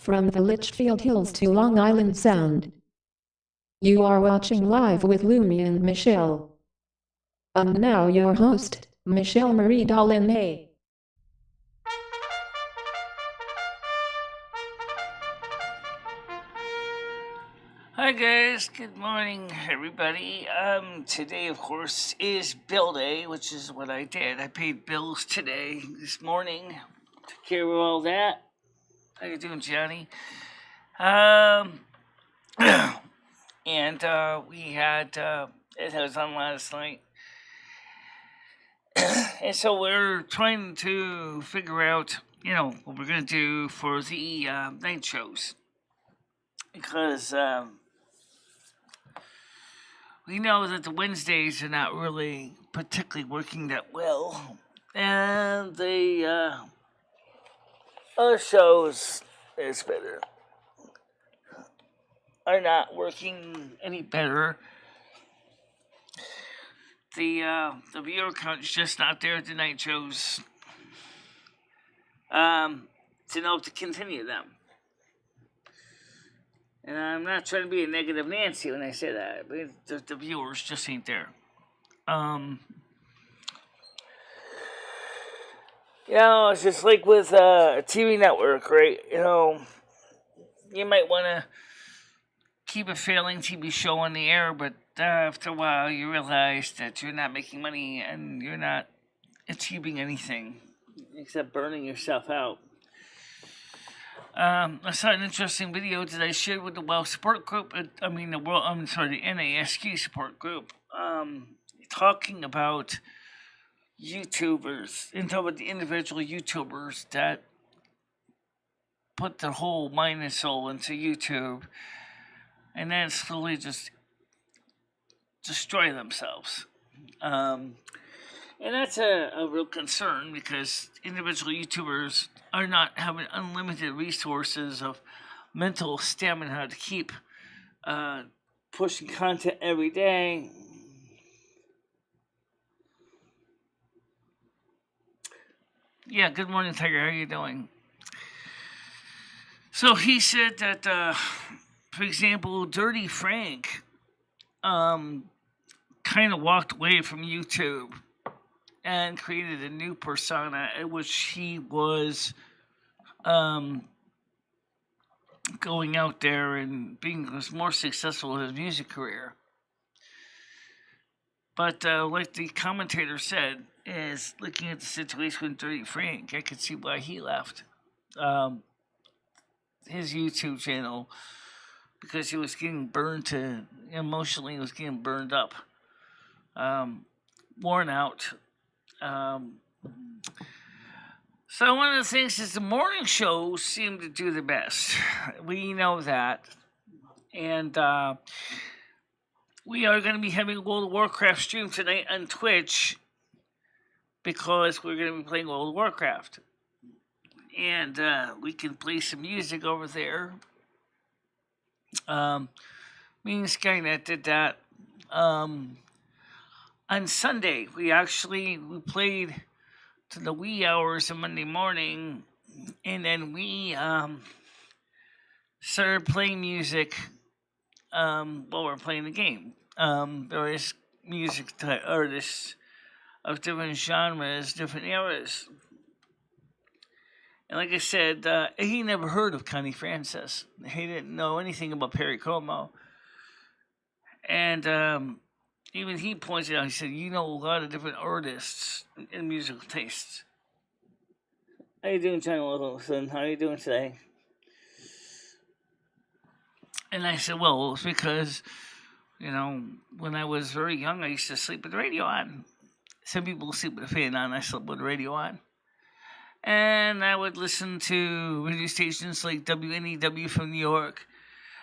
from the Litchfield Hills to Long Island Sound. You are watching Live with Lumi and Michelle. And now your host, MicheleMarieDalene. Hi guys, good morning everybody. Today of course is bill day, which is what I did. I paid bills today, this morning. Took care of all that. How you doing, Johnny? And we had, it was on last night. And so we're trying to figure out, what we're going to do for the night shows. Because, we know that the Wednesdays are not really particularly working that well. And the other shows, is better, are not working any better. The viewer count is just not there at the night shows to know to continue them. And I'm not trying to be a negative Nancy when I say that, but the viewers just ain't there. It's just like with a TV network, right? You might want to keep a failing TV show on the air, but after a while you realize that you're not making money and you're not achieving anything except burning yourself out. I saw an interesting video that I shared with the WOW support group. The NASQ support group. Talking about YouTubers, and talking about the individual YouTubers that put their whole mind and soul into YouTube, and then slowly just destroy themselves. And that's a real concern because individual YouTubers are not having unlimited resources of mental stamina to keep pushing content every day. Yeah, good morning, Tiger. How are you doing? So he said that, for example, Dirty Frank kind of walked away from YouTube and created a new persona in which he was going out there and was more successful in his music career. But like the commentator said, is looking at the situation with Dirty Frank, I could see why he left his YouTube channel, because he was getting emotionally was getting burned up, worn out. So one of the things is the morning shows seem to do the best. We know that. And we are going to be having a World of Warcraft stream tonight on Twitch because we're going to be playing World of Warcraft. And we can play some music over there. Me and Skynet did that. On Sunday, we played to the wee hours of Monday morning, and then we started playing music while we're playing the game. Various music artists of different genres, different eras. And like I said, he never heard of Connie Francis. He didn't know anything about Perry Como. And even he pointed out, he said, you know a lot of different artists and musical tastes. How you doing, China Wilson? How are you doing today? And I said, well, it's because, when I was very young, I used to sleep with the radio on. Some people sleep with the fan on. I slept with the radio on. And I would listen to radio stations like WNEW from New York.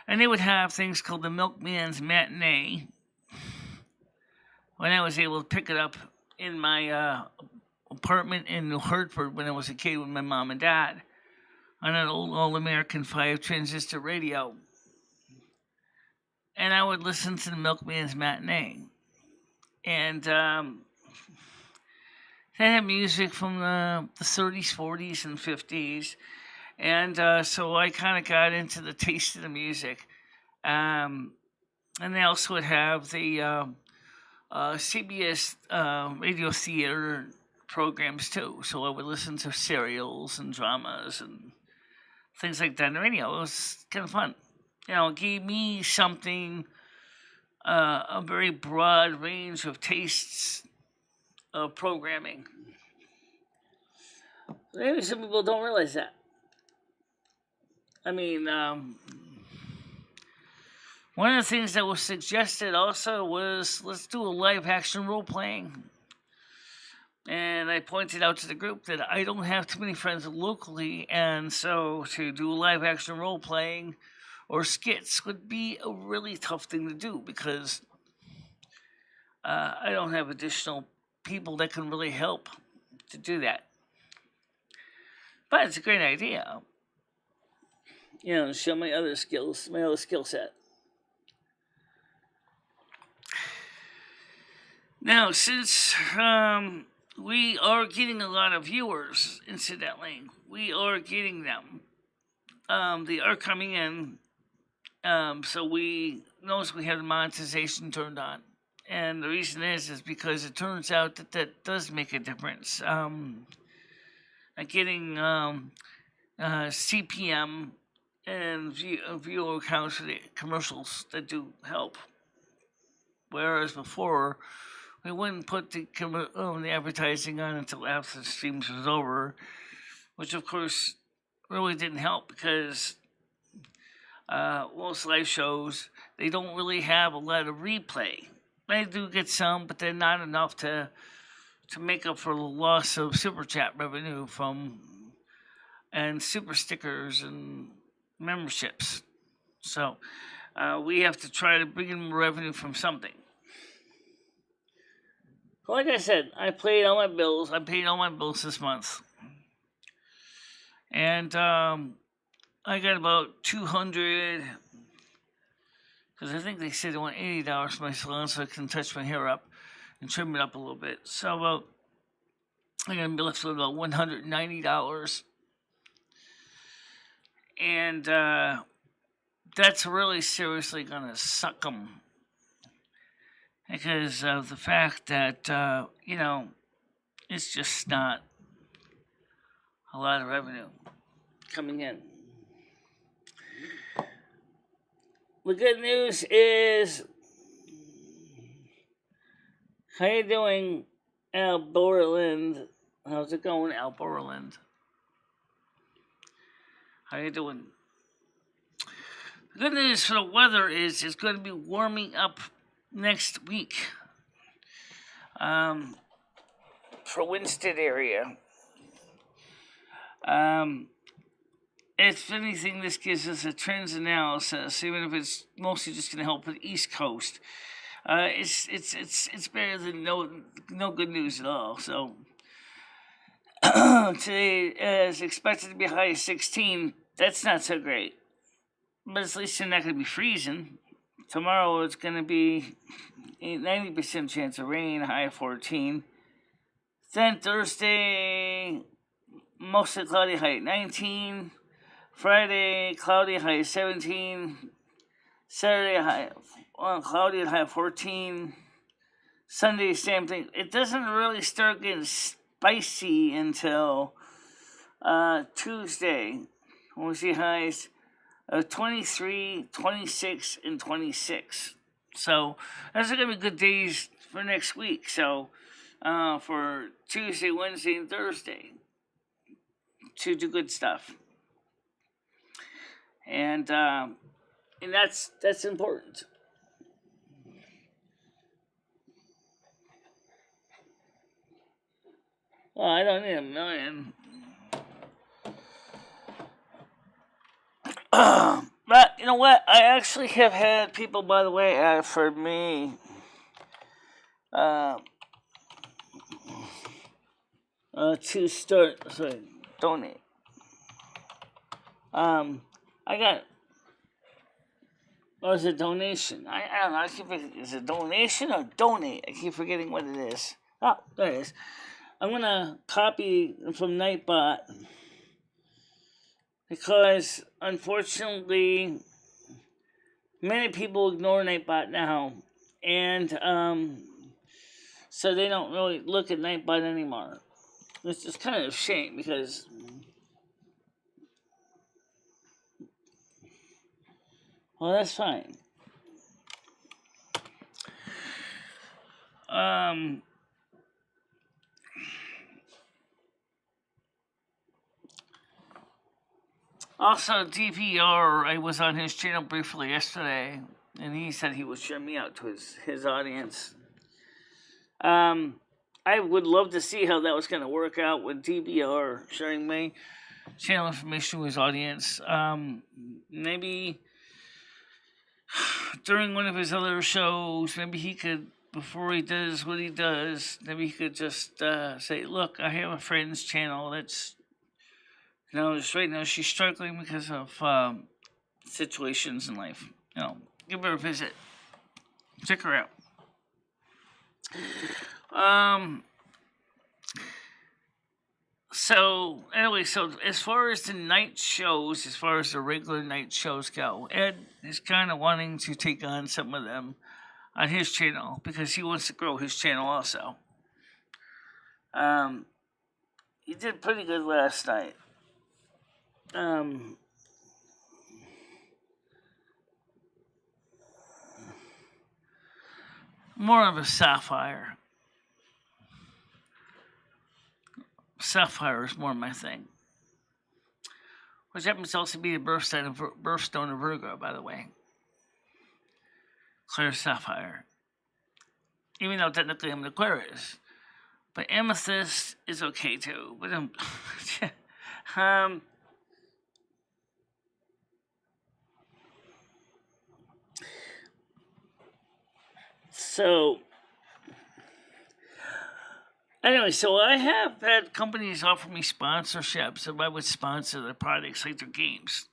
And they would have things called the Milkman's Matinee. When I was able to pick it up in my apartment in New Hartford when I was a kid with my mom and dad on an old All-American 5-transistor radio. And I would listen to the Milkman's Matinee. And they had music from the 30s, 40s, and 50s. And so I kind of got into the taste of the music. And they also would have the CBS radio theater programs too. So I would listen to serials and dramas and things like that on the radio. It was kind of fun. It gave me something, a very broad range of tastes of programming. Maybe some people don't realize that. I mean, one of the things that was suggested also was, let's do a live action role playing. And I pointed out to the group that I don't have too many friends locally, and so to do live action role playing or skits would be a really tough thing to do because I don't have additional people that can really help to do that. But it's a great idea. Show my other skills, my other skill set. Now, since we are getting a lot of viewers, incidentally, we are getting them. They are coming in, so we notice we have the monetization turned on. And the reason is because it turns out that does make a difference. Getting CPM and viewer accounts for the commercials that do help. Whereas before, we wouldn't put the advertising on until after the streams was over, which of course really didn't help because most live shows, they don't really have a lot of replay. They do get some, but they're not enough to make up for the loss of super chat revenue and super stickers and memberships. So we have to try to bring in revenue from something. Like I said, I paid all my bills. I paid all my bills this month. And I got about $200, because I think they said they want $80 for my salon so I can touch my hair up and trim it up a little bit. So I'm going to be left with about $190. And that's really seriously going to suck them. Because of the fact that, it's just not a lot of revenue coming in. The good news is, how you doing, Al Borland? How's it going, Al Borland? How you doing? The good news for the weather is it's going to be warming up next week for Winston area. If anything, this gives us a trends analysis, even if it's mostly just going to help with the East Coast. It's better than no good news at all. So today is expected to be high of 16. That's not so great, but at least you're not going to be freezing. Tomorrow it's going to be a 90% chance of rain, high of 14. Then Thursday, mostly cloudy, high at 19. Friday, cloudy, high of 17. Saturday, cloudy, high of 14. Sunday, same thing. It doesn't really start getting spicy until Tuesday, when we see highs of 23, 26, and 26. So those are going to be good days for next week. So for Tuesday, Wednesday, and Thursday to do good stuff. And that's important. Well, I don't need a million. But you know what? I actually have had people, by the way, offer me to donate. I got. Or is it donation? I don't know. I keep forgetting. Is it donation or donate? I keep forgetting what it is. Oh, there it is. I'm gonna copy from Nightbot because unfortunately, many people ignore Nightbot now, and so they don't really look at Nightbot anymore. It's just kind of a shame because well, that's fine. Also, DPR, I was on his channel briefly yesterday, and he said he would share me out to his audience. I would love to see how that was going to work out with DBR sharing my channel information with his audience. Maybe during one of his other shows, maybe he could, before he does what he does, maybe he could just say, look, I have a friend's channel that's, just right now she's struggling because of situations in life. Give her a visit. Check her out. So as far as the night shows, as far as the regular night shows go, Ed is kind of wanting to take on some of them on his channel because he wants to grow his channel also. He did pretty good last night. More of a Sapphire. Sapphire is more my thing. Which happens to also be the birthstone of Virgo, by the way. Clear Sapphire. Even though technically I'm an Aquarius. But Amethyst is okay too. But so anyway, so I have had companies offer me sponsorships if I would sponsor their products, like their games.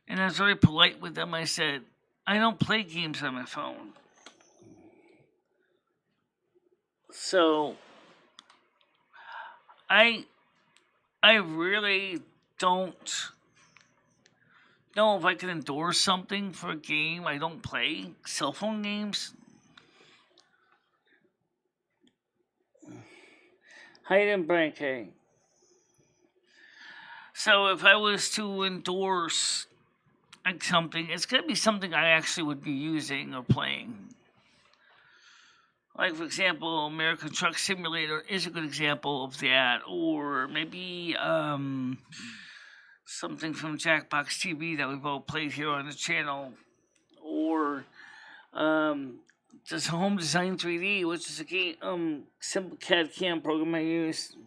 And I was very polite with them. I said, I don't play games on my phone. So I really don't know if I can endorse something for a game. I don't play cell phone games. Hayden Branke. So if I was to endorse something, it's going to be something I actually would be using or playing. Like, for example, American Truck Simulator is a good example of that. Or maybe something from Jackbox TV that we've all played here on the channel. Or just Home Design 3D, which is a game, simple CAD CAM program I use.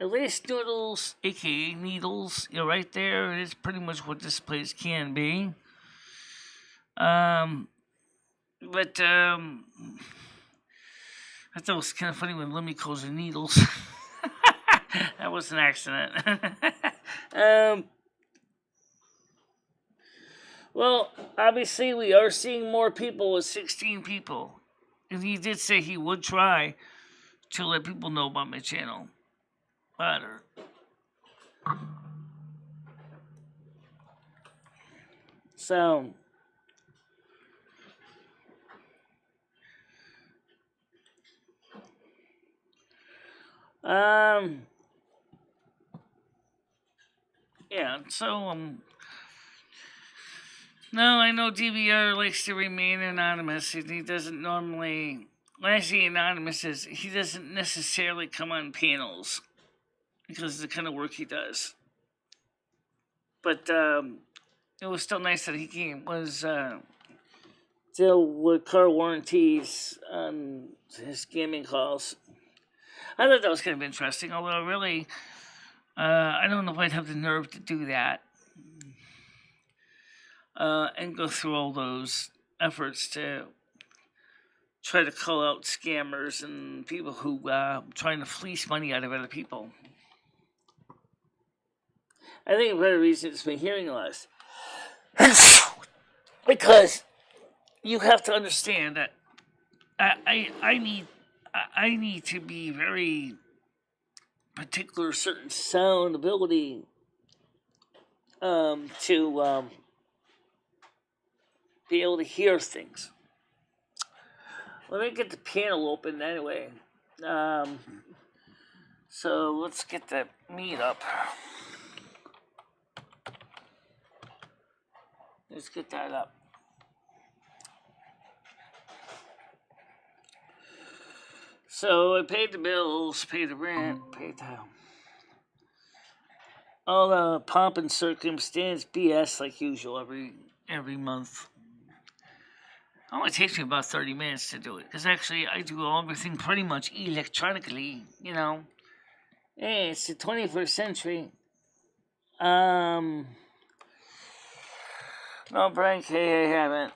At least Noodles, aka Needles, right there. It is pretty much what this place can be. But I thought it was kind of funny when Lemmy calls her Needles. That was an accident. Well, obviously we are seeing more people with 16 people. And he did say he would try to let people know about my channel better. So no, I know DVR likes to remain anonymous, and he doesn't normally. When I say anonymous, he doesn't necessarily come on panels because of the kind of work he does. But it was still nice that he was deal with car warranties on his gaming calls. I thought that was kind of interesting, although really, I don't know if I'd have the nerve to do that. And go through all those efforts to try to call out scammers and people who trying to fleece money out of other people. I think a better reason it's been hearing less. Because you have to understand that I need to be very particular certain sound ability to be able to hear things. Let me get the panel open anyway. So let's get that meat up. Let's get that up. So I paid the bills, paid the rent, paid all the pomp and circumstance BS like usual every month. It only takes me about 30 minutes to do it, because actually I do everything pretty much electronically, you know. Hey, it's the 21st century. No, Frank, hey, I haven't.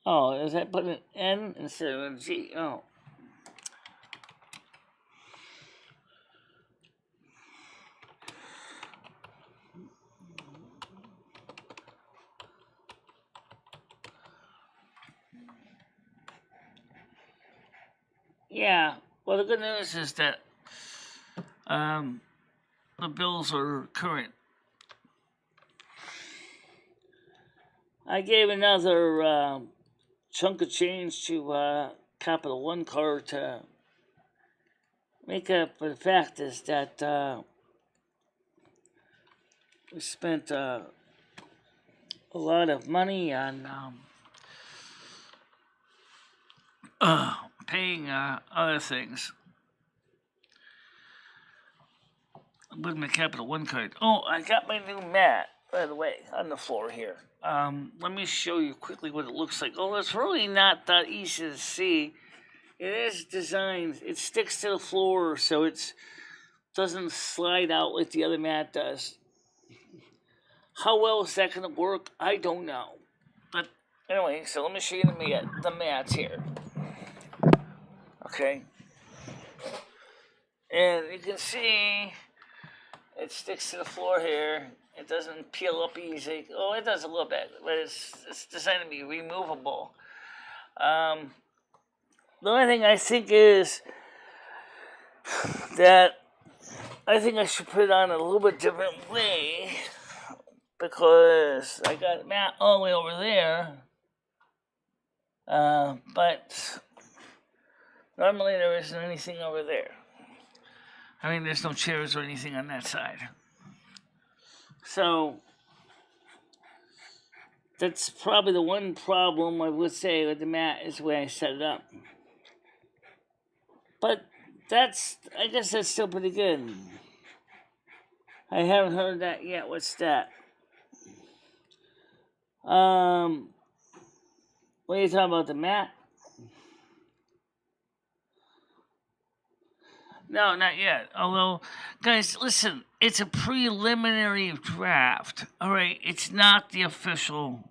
Oh, is that putting an N instead of a G? Oh. Yeah. Well, the good news is that the bills are current. I gave another chunk of change to Capital One card to make up for the fact is that we spent a lot of money on paying other things with my Capital One card. Oh, I got my new mat, by the way, on the floor here. Let me show you quickly what it looks like. Oh, it's really not that easy to see. It is designed, it sticks to the floor, so it doesn't slide out like the other mat does. How well is that going to work? I don't know. But anyway, so let me show you the mats here. Okay. And you can see it sticks to the floor here. It doesn't peel up easy. Oh, it does a little bit, but it's designed to be removable. The only thing I think is that I think I should put it on a little bit different way, because I got a mat all the way over there. But normally there isn't anything over there. I mean, there's no chairs or anything on that side. So that's probably the one problem I would say with the mat is the way I set it up. But I guess that's still pretty good. I haven't heard that yet. What's that? What are you talking about, the mat? No, not yet. Although, guys, listen, it's a preliminary draft. All right, it's not the official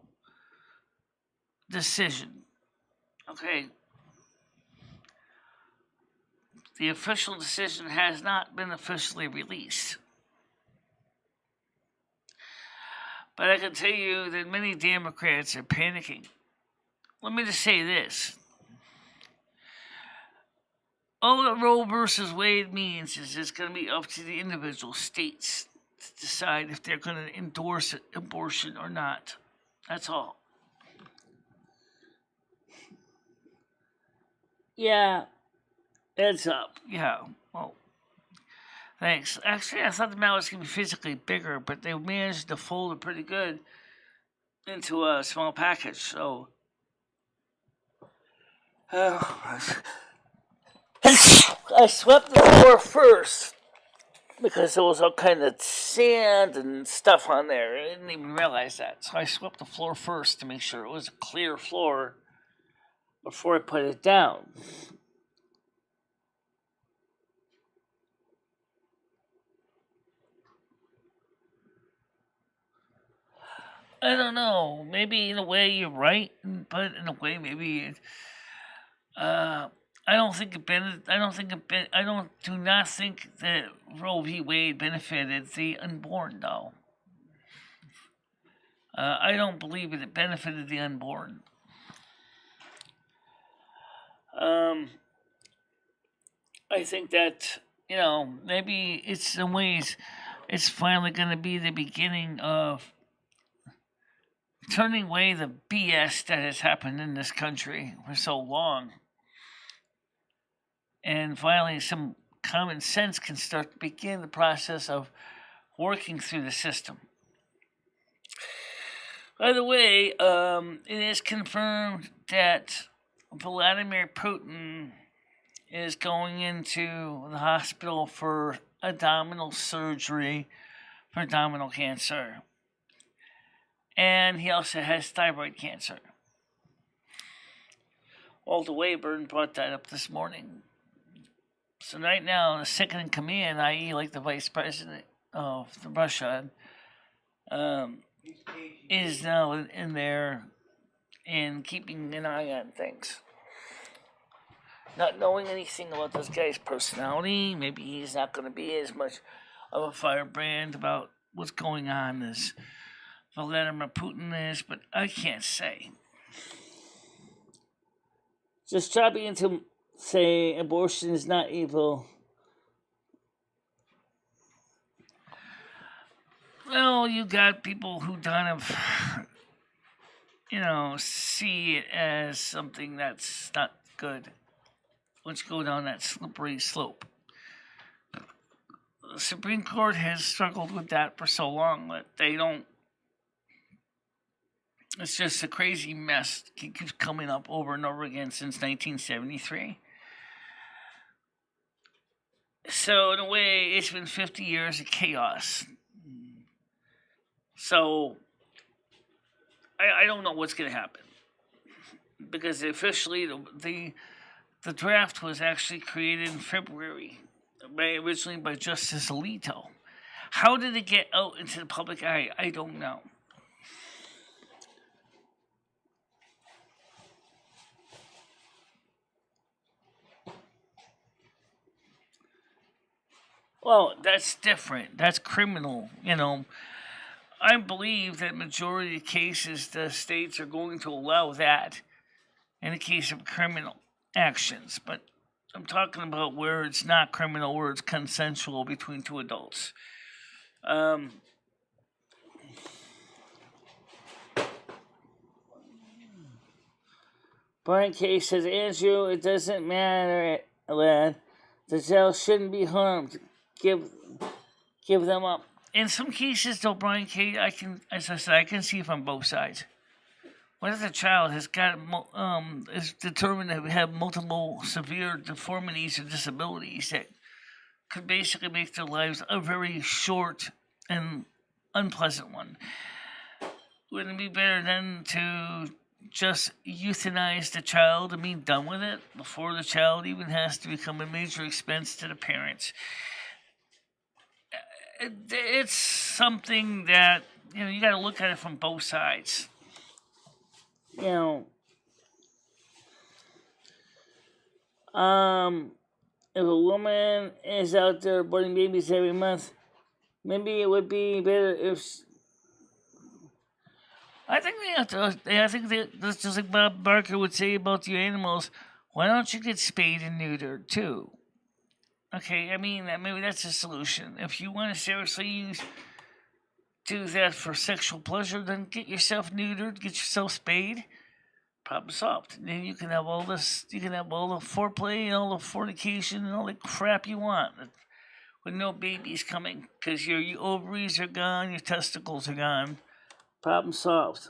decision. Okay. The official decision has not been officially released. But I can tell you that many Democrats are panicking. Let me just say this. All that Roe versus Wade means is it's going to be up to the individual states to decide if they're going to endorse abortion or not. That's all. Yeah, heads up. Yeah, well, thanks. Actually, I thought the mat was going to be physically bigger, but they managed to fold it pretty good into a small package, so... I swept the floor first because there was all kind of sand and stuff on there. I didn't even realize that. So I swept the floor first to make sure it was a clear floor before I put it down. I don't know. Maybe in a way you're right, but in a way maybe I don't think it do not think that Roe v. Wade benefited the unborn, though. I don't believe it benefited the unborn. I think that, maybe it's in ways it's finally going to be the beginning of turning away the BS that has happened in this country for so long. And finally, some common sense can start to begin the process of working through the system. By the way, it is confirmed that Vladimir Putin is going into the hospital for abdominal surgery for abdominal cancer. And he also has thyroid cancer. Walter Wayburn brought that up this morning. So right now, the second in command, i.e. like the vice president of Russia, is now in there and keeping an eye on things. Not knowing anything about this guy's personality, maybe he's not going to be as much of a firebrand about what's going on as Vladimir Putin is, but I can't say. Just trying to say abortion is not evil. Well, you got people who kind of, see it as something that's not good. Let's go down that slippery slope. The Supreme Court has struggled with that for so long that they don't. It's just a crazy mess. It keeps coming up over and over again since 1973. So, in a way, it's been 50 years of chaos. So, I don't know what's going to happen. Because officially, the draft was actually created in February, originally by Justice Alito. How did it get out into the public eye? I don't know. Well, that's different. That's criminal, I believe that majority of cases the states are going to allow that in the case of criminal actions. But I'm talking about where it's not criminal, where it's consensual between two adults. Brian K says, Andrew, it doesn't matter, lad. The child shouldn't be harmed. Give them up. In some cases, though, Brian K, I can see it from both sides. What if the child has got is determined to have multiple severe deformities or disabilities that could basically make their lives a very short and unpleasant one? Wouldn't it be better then to just euthanize the child and be done with it before the child even has to become a major expense to the parents? It's something that, you got to look at it from both sides. If a woman is out there aborting babies every month, maybe it would be better if. I think they have to. I think that's just like Bob Barker would say about the animals. Why don't you get spayed and neutered too? Okay, I mean, maybe that's a solution. If you want to seriously do that for sexual pleasure, then get yourself neutered, get yourself spayed. Problem solved. And then you can have all this. You can have all the foreplay and all the fornication and all the crap you want, with no babies coming because your ovaries are gone, your testicles are gone. Problem solved.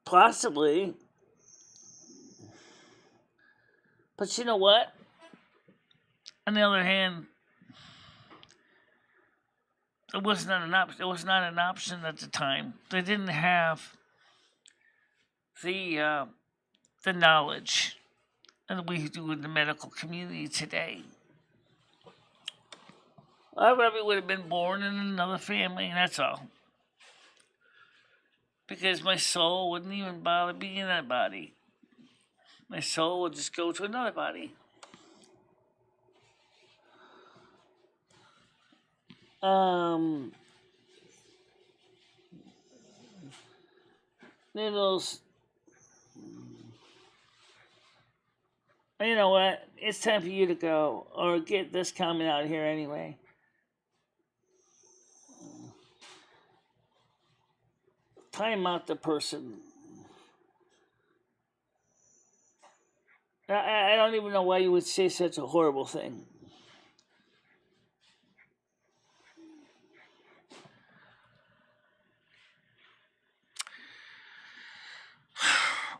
Possibly. But you know what? On the other hand, it was not an option. It was not an option at the time. They didn't have the knowledge that we do in the medical community today. I probably would have been born in another family, and that's all. because my soul wouldn't even bother being in that body. My soul would just go to another body. Noodles. You know what? It's time for you to go, or get this comment out here anyway. Time out the person. I don't even know why you would say such a horrible thing.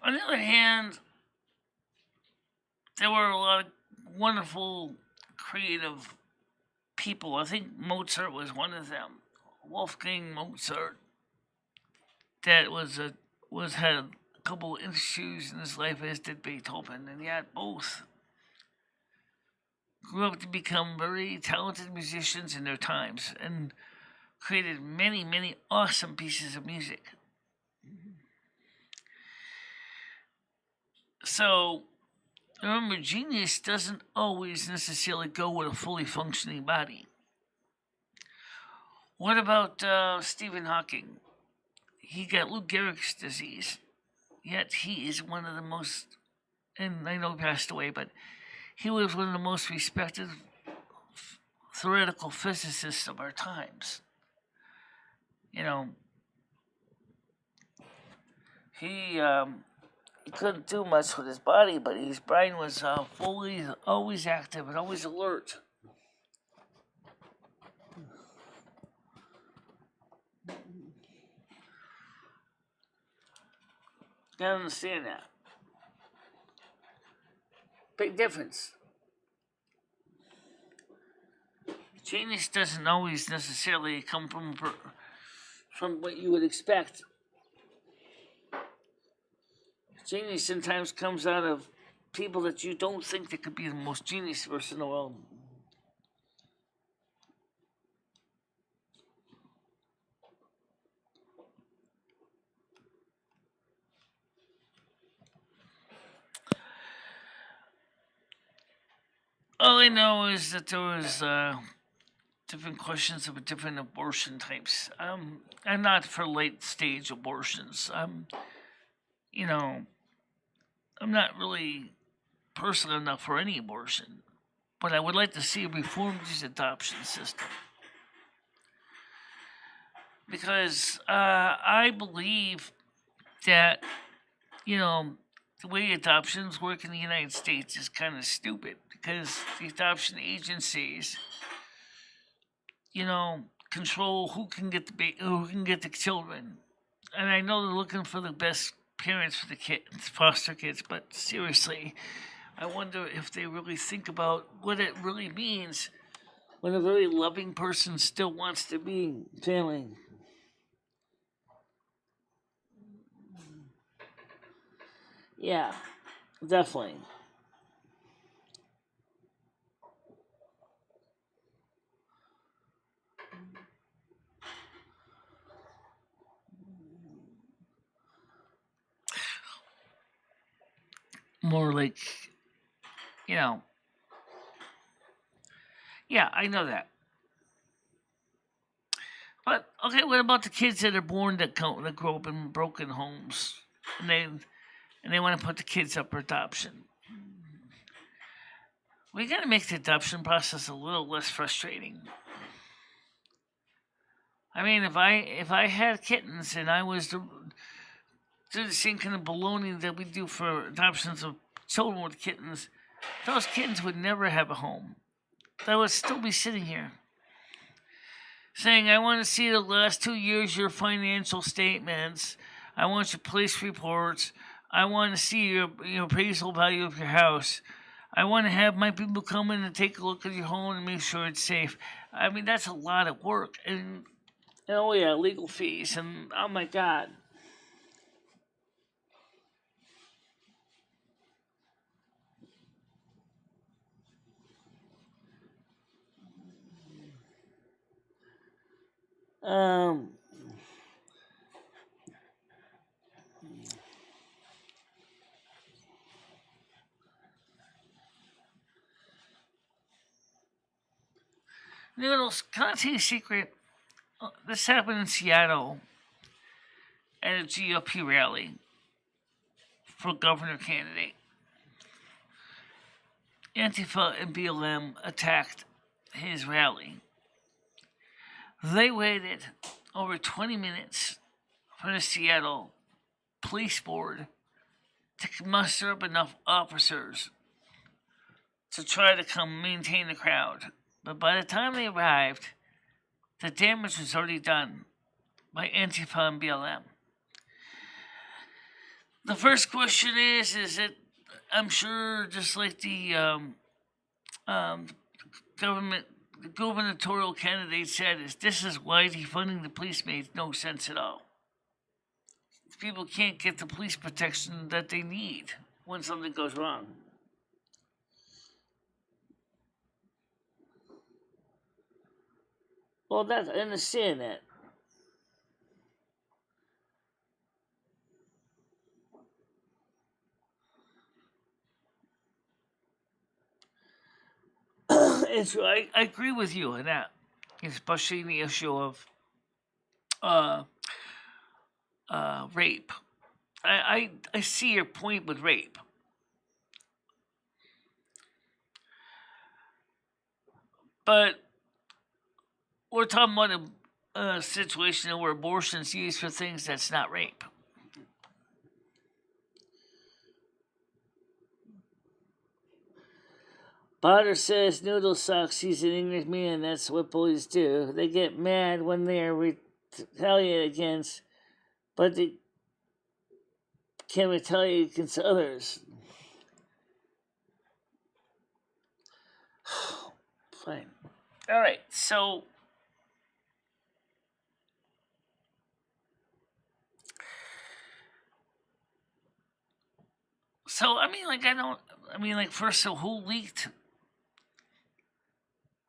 On the other hand, there were a lot of wonderful, creative people. I think Mozart was one of them. Wolfgang Mozart. That had a couple of issues in his life, as did Beethoven, and yet both grew up to become very talented musicians in their times and created many, many awesome pieces of music. So, remember, genius doesn't always necessarily go with a fully functioning body. What about Stephen Hawking? He got Lou Gehrig's disease, yet he is one of the most, and I know he passed away, but he was one of the most respected theoretical physicists of our times. You know, he couldn't do much with his body, but his brain was fully, always active and always alert. You gotta understand that. Big difference. Genius doesn't always necessarily come from what you would expect. Genius sometimes comes out of people that you don't think that could be the most genius person in the world. All I know is that there was different questions of different abortion types. I'm not for late stage abortions. You know, I'm not really personal enough for any abortion, but I would like to see a reformed adoption system because I believe that the way adoptions work in the United States is kind of stupid because the adoption agencies, control who can get the children, and I know they're looking for the best parents for the kids, foster kids, but seriously, I wonder if they really think about what it really means when a very loving person still wants to be family. Yeah, definitely. More like, you know, yeah, I know that. But okay, what about the kids that are born that grow up in broken homes, and they want to put the kids up for adoption? We got to make the adoption process a little less frustrating. I mean, if I had kittens and I was to do the same kind of baloney that we do for adoptions of children with kittens, those kittens would never have a home. They would still be sitting here saying, I want to see the last 2 years your financial statements. I want your police reports. I want to see your appraisal value of your house. I want to have my people come in and take a look at your home and make sure it's safe. I mean, that's a lot of work. And oh, yeah, legal fees. And oh, my God. Um, Noodles, can I tell you a secret? This happened in Seattle at a GOP rally for governor candidate. Antifa and BLM attacked his rally. They waited over 20 minutes for the Seattle Police Board to muster up enough officers to try to come maintain the crowd. But by the time they arrived, the damage was already done by Antifa and BLM. The first question is it, I'm sure, just like the gubernatorial candidate said, this is why defunding the police made no sense at all. People can't get the police protection that they need when something goes wrong. Well, I understand that. I agree with you on that, especially the issue of rape. I see your point with rape. But we're talking about a situation where abortion is used for things that's not rape. Potter says Noodle sucks. He's an English man. That's what bullies do. They get mad when they are retaliated against, but they can retaliate against others. Fine. All right. So first, so who leaked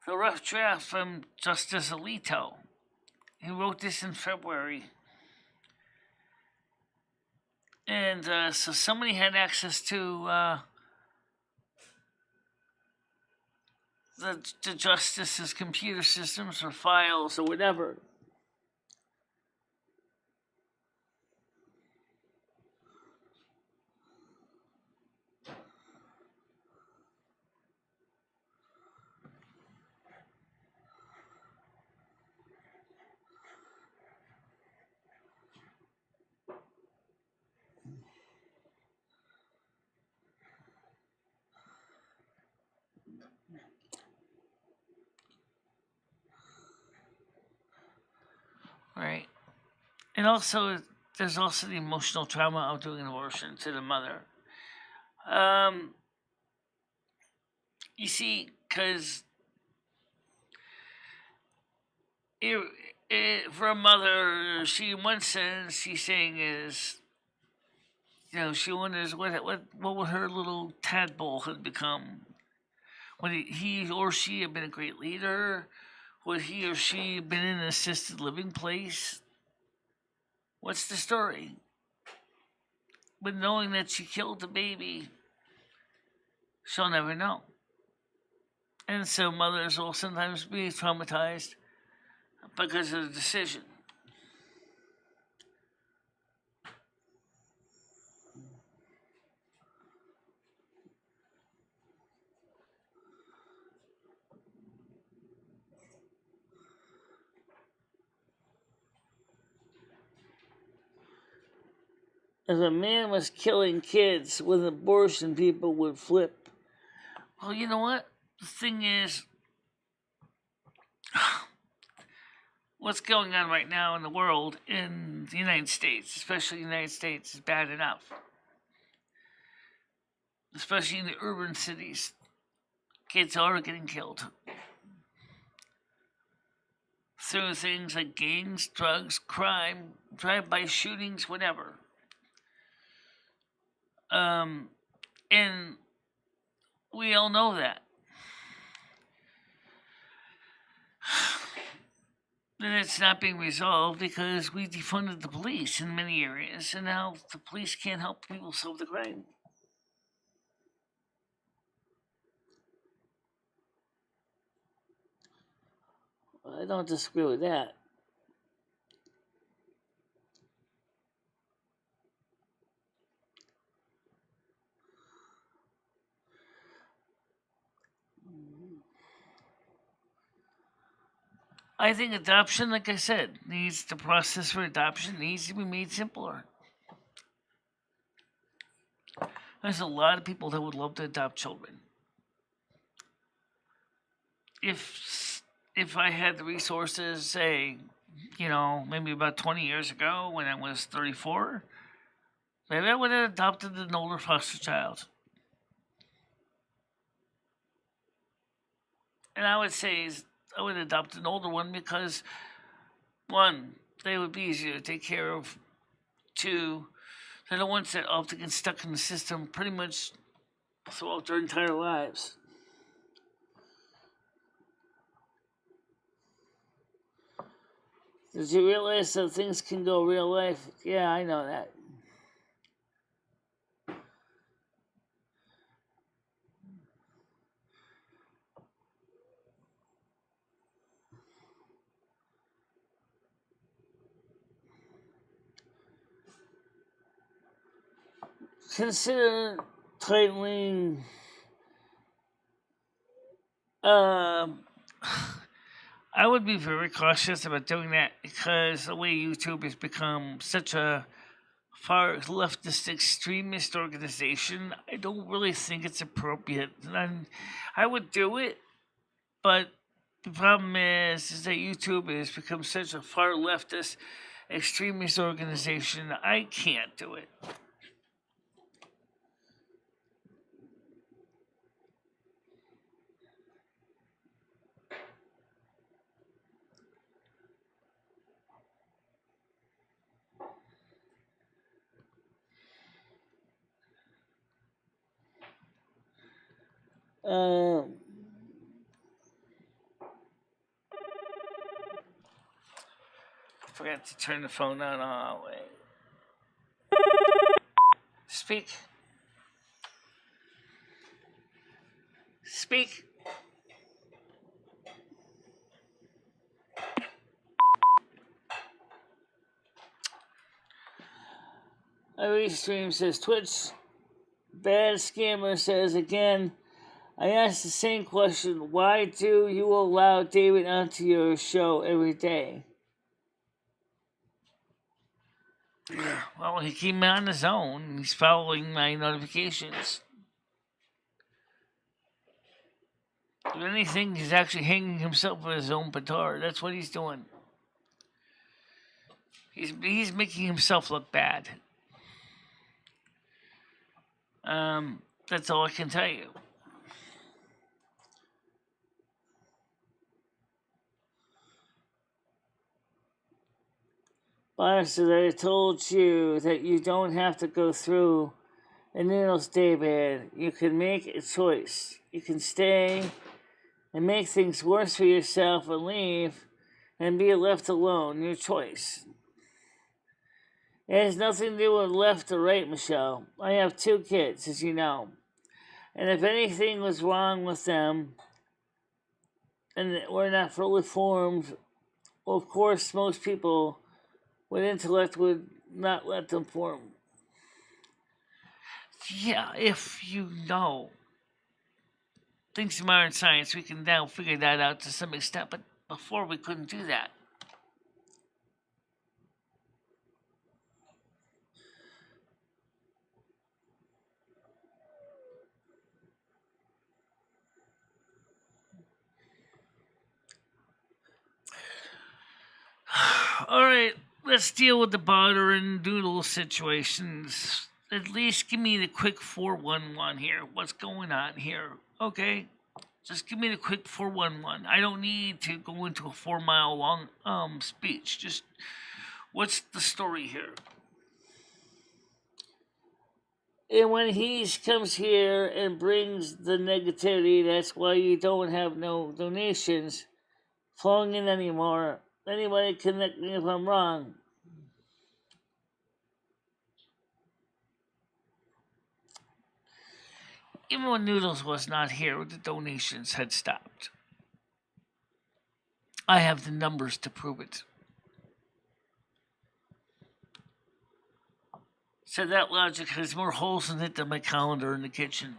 the rough draft from Justice Alito? He wrote this in February. And so somebody had access to the justice's computer systems or files or whatever. Right. And also, there's also the emotional trauma of doing an abortion to the mother. You see, because for a mother, she in one sense, she's saying is, she wonders what would her little tadpole have become. Would he or she have been a great leader? Would he or she have been in an assisted living place? What's the story? But knowing that she killed the baby, she'll never know. And so mothers will sometimes be traumatized because of the decision. If a man was killing kids with abortion, people would flip. Well, you know what? The thing is, what's going on right now in the world, in the United States, especially the United States, is bad enough. Especially in the urban cities. Kids are getting killed. Through things like gangs, drugs, crime, drive-by shootings, whatever. And we all know that. And it's not being resolved because we defunded the police in many areas, and now the police can't help people solve the crime. I don't disagree with that. I think adoption, like I said, the process for adoption needs to be made simpler. There's a lot of people that would love to adopt children. If I had the resources, say, maybe about 20 years ago when I was 34, maybe I would have adopted an older foster child. And I would say I would adopt an older one because, one, they would be easier to take care of. Two, they're the ones that often get stuck in the system pretty much throughout their entire lives. Did you realize that things can go real life? Yeah, I know that. Consider titling. I would be very cautious about doing that because the way YouTube has become such a far leftist extremist organization, I don't really think it's appropriate. And I would do it, but the problem is that YouTube has become such a far leftist extremist organization. I can't do it. Forgot to turn the phone on. Oh, wait. Speak. Speak. Restream says Twitch. Bad Scammer says again, I asked the same question. Why do you allow David onto your show every day? Well, he came on his own. He's following my notifications. If anything, he's actually hanging himself with his own petard. That's what he's doing. He's making himself look bad. That's all I can tell you. Honestly, I told you that you don't have to go through a Noodles Daybed. You can make a choice. You can stay and make things worse for yourself and leave and be left alone. Your choice. It has nothing to do with left or right, Michelle. I have 2 kids, as you know. And if anything was wrong with them and were not fully formed, well, of course, most people with intellect would not let them form. Yeah, if you know. Thanks to modern science, we can now figure that out to some extent, but before we couldn't do that. Alright, let's deal with the butter and doodle situations. At least give me the quick 411 here. What's going on here? Okay? Just give me the quick 411. I don't need to go into a 4-mile long speech. Just what's the story here? And when he comes here and brings the negativity, that's why you don't have no donations flowing in anymore. Anybody connect me if I'm wrong. Even when Noodles was not here, the donations had stopped. I have the numbers to prove it. So that logic has more holes in it than my calendar in the kitchen.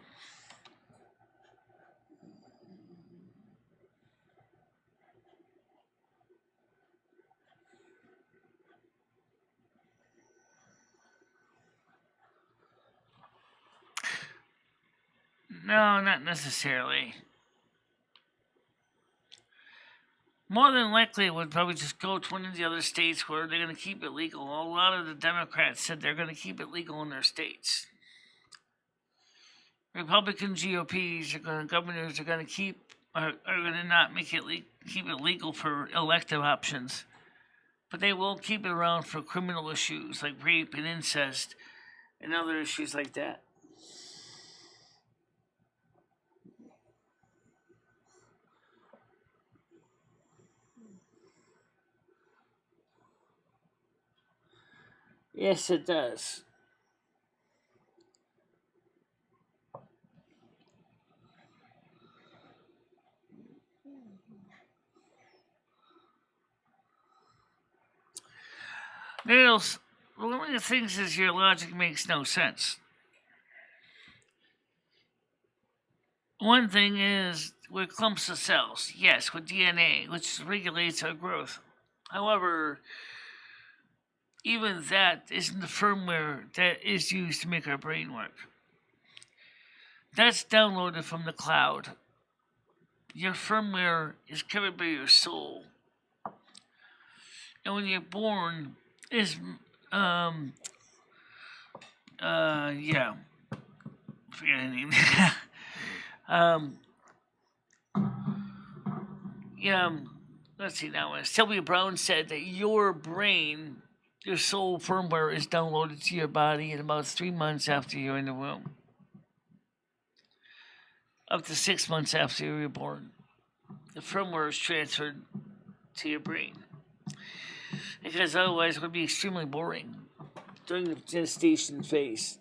No, not necessarily. More than likely, it would probably just go to one of the other states where they're going to keep it legal. A lot of the Democrats said they're going to keep it legal in their states. Republican GOPs governors are going to are going to not make it keep it legal for elective options, but they will keep it around for criminal issues like rape and incest and other issues like that. Yes, it does. Nails, one of the things is your logic makes no sense. One thing is with clumps of cells, yes, with DNA, which regulates our growth. However, even that isn't the firmware that is used to make our brain work. That's downloaded from the cloud. Your firmware is covered by your soul. And when you're born, is yeah, forget anything. Yeah, let's see now. Sylvia Brown said that your brain, your soul firmware is downloaded to your body in about 3 months after you're in the womb. Up to 6 months after you were born. The firmware is transferred to your brain. Because otherwise it would be extremely boring during the gestation phase.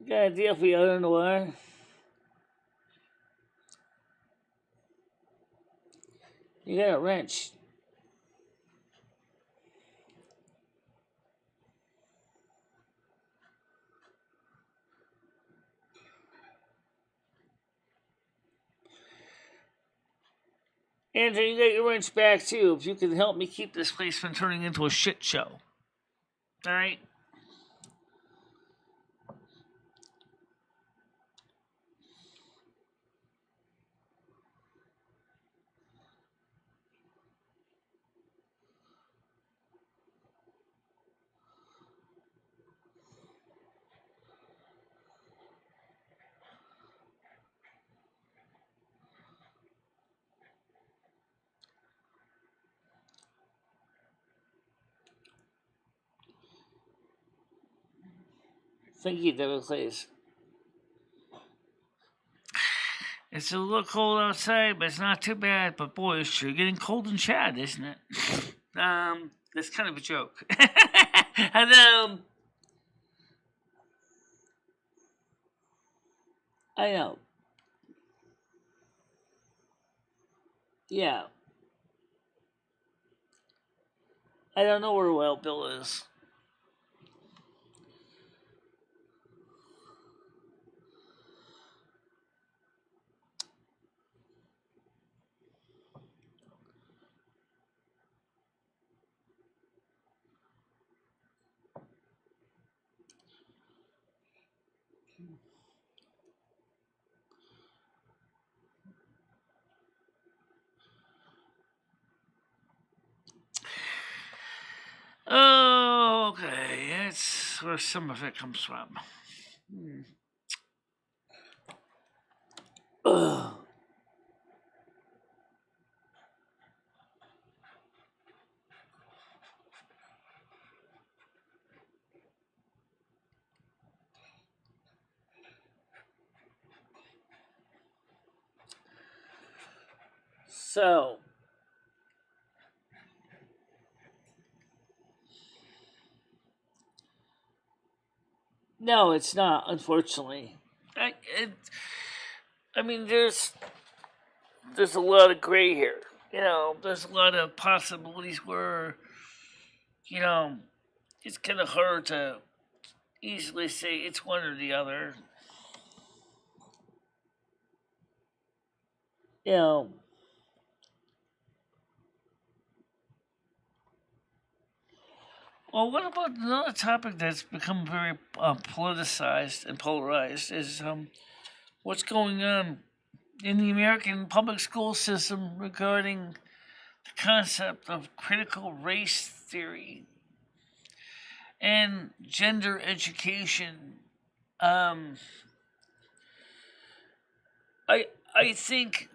Got an idea for you, I don't know why. You got a wrench. Andrew, you got your wrench back too. If you can help me keep this place from turning into a shit show. Alright? Thank you, Devil Clays. It's a little cold outside, but it's not too bad. But boy, it's sure getting cold in Chad, isn't it? That's kind of a joke. And I know. Yeah. I don't know where Wild Bill is. Oh, okay. That's where some of it comes from. Ugh. So, no, it's not, unfortunately. I mean, there's a lot of gray here. There's a lot of possibilities where, it's kind of hard to easily say it's one or the other. Well, what about another topic that's become very politicized and polarized is what's going on in the American public school system regarding the concept of critical race theory and gender education. Um, I think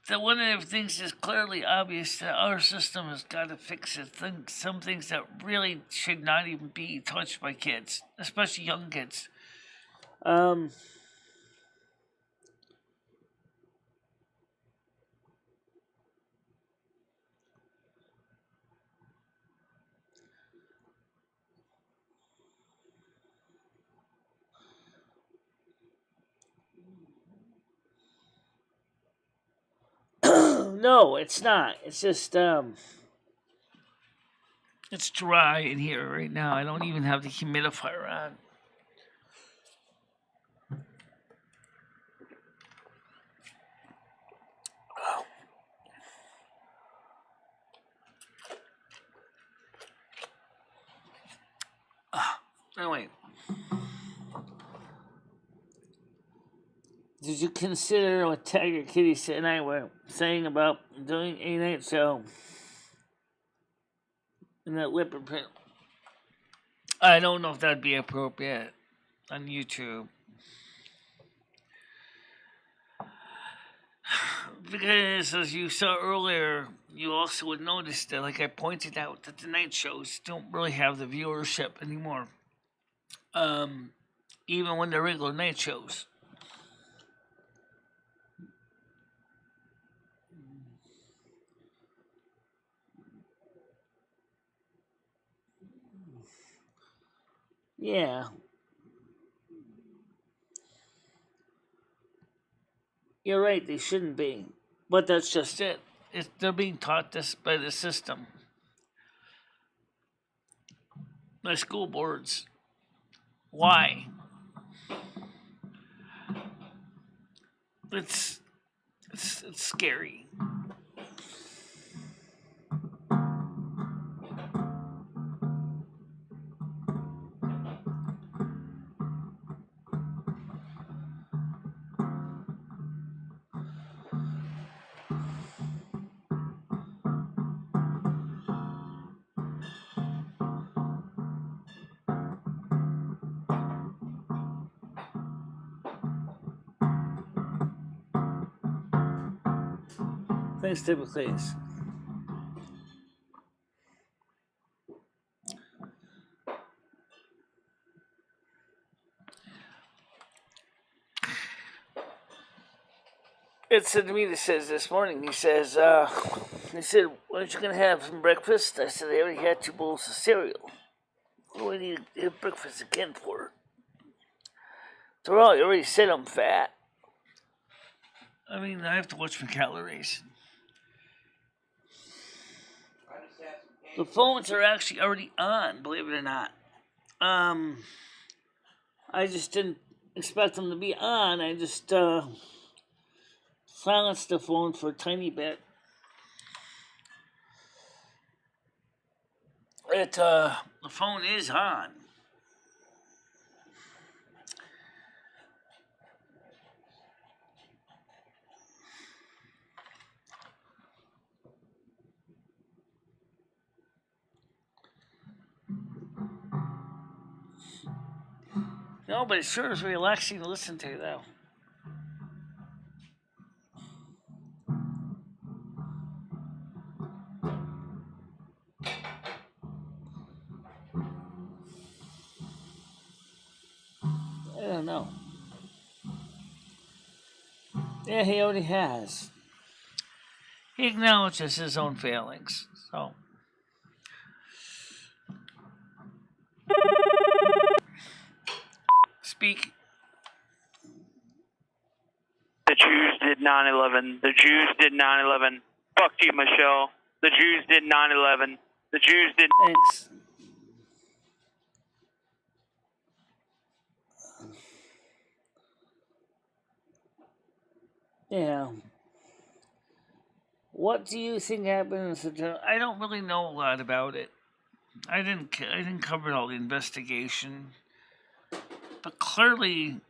that one of the things is clearly obvious that our system has got to fix it. Some things that really should not even be touched by kids, especially young kids. No, it's not. It's just it's dry in here right now. I don't even have the humidifier on. Anyway, did you consider what Tiger Kitty and I were saying about doing a night show in that leopard print? I don't know if that'd be appropriate on YouTube. Because, as you saw earlier, you also would notice that, like I pointed out, that the night shows don't really have the viewership anymore. Even when they're regular night shows. Yeah. You're right, they shouldn't be. But that's just it. They're being taught this by the system. By school boards. Why? It's scary. Thanks, typically. It said to me, that says this morning, he said, "Aren't you going to have some breakfast?" I said, "I already had 2 bowls of cereal. What do I need to have breakfast again for?" So, well, you already said I'm fat. I mean, I have to watch my calories. The phones are actually already on, believe it or not. I just didn't expect them to be on. I just silenced the phone for a tiny bit. The phone is on. No, but it sure is relaxing to listen to, though. I don't know. Yeah, he already has. he acknowledges his own failings. So, speak. The Jews did 9/11. The Jews did 9/11. Fuck you, Michelle. The Jews did 9/11. The Jews did. Thanks. Yeah. What do you think happened in September? I don't really know a lot about it. I didn't cover all the investigation, but clearly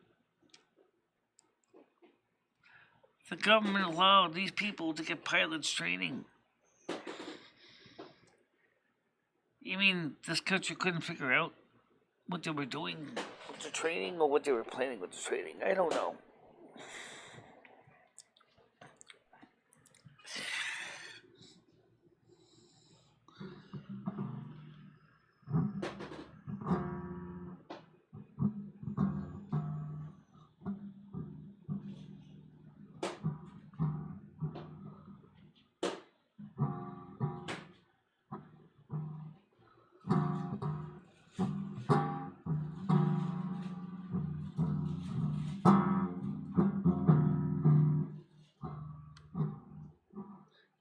the government allowed these people to get pilots training. You mean this country couldn't figure out what they were doing with the training or what they were planning with the training? I don't know.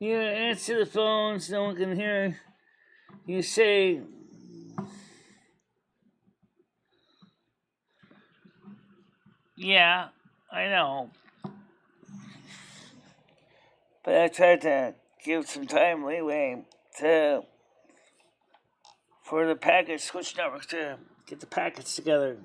You answer the phones, no one can hear. You say, yeah, I know. But I tried to give some time leeway for the package switch network to get the packets together.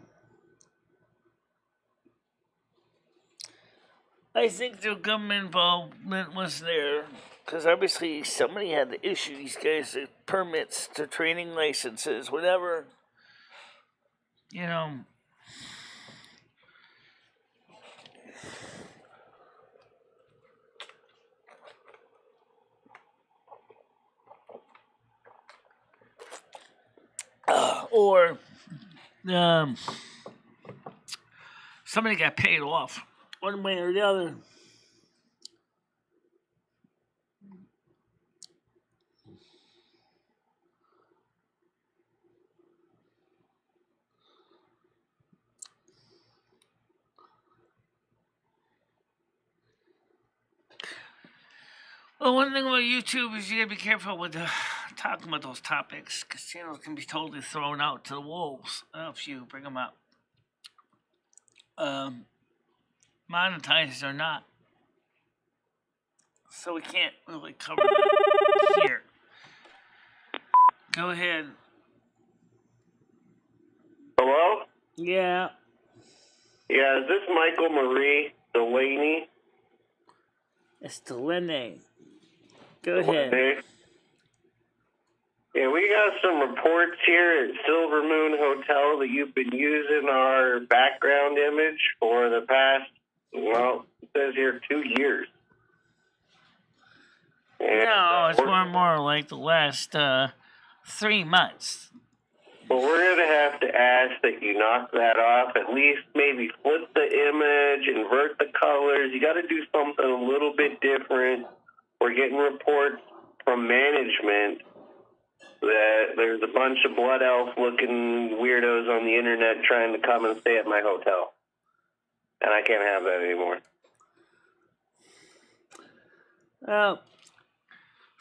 I think the government involvement was there because obviously somebody had to issue these guys the permits, to training licenses, whatever. You know. Or somebody got paid off one way or the other. Well, one thing about YouTube is you gotta be careful with talking about those topics because channels can be totally thrown out to the wolves if you bring them up. Monetized or not. So we can't really cover that here. Go ahead. Hello? Yeah. Yeah, is this MicheleMarieDalene? It's Dalene. Go ahead. Yeah, we got some reports here at Silvermoon Hotel that you've been using our background image for the past, well, it says here 2 years. And, no, it's more like the last 3 months. Well, we're going to have to ask that you knock that off. At least maybe flip the image, invert the colors. You got to do something a little bit different. We're getting reports from management that there's a bunch of blood elf looking weirdos on the internet trying to come and stay at my hotel. And I can't have that anymore.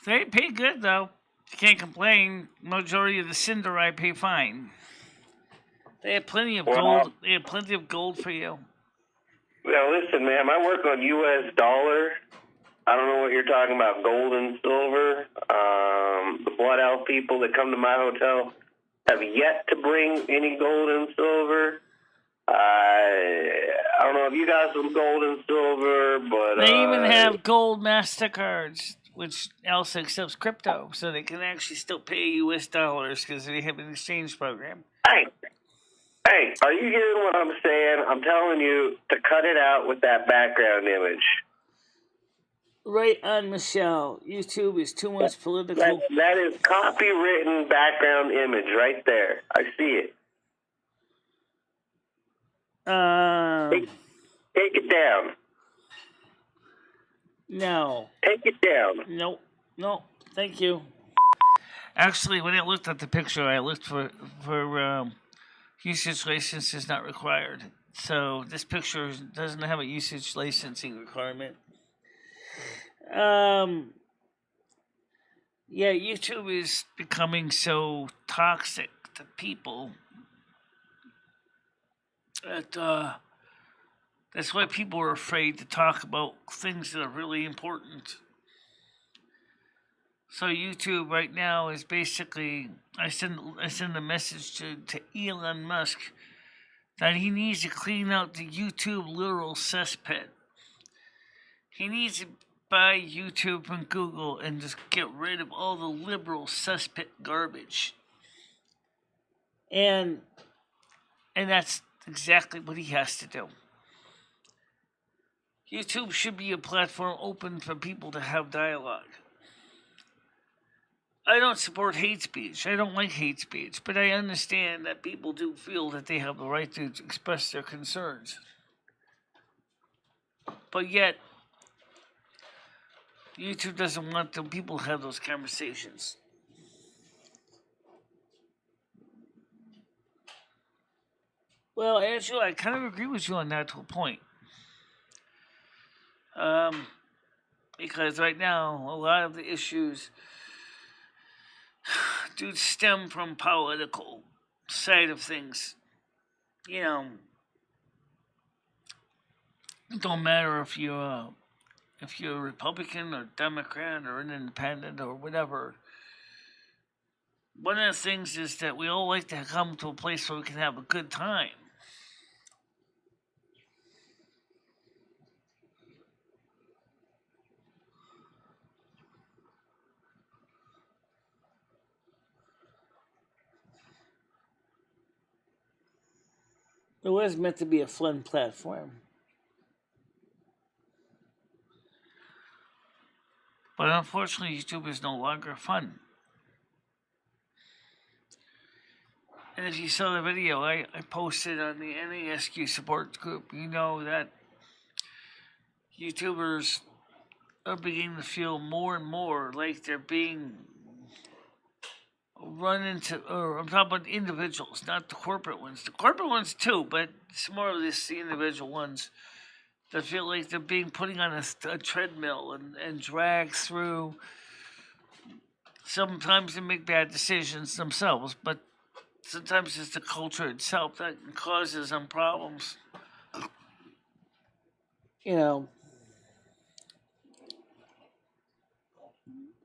They pay good though. You can't complain. Majority of the Cinder I pay fine. They have plenty of gold. They have plenty of gold for you. Now listen, ma'am, I work on U.S. dollar. I don't know what you're talking about, gold and silver. The blood elf people that come to my hotel have yet to bring any gold and silver. I don't know if you got some gold and silver, but they even have gold MasterCards, which also accepts crypto, so they can actually still pay U.S. dollars because they have an exchange program. Hey, are you hearing what I'm saying? I'm telling you to cut it out with that background image. Right on, Michelle. YouTube is too much political. That is copywritten background image right there. I see it. Take it down. No. Take it down. No, thank you. Actually, when I looked at the picture, I looked for usage license is not required. So this picture doesn't have a usage licensing requirement. Yeah, YouTube is becoming so toxic to people that that's why people are afraid to talk about things that are really important. So YouTube right now is basically I send a message to Elon Musk that he needs to clean out the YouTube literal cesspit. He needs to buy YouTube from Google and just get rid of all the liberal cesspit garbage. And that's exactly what he has to do. YouTube should be a platform open for people to have dialogue. I don't support hate speech. I don't like hate speech, but I understand that people do feel that they have the right to express their concerns. But yet, YouTube doesn't want the people to have those conversations. Well, Angela, I kind of agree with you on that to a point. Because right now, a lot of the issues do stem from political side of things. You know, it don't matter if you're a Republican or Democrat or an independent or whatever. One of the things is that we all like to come to a place where we can have a good time. It was meant to be a fun platform. But unfortunately, YouTube is no longer fun. And if you saw the video I posted on the NASQ support group, you know that YouTubers are beginning to feel more and more like they're being run into, or I'm talking about individuals, not the corporate ones. The corporate ones too, but it's more of the individual ones that feel like they're being putting on a treadmill and dragged through. Sometimes they make bad decisions themselves, but sometimes it's the culture itself that causes them problems. You know,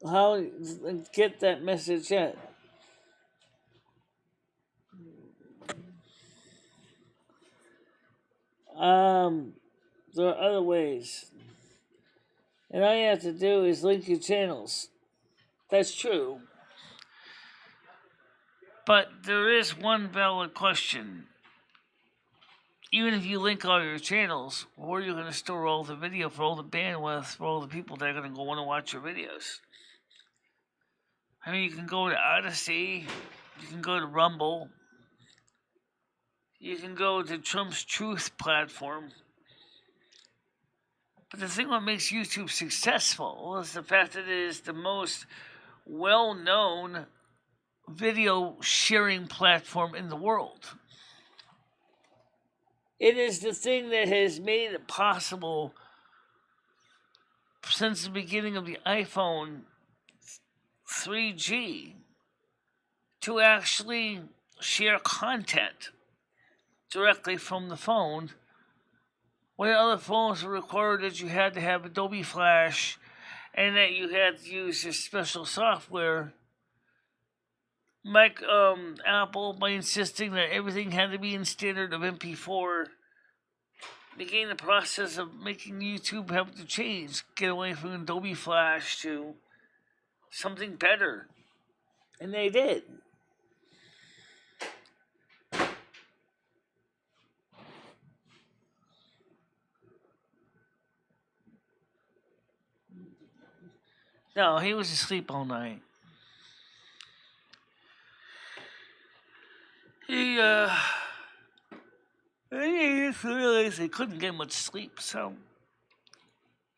how get that message out? There are other ways. And all you have to do is link your channels. That's true. But there is one valid question. Even if you link all your channels, where are you going to store all the video for all the bandwidth for all the people that are going to go want to watch your videos? I mean, you can go to Odyssey, you can go to Rumble, you can go to Trump's Truth platform. But the thing that makes YouTube successful is the fact that it is the most well-known video sharing platform in the world. It is the thing that has made it possible since the beginning of the iPhone 3G to actually share content directly from the phone, where other phones were required that you had to have Adobe Flash and that you had to use this special software. Apple, by insisting that everything had to be in standard of MP4, began the process of making YouTube have to change, get away from Adobe Flash to something better. And they did. No, he was asleep all night. He just realized he couldn't get much sleep, so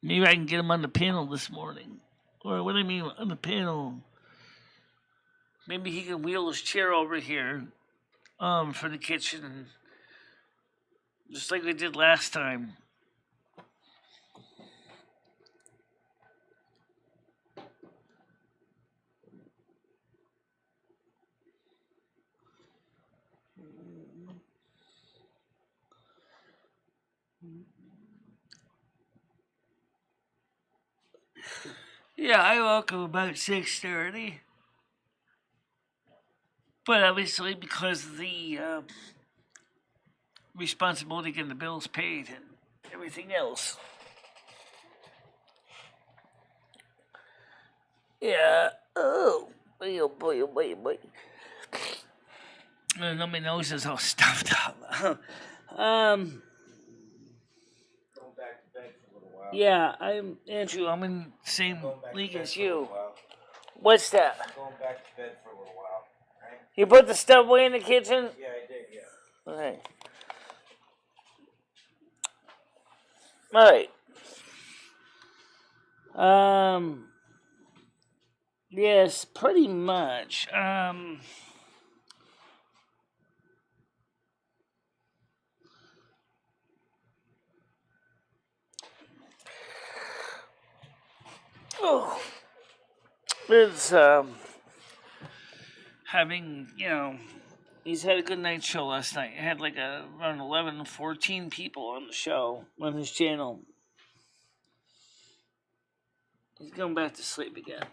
Maybe I can get him on the panel this morning. Or what do I mean on the panel? Maybe he can wheel his chair over here for the kitchen. Just like we did last time. Yeah, I woke up about 6:30. But obviously because of the responsibility getting the bills paid and everything else. Yeah. Oh boy, oh boy, oh boy, oh boy. I know my nose is all stuffed up. Going back to bed for a little while. Yeah, I'm Andrew. I'm in the same league as you. What's that? Going back to bed for a little while. Right? You put the stuff away in the kitchen? Yeah, I did, yeah. Okay. Alright. Yes, pretty much. Oh. It's, having, he's had a good night show last night. He had like around 11, 14 people on the show, on his channel. He's going back to sleep again.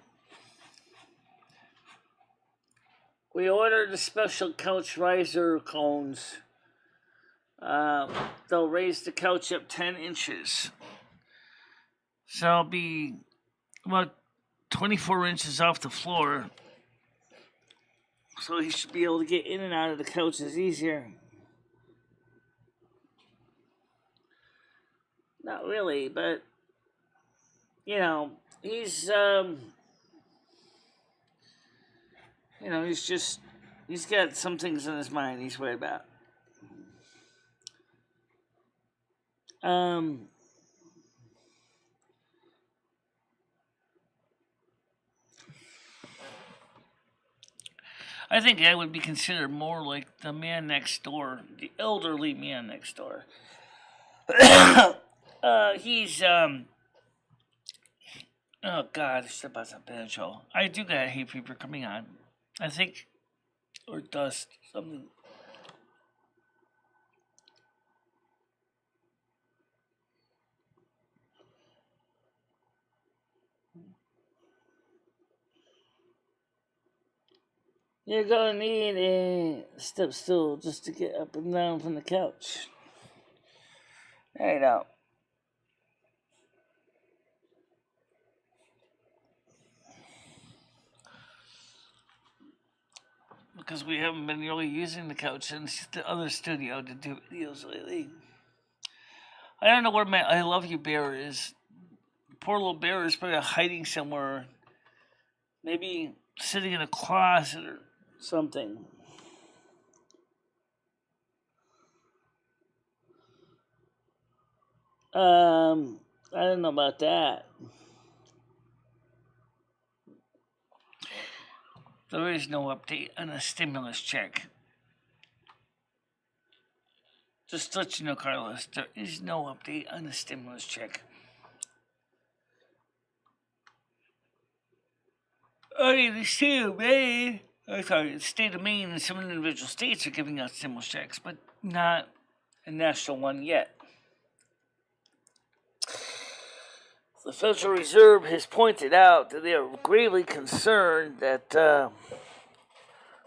We ordered the special couch riser cones. They'll raise the couch up 10 inches. So it'll be about 24 inches off the floor. So he should be able to get in and out of the couches easier. Not really, but, he's, he's got some things in his mind he's worried about. I think I would be considered more like the man next door, the elderly man next door. He's, oh God, it's about some bad show. I do got hay fever coming on. I think, or dust, something. You're gonna need a step stool just to get up and down from the couch. There you go. Because we haven't been really using the couch in the other studio to do videos lately. I don't know where my I Love You bear is. Poor little bear is probably hiding somewhere. Maybe sitting in a closet or something. I don't know about that. There is no update on a stimulus check. Just to let you know, Carlos, there is no update on the stimulus check. I mean, the state of Maine, the state of Maine and some individual states are giving out stimulus checks, but not a national one yet. The Federal Reserve has pointed out that they are gravely concerned that the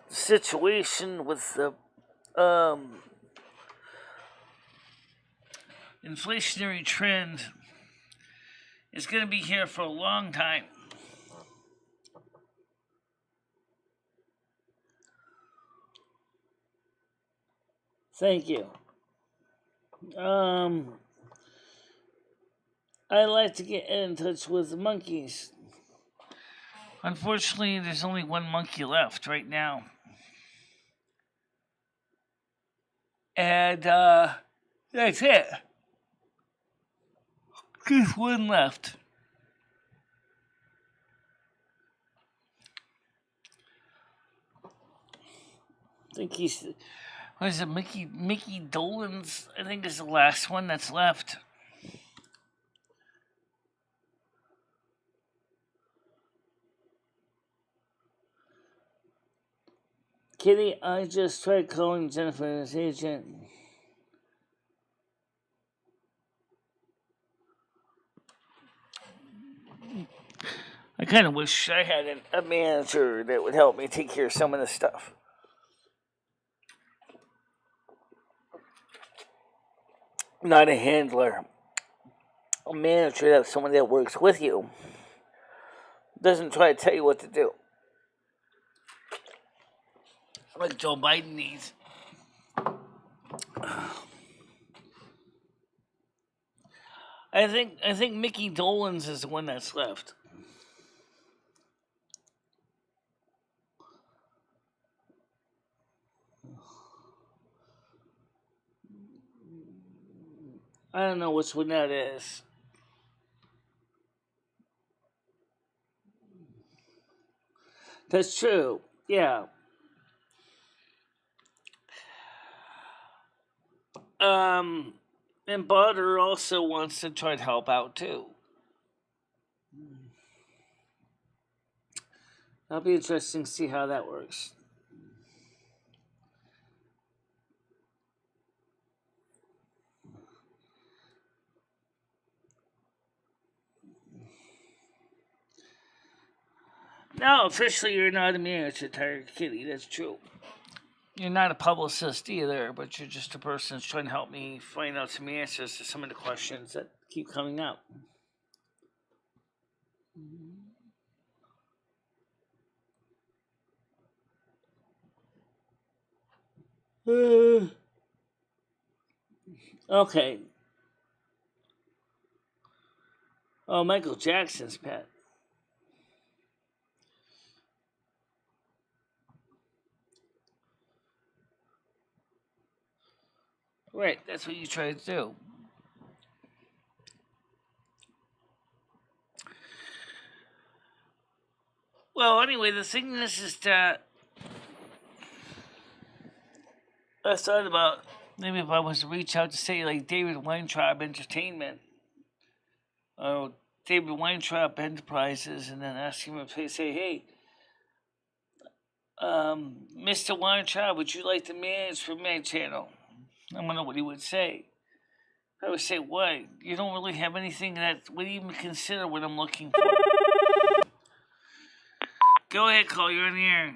situation with the inflationary trend is going to be here for a long time. Thank you. I'd like to get in touch with the monkeys. Unfortunately, there's only one monkey left right now. And that's it. Just one left. I think he's. What is it? Mickey Dolan's, I think, is the last one that's left. Kitty, I just tried calling Jennifer's agent. I kind of wish I had a manager that would help me take care of some of this stuff. Not a handler. A manager, that's someone that works with you. Doesn't try to tell you what to do. Like Joe Biden needs. I think Mickey Dolan's is the one that's left. I don't know which one that is. That's true. Yeah. And Butter also wants to try to help out too. That'll be interesting to see how that works. No, officially you're not a manager, Tiger Kitty. That's true. You're not a publicist either, but you're just a person that's trying to help me find out some answers to some of the questions that keep coming up. Okay. Oh, Michael Jackson's pet. Right, that's what you try to do. Well, anyway, the thing is that I thought about maybe if I was to reach out to, say, like David Weintraub Entertainment or David Weintraub Enterprises, and then ask him if they say, hey, Mr. Weintraub, would you like to manage for my channel? I don't know what he would say. I would say, what? You don't really have anything that would even consider what I'm looking for. Go ahead, Cole. You're in the air.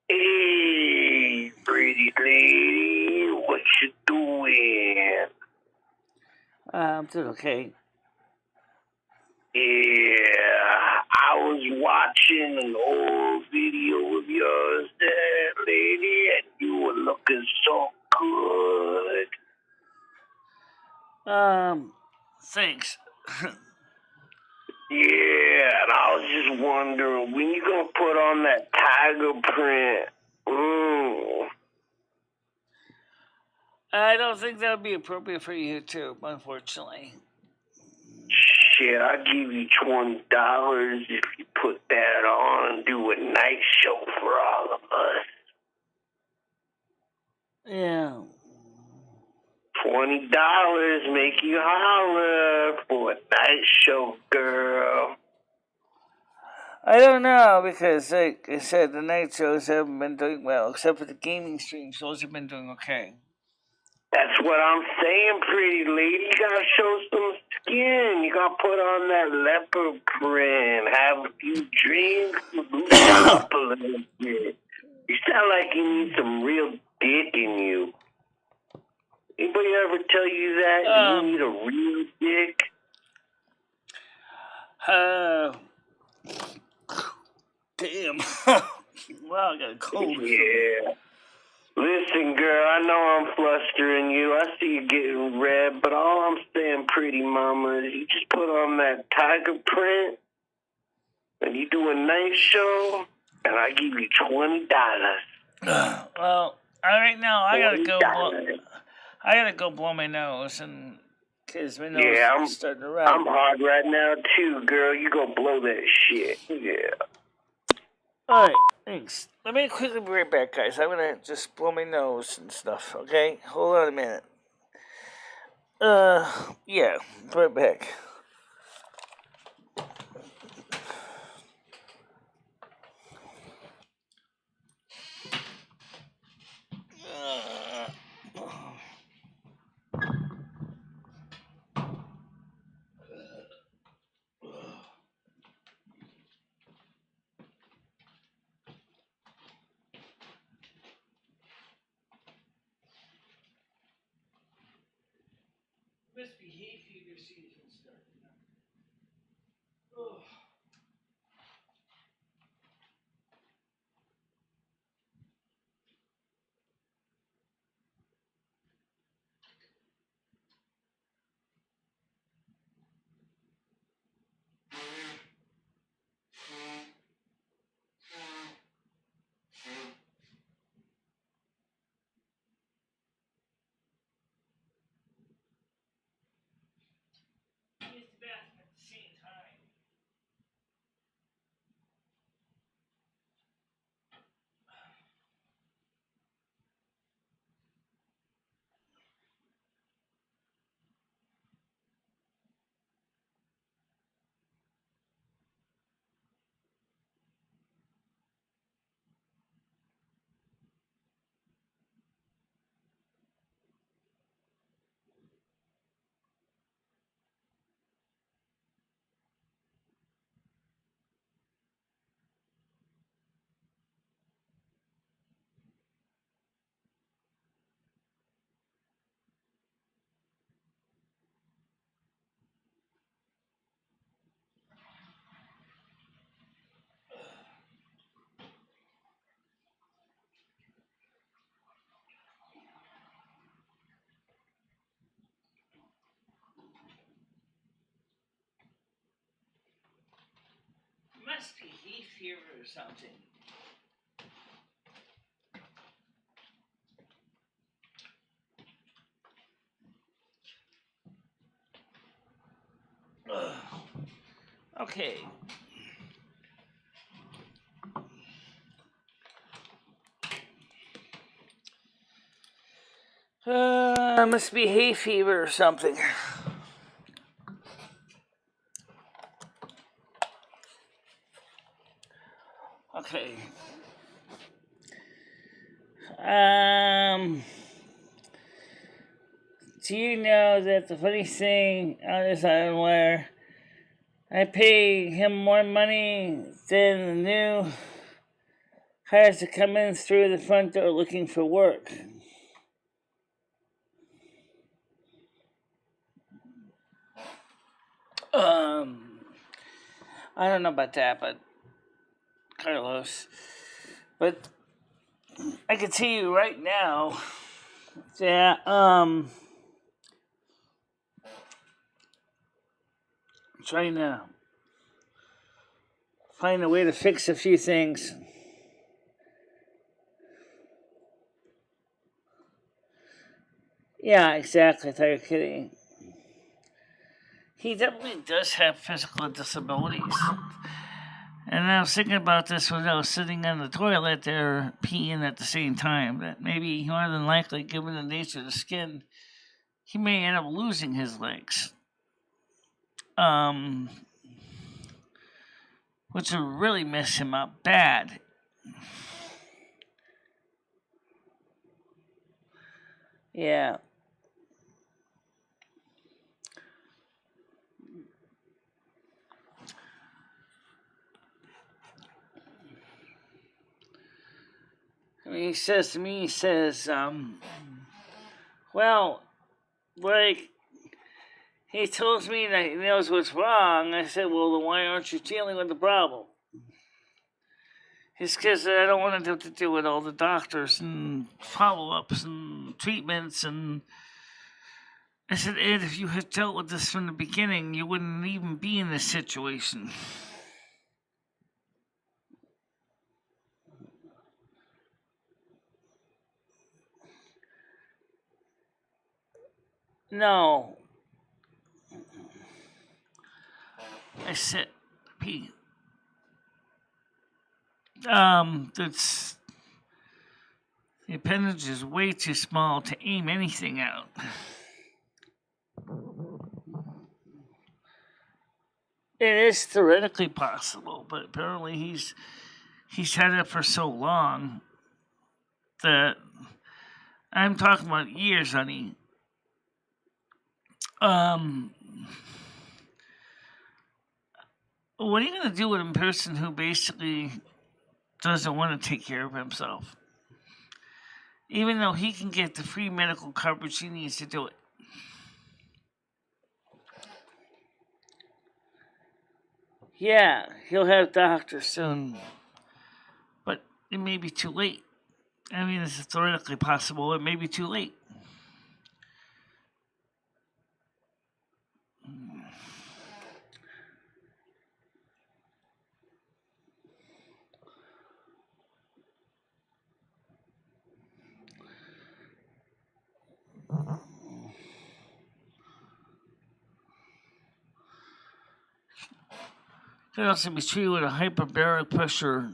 Hey, pretty lady, what you doing? I'm doing okay. Yeah, I was watching an old video of yours there, lady, and you were looking so good. Thanks. Yeah, and I was just wondering, when you gonna put on that tiger print? I don't think that would be appropriate for YouTube, unfortunately. Shit, I'll give you $20 if you put that on and do a night show for all of us. Yeah. $20 make you holler for a night show, girl. I don't know, because like I said, the night shows haven't been doing well, except for the gaming streams. Those have been doing okay. That's what I'm saying, pretty lady. You gotta show some skin. You gotta put on that leopard print, have a few drinks, loosen up a little bit. You sound like you need some real dick in you. Anybody ever tell you that you need a real dick? Damn. Wow, I got a cold. Yeah. Listen, girl, I know I'm flustering you. I see you getting red, but all I'm saying, pretty mama, is you just put on that tiger print, and you do a nice show, and I give you $20. Well, all right now I gotta go. I gotta go blow my nose, and Because my nose Yeah, is starting to I'm run. hard right now too, girl. You go blow that shit. Yeah. Alright, thanks. Let me quickly be right back, guys. I'm gonna just blow my nose and stuff, okay? Hold on a minute. Yeah, be right back. Must be hay fever season starting. Oh. Use the bathroom at the same time. Must be hay fever or something. Okay. Must be hay fever or something. Okay. Do you know that the funny thing on this island where I pay him more money than the new hires to come in through the front door looking for work? I don't know about that, but Carlos. But I can tell you right now that trying to find a way to fix a few things. Yeah, exactly. I thought you were kidding. He definitely does have physical disabilities. And I was thinking about this when I was sitting on the toilet there peeing at the same time. That maybe more than likely, given the nature of the skin, he may end up losing his legs. Which would really mess him up bad. Yeah. I mean, he says to me, well, like, he tells me that he knows what's wrong. I said, well, then why aren't you dealing with the problem? It's because I don't want to have to deal with all the doctors and follow-ups and treatments. And I said, Ed, if you had dealt with this from the beginning, you wouldn't even be in this situation. No. I said, pee. That's the appendage is way too small to aim anything out. It is theoretically possible, but apparently he's had it for so long that I'm talking about years, honey. What are you going to do with a person who basically doesn't want to take care of himself? Even though he can get the free medical coverage he needs to do it. Yeah, he'll have doctors soon. But it may be too late. I mean, it's theoretically possible. It may be too late. Could also be treated with a hyperbaric pressure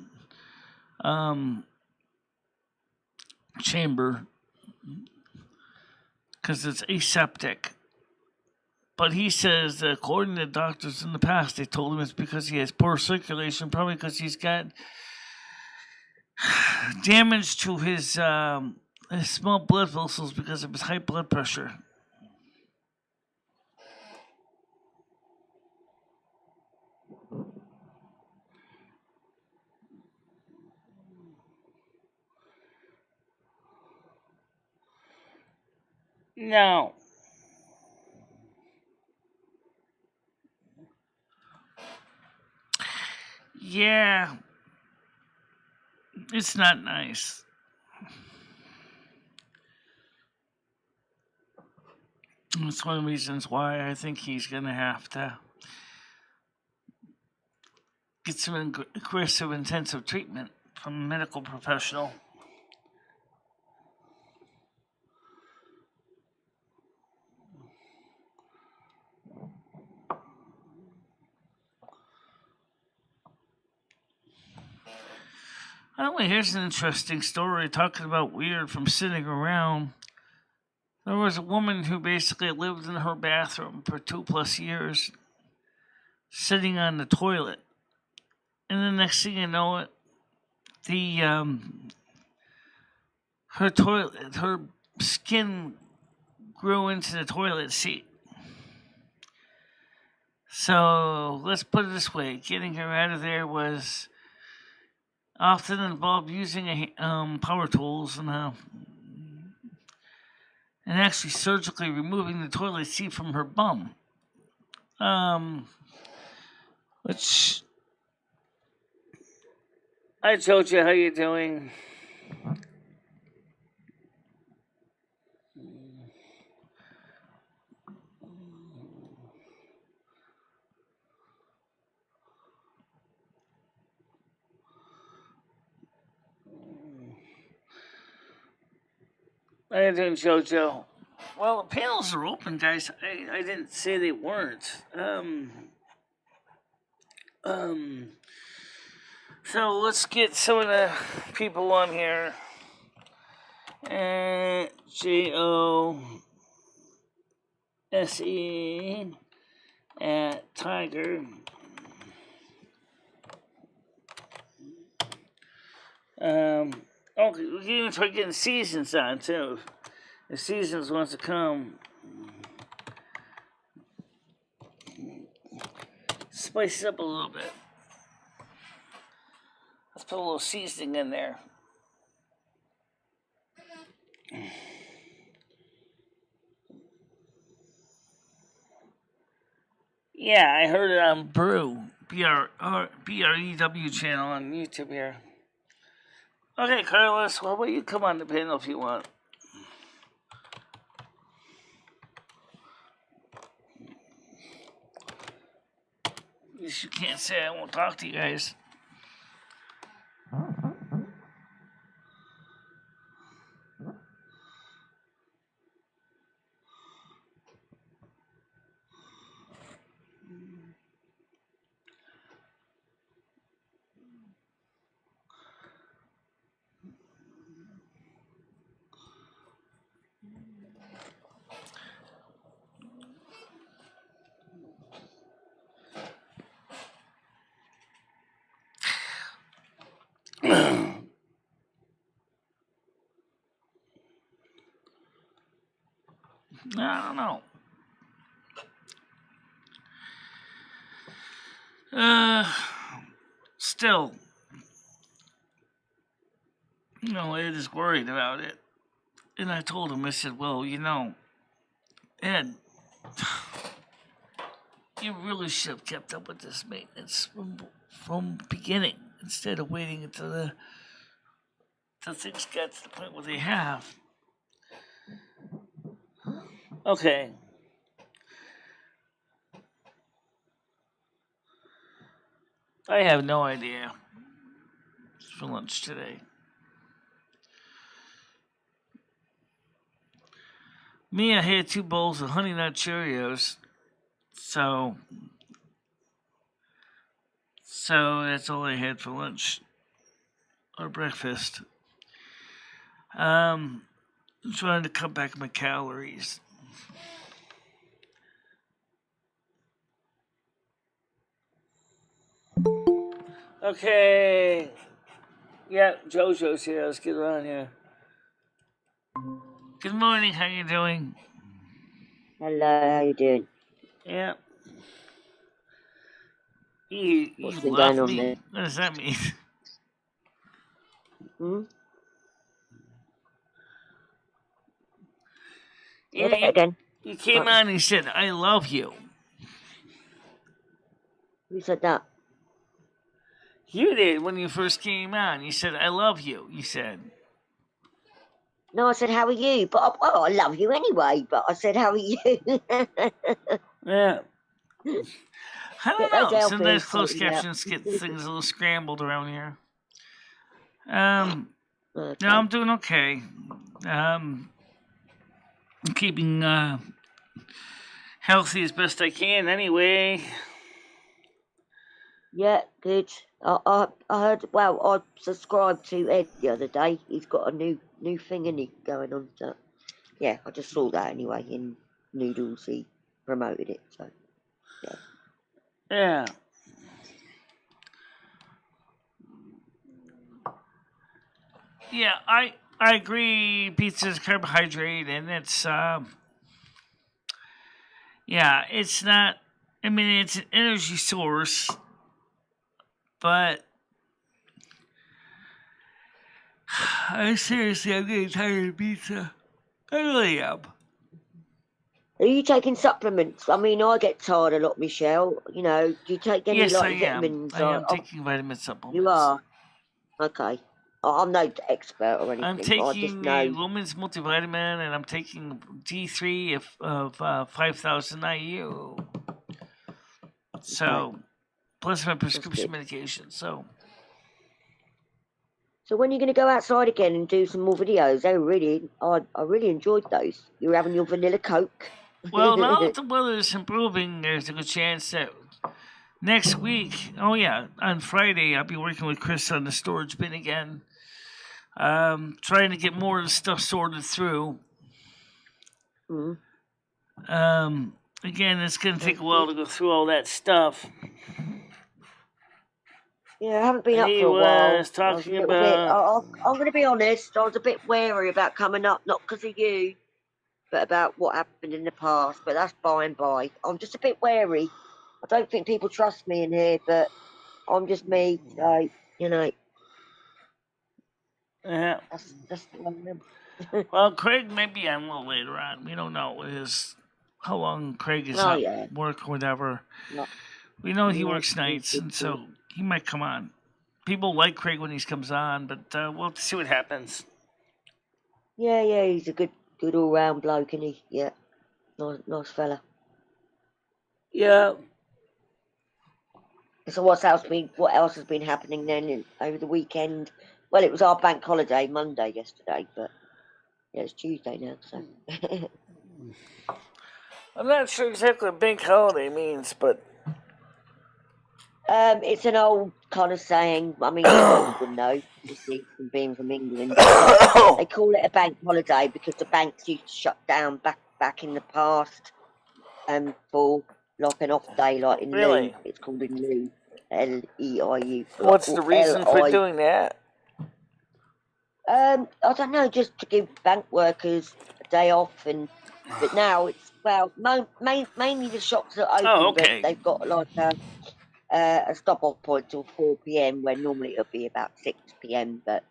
chamber because it's aseptic. But he says that according to doctors in the past, they told him it's because he has poor circulation, probably because he's got damage to his small blood vessels because of his high blood pressure. No. Yeah. It's not nice. That's one of the reasons why I think he's going to have to get some aggressive, intensive treatment from a medical professional. Oh, here's an interesting story talking about weird from sitting around. There was a woman who basically lived in her bathroom for 2+ years, sitting on the toilet. And the next thing you know it, her skin grew into the toilet seat. So let's put it this way: getting her out of there was often involved using power tools and actually surgically removing the toilet seat from her bum. Which I told you how you're doing. How you doing, JoJo? Well, the panels are open, guys. I didn't say they weren't. So let's get some of the people on here. JOSE at Tiger. Okay, we can even start getting Seasons on too. If Seasons wants to come, spice it up a little bit. Let's put a little seasoning in there. Yeah, I heard it on Brew, BREW channel on YouTube here. Okay, Carlos, well, you come on the panel if you want. At least you can't say I won't talk to you guys. I don't know. Still, Ed is worried about it. And I told him, I said, well, Ed, you really should have kept up with this maintenance from beginning instead of waiting until things get to the point where they have. Okay. I have no idea. It's for lunch today. I had 2 bowls of Honey Nut Cheerios. So that's all I had for lunch or breakfast. I'm trying to cut back my calories. Okay. Yeah, JoJo's here. Let's get around here. Good morning. How you doing? Hello, how you doing? Yeah. You What's been love going on me. there? What does that mean? Again. You came on and you said, I love you. Who said that? You did when you first came on. You said, I love you. You said. No, I said, how are you? But I love you anyway. But I said, how are you? Yeah. I don't know. Sometimes closed sorted out. captions get things a little scrambled around here. Okay. No, I'm doing okay. I'm keeping healthy as best I can anyway. Yeah, good. I heard. Well, I subscribed to Ed the other day. He's got a new thing going on. So yeah, I just saw that anyway in Noodles. He promoted it. So yeah. Yeah. Yeah, I agree. Pizza's carbohydrate, and it's it's not. I mean, it's an energy source, but I'm getting tired of pizza. I really am. Are you taking supplements? I mean, I get tired a lot, Michelle. Do you take any Yes, vitamins? I am taking vitamin supplements. You are? Okay. I'm no expert or anything. I'm taking a woman's multivitamin, and I'm taking D3 of 5,000 IU. So, plus my prescription medication. So when are you going to go outside again and do some more videos? I really enjoyed those. You were having your vanilla Coke. Well, now that the weather is improving, there's a good chance that next week, on Friday, I'll be working with Chris on the storage bin again. Trying to get more of the stuff sorted through. Again, it's going to take a while to go through all that stuff. Yeah, I haven't been up for a while. Talking about. I'm going to be honest. I was a bit wary about coming up, not because of you, but about what happened in the past. But that's by and by. I'm just a bit wary. I don't think people trust me in here, but I'm just me. So Yeah. That's the one I am. Well, Craig may be on a little later on. We don't know how long Craig is at work or whatever. No. We know he works nights, and so he might come on. People like Craig when he comes on, but we'll have to see what happens. Yeah, he's a good all-round bloke, isn't he? Yeah, nice fella. Yeah. So what else has been happening then over the weekend? Well, it was our bank holiday Monday yesterday, but yeah, it's Tuesday now, so. I'm not sure exactly what bank holiday means, but it's an old kind of saying. I mean, you would know, obviously, from being from England. They call it a bank holiday because the banks used to shut down back in the past, for like an off day, like in lieu. It's called in lieu, LEIU. What's the reason for doing that? I don't know, just to give bank workers a day off, and But now it's, well, mainly the shops are open, Oh, but okay. they've got like a stop-off point till 4 p.m. when normally it'll be about 6 p.m. But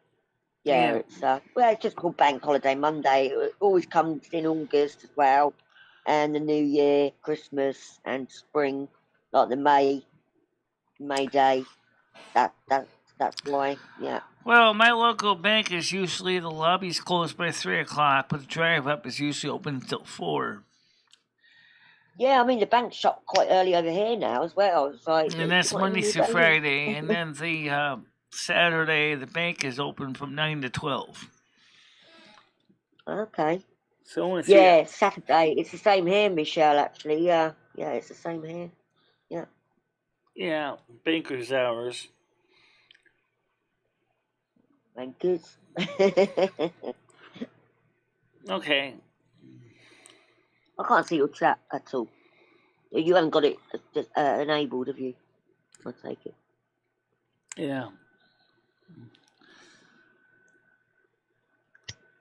yeah, it's it's just called Bank Holiday Monday. It always comes in August as well, and the New Year, Christmas, and spring, like the May Day. That's why. Yeah. Well, my local bank is usually the lobby's closed by 3 o'clock, but the drive up is usually open until 4. Yeah, I mean the bank's shut quite early over here now as well. It's like And that's not Monday even through midday. Friday, and then the Saturday the bank is open from 9 to 12. Okay. So it's Yeah, Saturday. It's the same here, Michelle. Actually, yeah, it's the same here. Yeah, banker's hours. Thank you. Okay. I can't see your chat at all. You haven't got it enabled, have you? I take it. Yeah.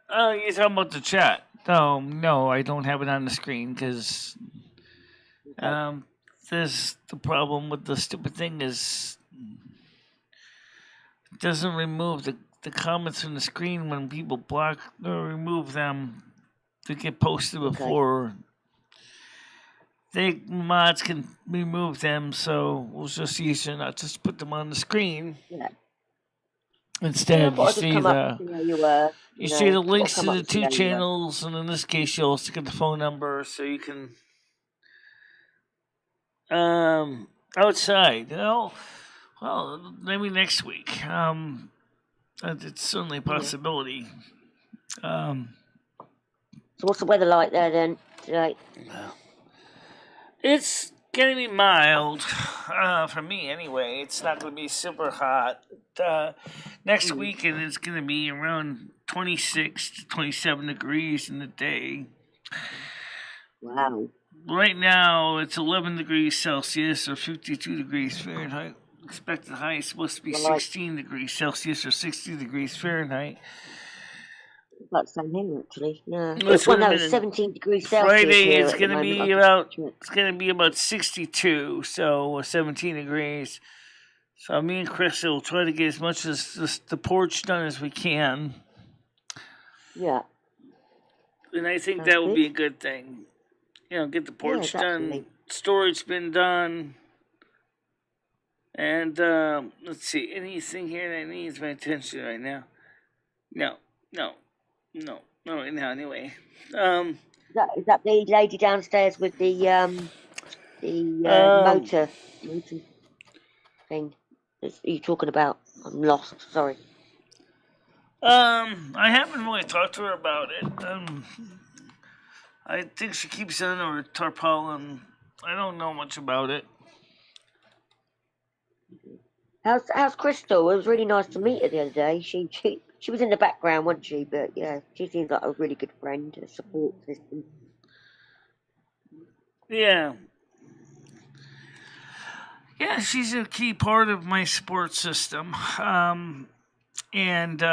Oh, you're talking about the chat? No, I don't have it on the screen because there's the problem with the stupid thing is it doesn't remove the comments from the screen when people block or remove them. They get posted before mods can remove them, so we'll just easier not just put them on the screen. Yeah. Instead, you see you see the links to the 2 channels, and in this case, you'll also get the phone number, so you can outside. Well, maybe next week. It's certainly a possibility. So what's the weather like there then today? It's gonna be mild, for me anyway. It's not gonna be super hot. Next weekend it's gonna be around 26 to 27 degrees in the day. Wow. Right now it's 11 degrees Celsius or 52 degrees Fahrenheit. Expected high is supposed to be 16 degrees Celsius or 60 degrees Fahrenheit. About the same here, actually. Yeah. It's 17 degrees Celsius. Friday here it's at the gonna moment. be about 62, so 17 degrees. So me and Chris will try to get as much as the porch done as we can. Yeah. And I think that would be a good thing. Get the porch done, storage bin done. And let's see, anything here that needs my attention right now? No, right now anyway. Is that the lady downstairs with the motor thing? Are you talking about? I'm lost. Sorry. I haven't really talked to her about it. I think she keeps it under her tarpaulin. I don't know much about it. How's Crystal? It was really nice to meet her the other day. She was in the background, wasn't she? But yeah, she seems like a really good friend, a support system. Yeah. Yeah, she's a key part of my support system. And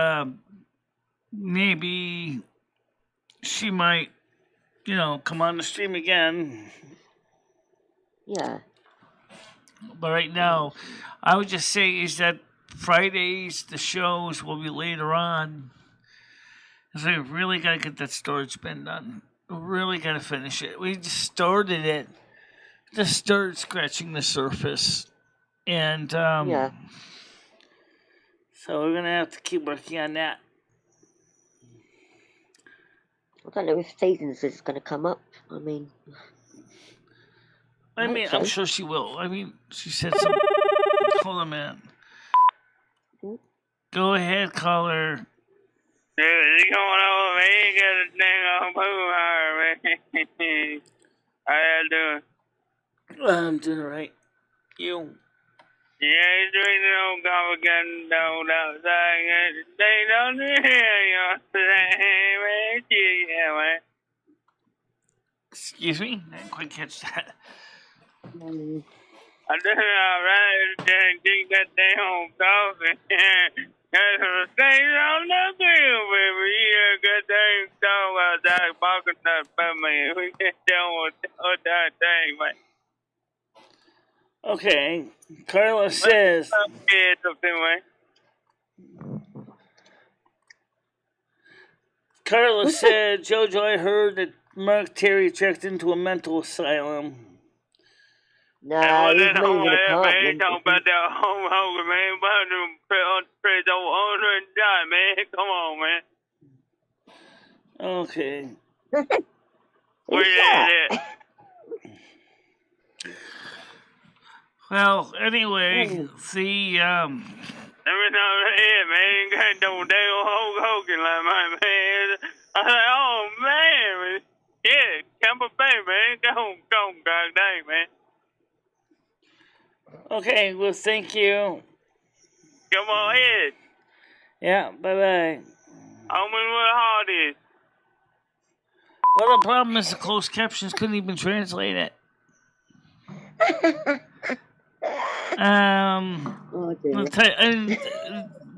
maybe she might, come on the stream again. Yeah. But right now, I would just say is that Fridays, the shows will be later on. Because we really got to get that storage bin done. We really got to finish it. We just started it. Just started scratching the surface. And so we're going to have to keep working on that. I don't know if Seasons is going to come up. I'm sure she will. She said something. Hold on a minute. Go ahead, caller. Dude, you going over me? You got a thing on man. How you doing? I'm doing all right. You? Yeah, he's doing no propaganda outside. They don't hear you say, yeah, man. Excuse me? I didn't quite catch that. I did all right. Drink that damn coffee. That's the things on the bill, baby. Yeah, good thing talk about that barking that man. We get down with that thing, man. Okay. Carla says. Yeah, something, man. Carla said, Jojo, I heard that Mark Terry checked into a mental asylum. No, he's moving Man, apartment. talking about that home, man. About them press over 100 and die, man. Come on, man. Okay. Where you at? Well, anyway, see, Every time man, got no damn Hulk Hogan like my man. I said, oh man, yeah, Tampa Bay, man, go, god dang, man. Okay, well, thank you. Come on ahead. Yeah, bye-bye. I'm in what hard is. Well, the problem is the closed captions couldn't even translate it.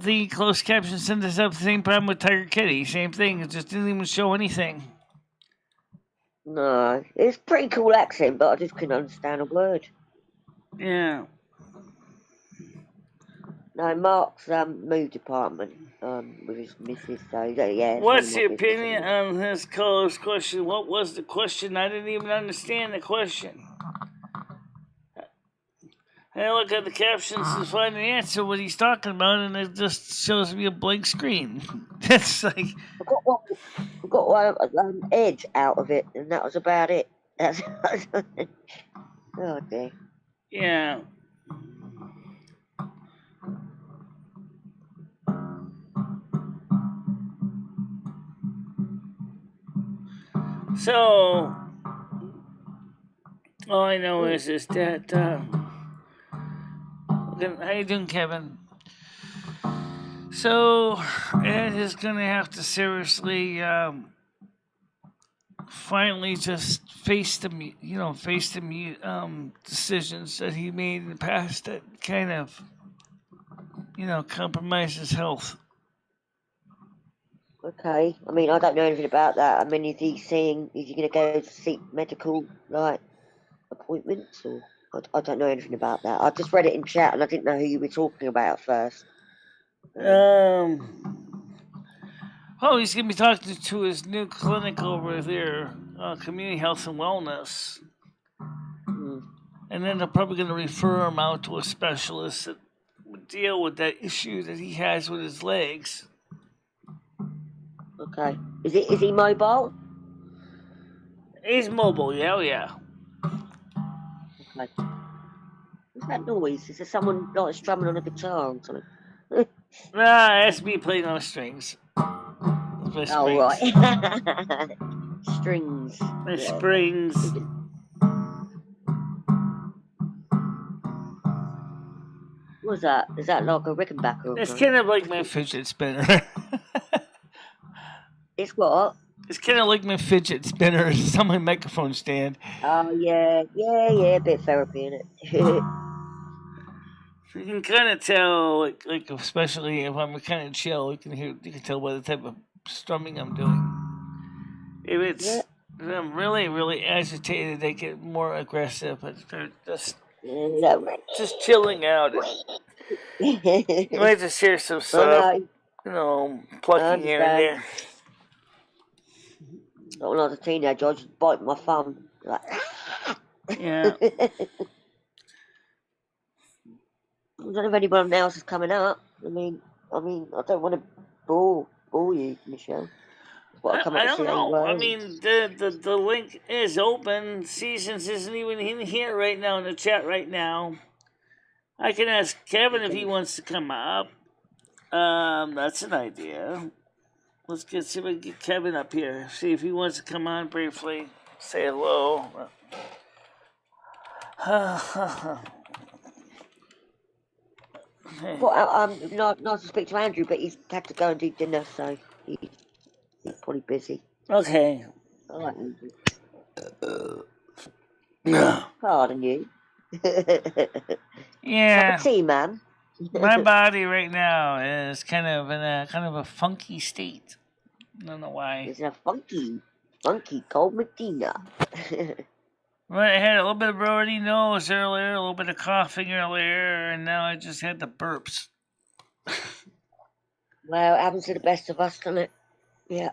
The closed captions sent us up the same problem with Tiger Kitty. Same thing. It just didn't even show anything. No, it's a pretty cool accent, but I just couldn't understand a word. Yeah. No, Mark's moved apartment with his missus, so yeah. What's your opinion on this caller's question? What was the question? I didn't even understand the question. I look at the captions to find the answer what he's talking about, and it just shows me a blank screen. It's like I got one edge out of it, and that was about it. That's oh dear. Yeah. So all I know is that how you doing, Kevin? So Ed is gonna have to seriously finally just face the decisions that he made in the past that kind of compromise his health. Okay, I mean, I don't know anything about that. I mean, is he going to go to seek medical appointments, or I don't know anything about that. I just read it in chat and I didn't know who you were talking about first. He's gonna be talking to his new clinic over there, Community Health and Wellness, and then they're probably gonna refer him out to a specialist that would deal with that issue that he has with his legs. Okay. Is he mobile? He's mobile, yeah. Okay. What's that noise? Is there someone like strumming on a guitar or something? That's me playing on strings. Oh, right. Strings. Springs. What's that? Is that like a Rickenbacker? It's kind of like my fidget spinner. It's what? It's kind of like my fidget spinner. It's on my microphone stand. Oh, yeah. A bit of therapy in it. You can kind of tell, like especially if I'm kind of chill, you can tell by the type of strumming I'm doing. If I'm really, really agitated, they get more aggressive. But they're just chilling out. You might just hear some stuff, plucking here and there. When I was a teenager, I just bite my thumb. Like, yeah. I don't know if anyone else is coming up. I mean, I don't want to bore you, Michelle. I don't know. I mean, the link is open. Seasons isn't even in here right now in the chat right now. I can ask Kevin if he wants to come up. That's an idea. Let's see if we can get Kevin up here. See if he wants to come on briefly. Say hello. Well, not to speak to Andrew, but he's had to go and do dinner, so he's probably busy. Okay. All right, Andrew. Pardon you. Yeah. Cup of tea, man. My body right now is kind of in a funky state. I don't know why. It's a funky cold Medina. Right, I had a little bit of runny nose earlier, a little bit of coughing earlier, and now I just had the burps. Well, it happens to the best of us, doesn't it? Yeah.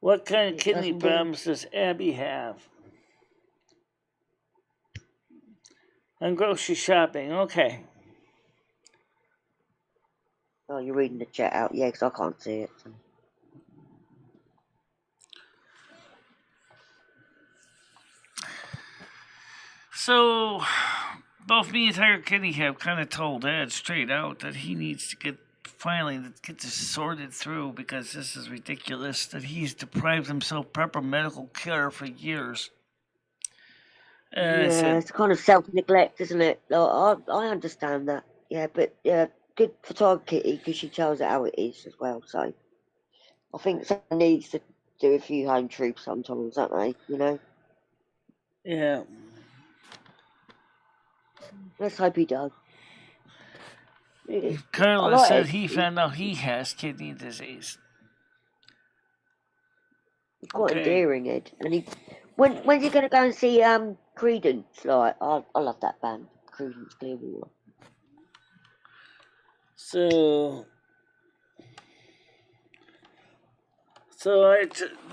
What kind of It kidney doesn't problems does Abby have? I'm grocery shopping. Okay. Oh, you're reading the chat out. Yeah, because I can't see it. So. So, both me and Tiger Kitty have kind of told Ed straight out that he needs to get this sorted through because this is ridiculous that he's deprived himself proper medical care for years. And I said, it's kind of self-neglect, isn't it? Like, I understand that. Yeah, but good for Tiger Kitty because she tells it how it is as well. So I think someone needs to do a few home truths sometimes, don't they? You know. Yeah. Let's hope he does. Carla like said it. he found out he has kidney disease. It's quite endearing, Ed. And when's he going to go and see Credence? Like, I love that band, Credence Clearwater. So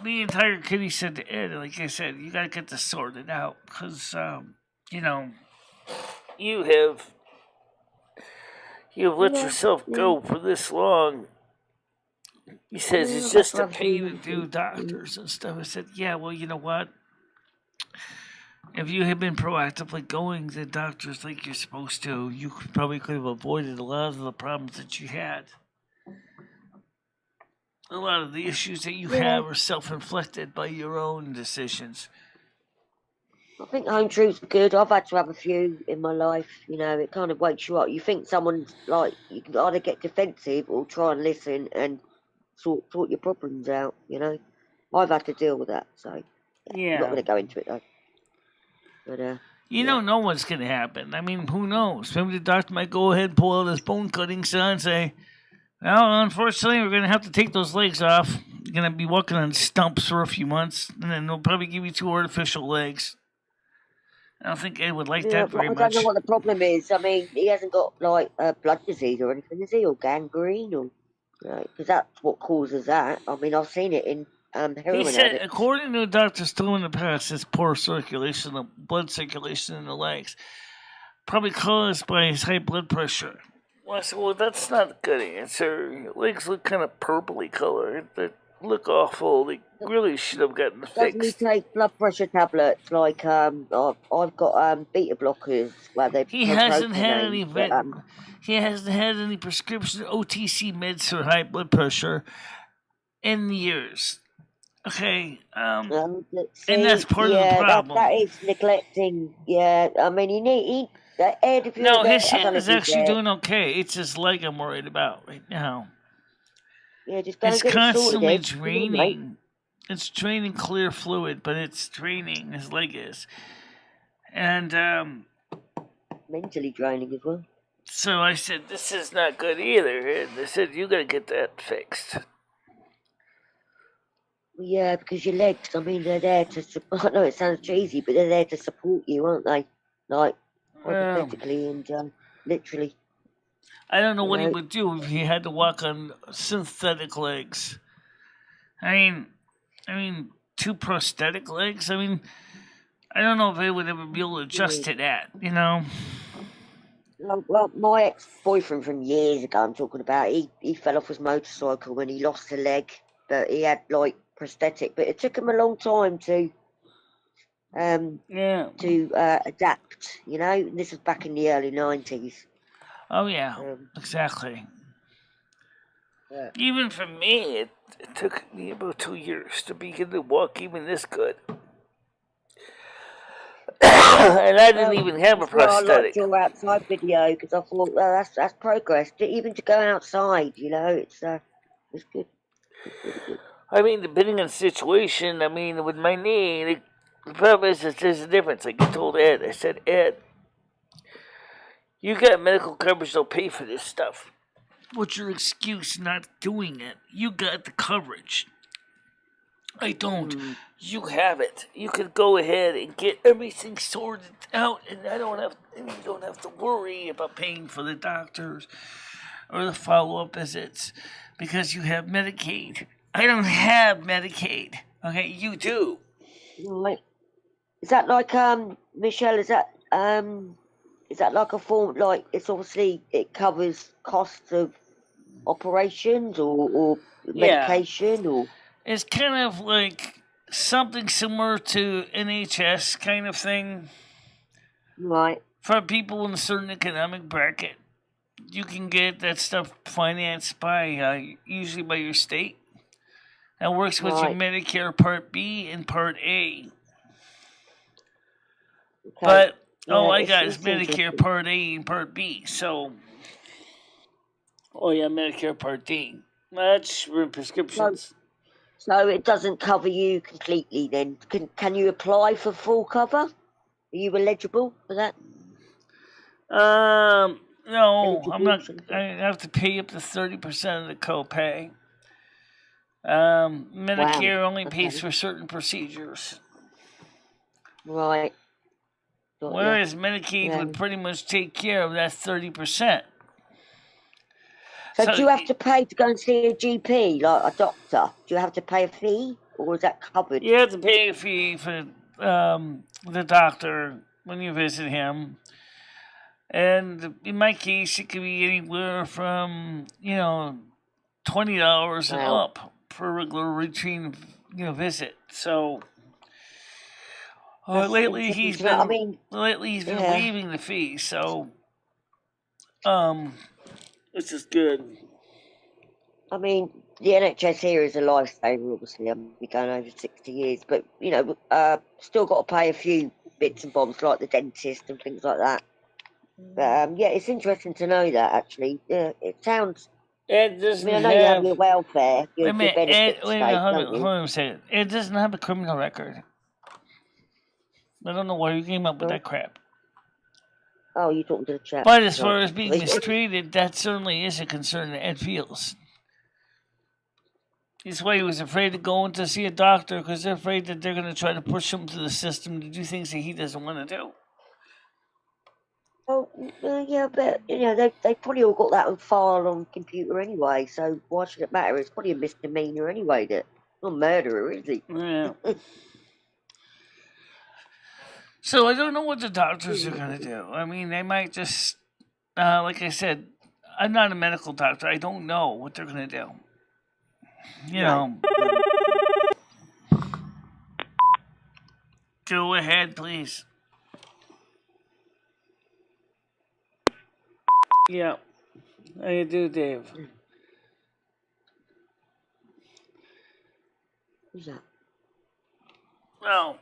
me and Tiger Kitty said to Ed, like I said, you gotta get this sorted out because you've let yourself go for this long. He says it's just a pain to do doctors and stuff. I said, yeah, well, you know what? If you had been proactively going to doctors like you're supposed to, you probably could have avoided a lot of the problems that you had. A lot of the issues that you have are self-inflicted by your own decisions. I think home truths are good. I've had to have a few in my life. You know, it kind of wakes you up. You think someone's like, you can either get defensive or try and listen and sort your problems out. You know, I've had to deal with that. So I'm not going to go into it though. But know what's going to happen. I mean, who knows? Maybe the doctor might go ahead and pull out his bone cutting saw and say, well, unfortunately, we're going to have to take those legs off. You're going to be walking on stumps for a few months, and then they'll probably give you 2 artificial legs. I don't think Ed would like that very much. I don't know what the problem is. I mean, he hasn't got like blood disease or anything, is he? Or gangrene, or because that's what causes that. I mean, I've seen it in heroin He said, addicts. according to doctors told in the past, it's poor circulation, blood circulation in the legs, probably caused by his high blood pressure. Well, I said, well, that's not a good answer. Your legs look kind of purpley colored. They look awful. They really should have gotten fixed. Doesn't he take blood pressure tablets? Like I've got beta blockers where they. He hasn't had any. He hasn't had any prescription OTC meds for high blood pressure in years. Okay, and that's part of the problem. That is neglecting. Yeah, I mean, Ed, if you're his hand is actually doing okay. It's his leg I'm worried about right now. Yeah, just go it's and get constantly it sorted, draining. It's draining clear fluid, but it's draining. His leg is, and mentally draining as well. So I said, "This is not good either." And they said, "You got to get that fixed." Well, yeah, because your legs. I mean, they're there to support. I know it sounds cheesy, but they're there to support you, aren't they? Like hypothetically and literally. I don't know what he would do if he had to walk on synthetic legs. I mean, 2 prosthetic legs. I mean, I don't know if they would ever be able to adjust to that. You know. Well, my ex-boyfriend from years ago, I'm talking about. He fell off his motorcycle when he lost a leg, but he had like prosthetic. But it took him a long time to adapt. You know, this was back in the early 90s. Oh yeah, exactly. Yeah. Even for me, it took me about 2 years to begin to walk even this good. And I didn't even have a prosthetic. I liked your outside video because I thought, well, that's progress. Even to go outside, you know, it's good. It's really good. I mean, depending on the situation, I mean, with my knee, the problem is there's a difference. Like I told Ed, I said, Ed, You got medical coverage, they'll pay for this stuff. What's your excuse not doing it? You got the coverage. I don't. You have it. You can go ahead and get everything sorted out, and you don't have to worry about paying for the doctors or the follow-up visits because you have Medicaid. I don't have Medicaid. Okay, you do. Right. Is that like Michelle? Is that like a form? Like it's obviously it covers costs of operations or medication or. It's kind of like something similar to NHS kind of thing. Right. For people in a certain economic bracket, you can get that stuff financed by usually by your state. That works with your Medicare Part B and Part A. Okay. But all I got is Medicare Part A and Part B. So, Medicare Part D. That's for prescriptions. So it doesn't cover you completely. Then can you apply for full cover? Are you eligible for that? No, I'm not. I have to pay up to 30% of the copay. Medicare only pays for certain procedures. Right. Whereas Medicaid would pretty much take care of that 30%. So do you have to pay to go and see a GP, like a doctor? Do you have to pay a fee, or is that covered? You have to pay a fee for the doctor when you visit him. And in my case, it could be anywhere from, $20 and up for a regular routine, visit. So lately he's been waiving the fee. So this is good. I mean, the NHS here is a lifesaver, obviously. I've been going over 60 years, but, still got to pay a few bits and bobs like the dentist and things like that. But, it's interesting to know that, actually. Yeah, it sounds... It doesn't I know you have your welfare, your benefits. Hold on a second. It doesn't have a criminal record. I don't know where you came up with that crap. Oh, you're talking to the chap. But as far as being mistreated, that certainly is a concern that Ed feels. That's why he was afraid to go in to see a doctor, because they're afraid that they're going to try to push him to the system to do things that he doesn't want to do. Well, yeah, but, they probably all got that on file on computer anyway, so why should it matter? It's probably a misdemeanor anyway, not a murderer, is he? Yeah. So I don't know what the doctors are going to do. I mean, they might just, like I said, I'm not a medical doctor. I don't know what they're going to do. Go ahead, please. Yeah. How you do, Dave? Who's that? Well,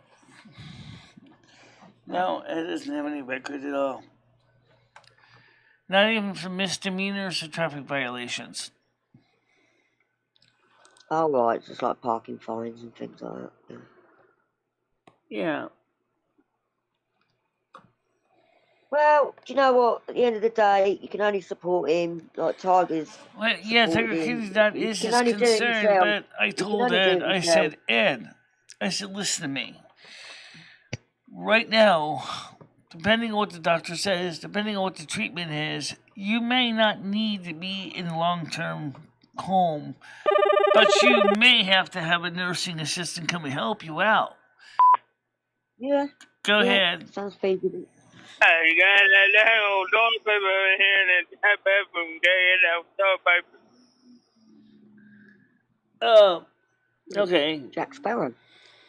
no, it doesn't have any record at all. Not even for misdemeanors or traffic violations. Oh, right, just like parking fines and things like that. Yeah. Well, do you know what? At the end of the day, you can only support him, like Tiger's. Well, yeah, Tiger Kitty's not is his concern, but I told Ed, I said, listen to me. Right now, depending on what the doctor says, depending on what the treatment is, you may not need to be in long-term home, but you may have to have a nursing assistant come and help you out. Yeah. Go ahead. Sounds feasible. Hey, you got that old dog paper in here and that bathroom gay dog paper. Okay. Jack Sparrow.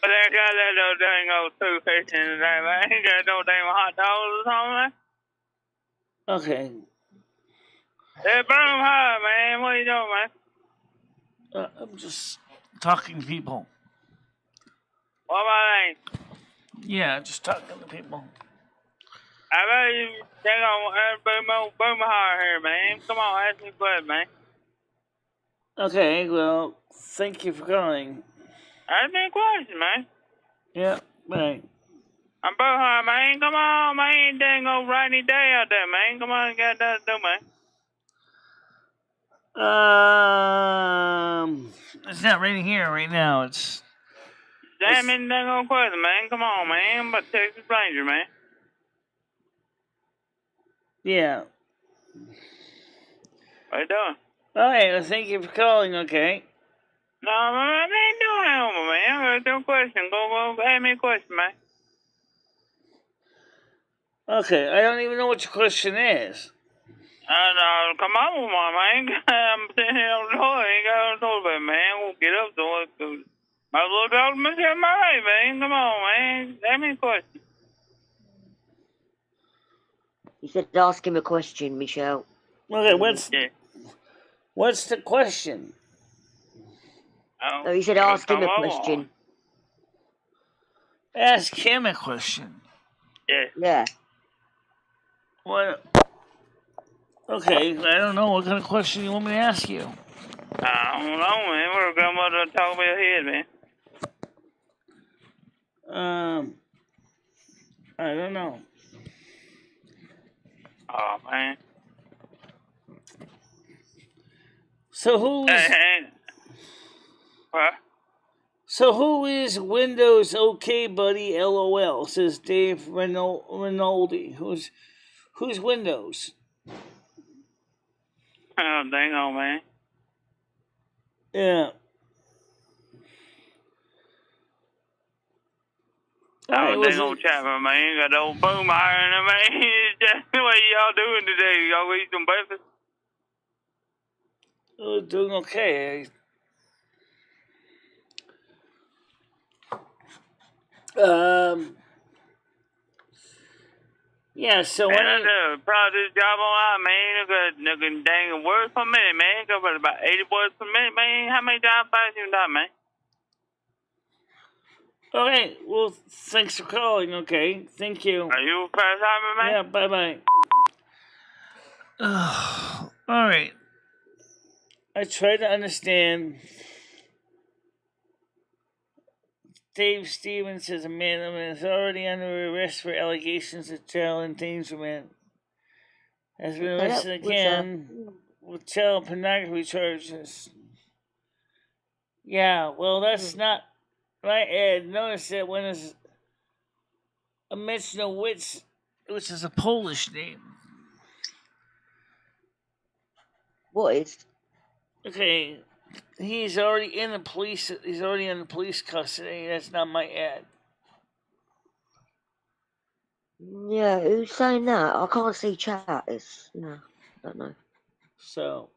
But I got that little dang old toothpaste in the day, man. Ain't got no damn hot dogs or something, man. Okay. Hey, Broom High, man. What you doing, man? I'm just talking to people. What about that? Yeah, just talking to people. I bet you dang on Boom High here, man. Come on, ask me a question, man. Okay, well, thank you for calling. Ask me a question, man. Yeah, right. I'm behind, man. Come on, man. Dang old rainy day out there, man. Come on, you got that to do, man. It's not raining here right now. It's Damn it, dang old question, man. Come on, man. I'm about Texas Ranger, man. yeah. What you doing? All right. Well, thank you for calling. Okay. No, man, I ain't doing that, man. I'm gonna do a question. Go, ask me a question, man. Okay. I don't even know what your question is. Come on, man. I'm sitting here on the floor. I ain't got no toilet, man. We'll get up to it. My little dog, Michelle Murray, man. Come on, man. Ask me a question. He said, ask him a question, Michelle. Okay. What's the question? Oh, he said, ask him a question. Ask him a question. Yeah. What? Okay, I don't know. What kind of question you want me to ask you? I don't know, man. We're grandmother talk about head, man. I don't know. Oh, man. So who is? Hey. What? So who is Windows OK Buddy? LOL, says Dave Rinaldi. Who's Windows? Oh, dang on, man. Yeah. Oh, dang old Chapman, man. Got the old boom iron, man. Just the way y'all doing today. Y'all eat some breakfast? Oh, doing okay. Yeah, so man, I do. Probably this job online, man. Nigga, dang words per minute, man. Go about 80 words per minute, man. How many jobs you done, man? Okay, well, thanks for calling. Okay, thank you. Are you press on me, man? Yeah, bye-bye. All right. I try to understand. Dave Stevens says a man is already under arrest for allegations of child endangerment. Has been arrested again with child pornography charges. Yeah, well, that's not right, Ed. Notice that when it's a Michelewicz, which is a Polish name. What is? Okay, he's already in the police. He's already in the police custody. That's not my ad. Yeah, who's saying that? I can't see chat. It's I don't know. So.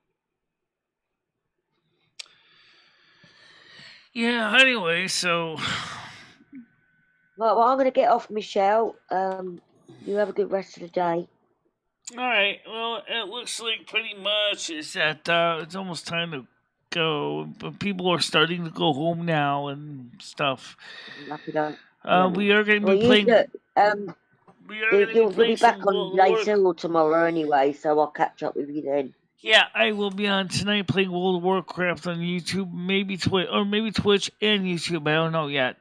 Yeah, anyway, so. Well, I'm going to get off, Michelle. You have a good rest of the day. All right. Well, it looks like pretty much is that it's almost time to go. But people are starting to go home now and stuff. We are going to be playing. You'll be back on later or tomorrow anyway, so I'll catch up with you then. Yeah, I will be on tonight playing World of Warcraft on YouTube, maybe Twitch and YouTube. I don't know yet.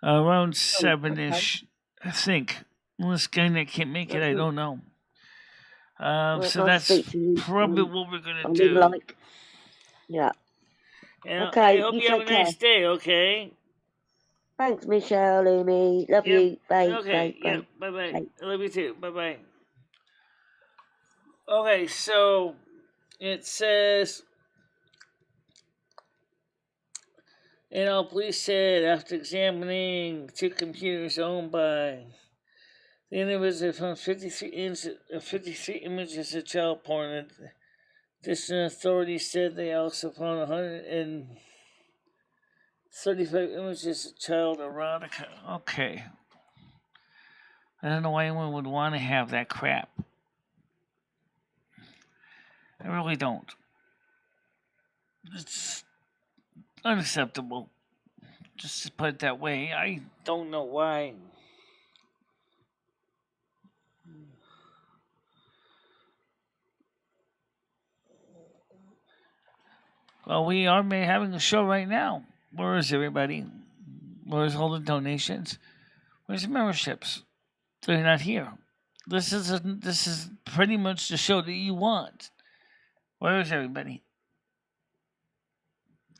Around 7-ish, I think. Unless Skynet can't make it, I don't know. So that's probably what we're going to do. Yeah. Okay, I hope you have a nice day, okay? Thanks, Michelle, Lumi. Love you. Bye. Okay, bye-bye. I love you too. Bye-bye. Okay, so it says, police said after examining 2 computers owned by the individual found 53 images of child porn. Additional authorities said they also found 135 images of child erotica. Okay. I don't know why anyone would want to have that crap. I really don't. It's unacceptable. Just to put it that way. I don't know why. Well, we are having a show right now. Where is everybody? Where's all the donations? Where's the memberships? They're not here. This is pretty much the show that you want. Where is everybody?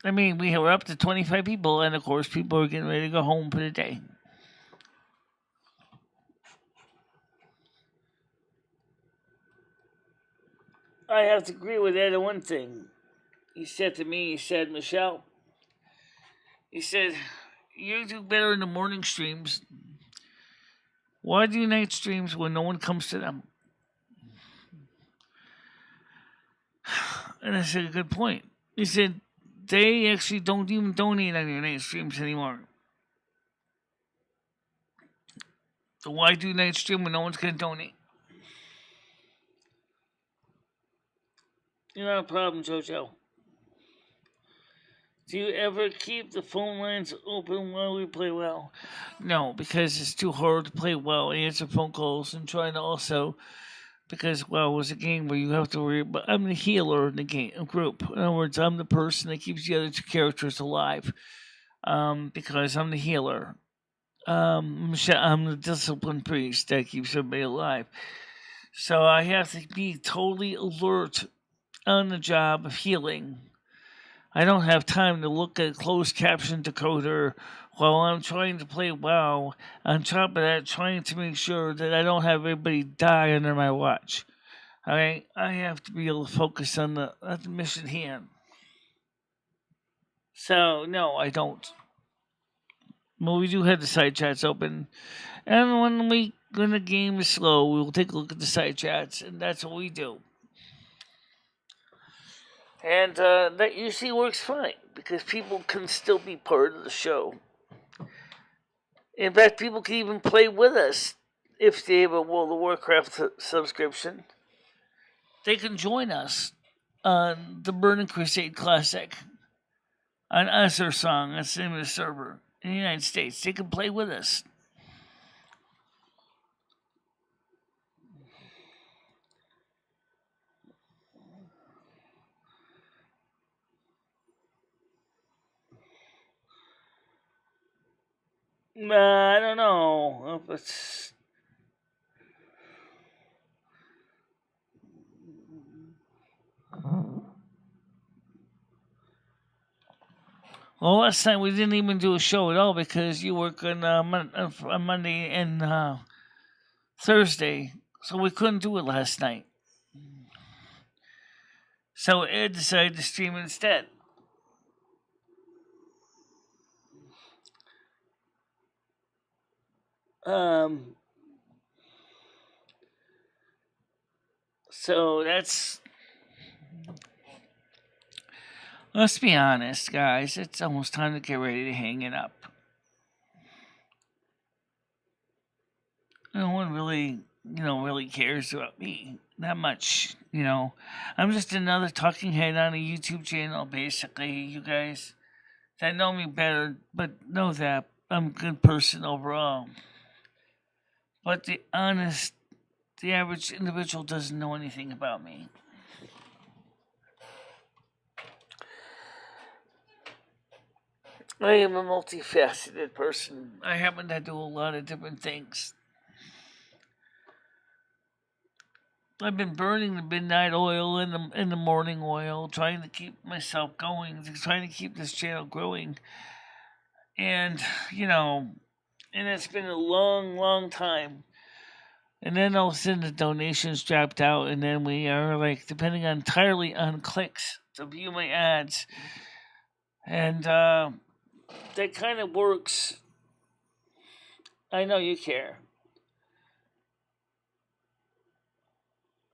I mean, we were up to 25 people, and of course, people are getting ready to go home for the day. I have to agree with Ed on one thing. He said to me, Michelle, he said, you do better in the morning streams. Why do night streams when no one comes to them? And I said, good point. He said, they actually don't even donate on your night streams anymore. So why do night stream when no one's going to donate? You're not a problem, JoJo. Do you ever keep the phone lines open while we play well? No, because it's too hard to play well, answer phone calls, and trying to also, because, well, it's a game where you have to worry, but I'm the healer in the game group. In other words, I'm the person that keeps the other two characters alive, because I'm the healer. I'm the disciplined priest that keeps everybody alive. So I have to be totally alert on the job of healing. I don't have time to look at a closed caption decoder while I'm trying to play WoW. On top of that, trying to make sure that I don't have everybody die under my watch. Alright? I have to be able to focus on the mission hand. So, no, I don't. But we do have the side chats open. And when the game is slow, we'll take a look at the side chats, and that's what we do. And that usually works fine, because people can still be part of the show. In fact, people can even play with us if they have a World of Warcraft subscription. They can join us on the Burning Crusade Classic, on Azure Song, that's the name of the server, in the United States. They can play with us. I don't know if it's... Well, last night we didn't even do a show at all because you work on Monday and Thursday, so we couldn't do it last night. So Ed decided to stream instead. So that's... Let's be honest, guys. It's almost time to get ready to hang it up. No one really cares about me that much, I'm just another talking head on a YouTube channel, basically. You guys that know me better, but know that I'm a good person overall. But the average individual doesn't know anything about me. I am a multifaceted person. I happen to do a lot of different things. I've been burning the midnight oil and the morning oil, trying to keep myself going, trying to keep this channel growing. And, and it's been a long, long time. And then all of a sudden the donations dropped out, and then we are depending entirely on clicks to view my ads. And that kind of works. I know you care.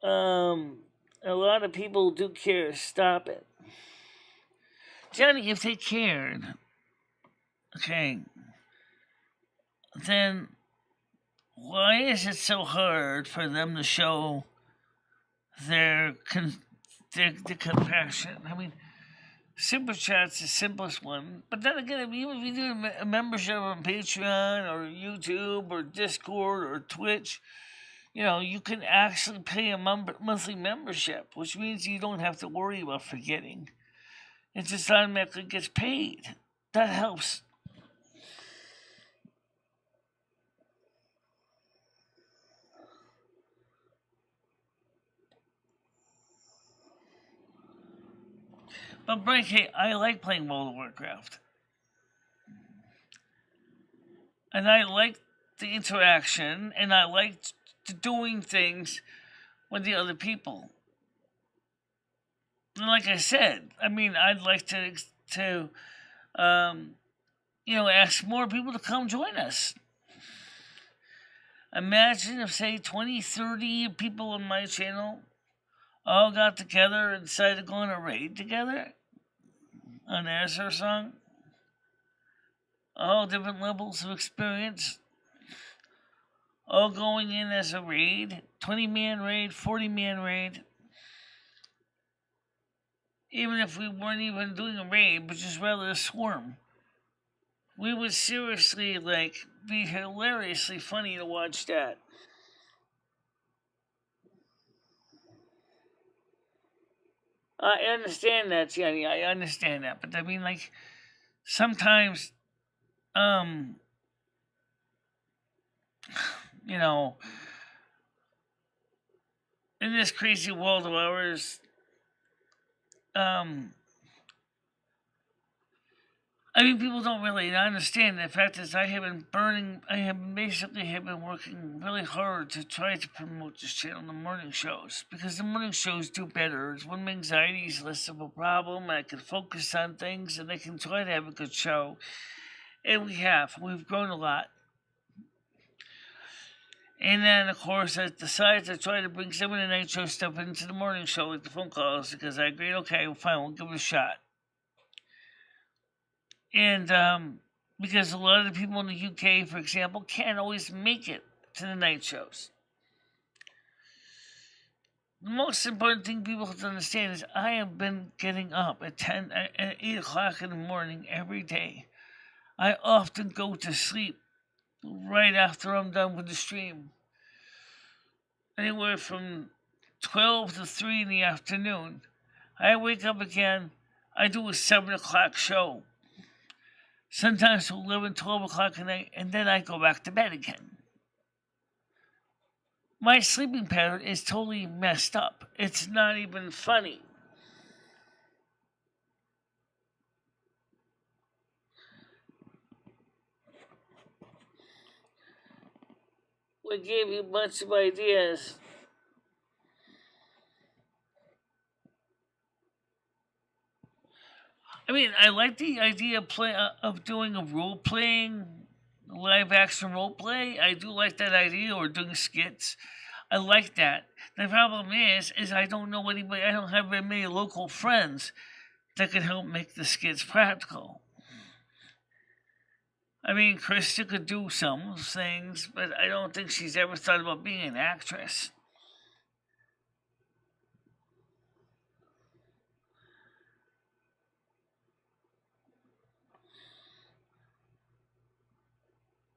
A lot of people do care. Stop it. Johnny, if they cared, okay, then why is it so hard for them to show their compassion? I mean, Super Chat's the simplest one. But then again, even if you do a membership on Patreon or YouTube or Discord or Twitch, you can actually pay a monthly membership, which means you don't have to worry about forgetting. It just automatically gets paid. That helps. But Frank, hey, I like playing World of Warcraft. And I like the interaction, and I like doing things with the other people. And like I said, I mean, I'd like to ask more people to come join us. Imagine if, say, 20, 30 people on my channel all got together and decided to go on a raid together on Azure Song. All different levels of experience. All going in as a raid. 20-man raid, 40-man raid. Even if we weren't even doing a raid, but just rather a swarm. We would seriously, be hilariously funny to watch that. I understand that, Jenny. I understand that. But I mean, sometimes, in this crazy world of ours, people don't really understand. The fact is, I have been working really hard to try to promote this channel in the morning shows, because the morning shows do better. When my anxiety is less of a problem, I can focus on things, and I can try to have a good show. And we've grown a lot. And then, of course, I decided to try to bring some of the night show stuff into the morning show, like the phone calls, because I agreed, okay, well, fine, we'll give it a shot. And because a lot of the people in the UK, for example, can't always make it to the night shows. The most important thing people have to understand is I have been getting up at 8 o'clock in the morning every day. I often go to sleep right after I'm done with the stream. Anywhere from 12 to 3 in the afternoon. I wake up again. I do a 7 o'clock show. Sometimes 11, 12 o'clock at night, and then I go back to bed again. My sleeping pattern is totally messed up. It's not even funny. We gave you a bunch of ideas. I like the idea of doing a role-playing, live action role play. I do like that idea, or doing skits. I like that. The problem is I don't know anybody. I don't have very many local friends that can help make the skits practical. Krista could do some things, but I don't think she's ever thought about being an actress.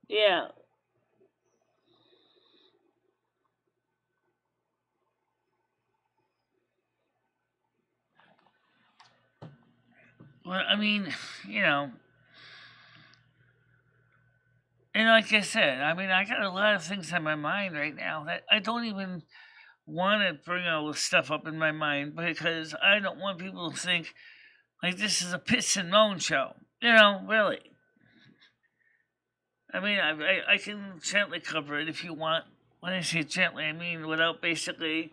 Yeah. Well, and like I said, I got a lot of things on my mind right now that I don't even want to bring all this stuff up in my mind, because I don't want people to think this is a piss and moan show. Really. I can gently cover it if you want. When I say gently, I mean without basically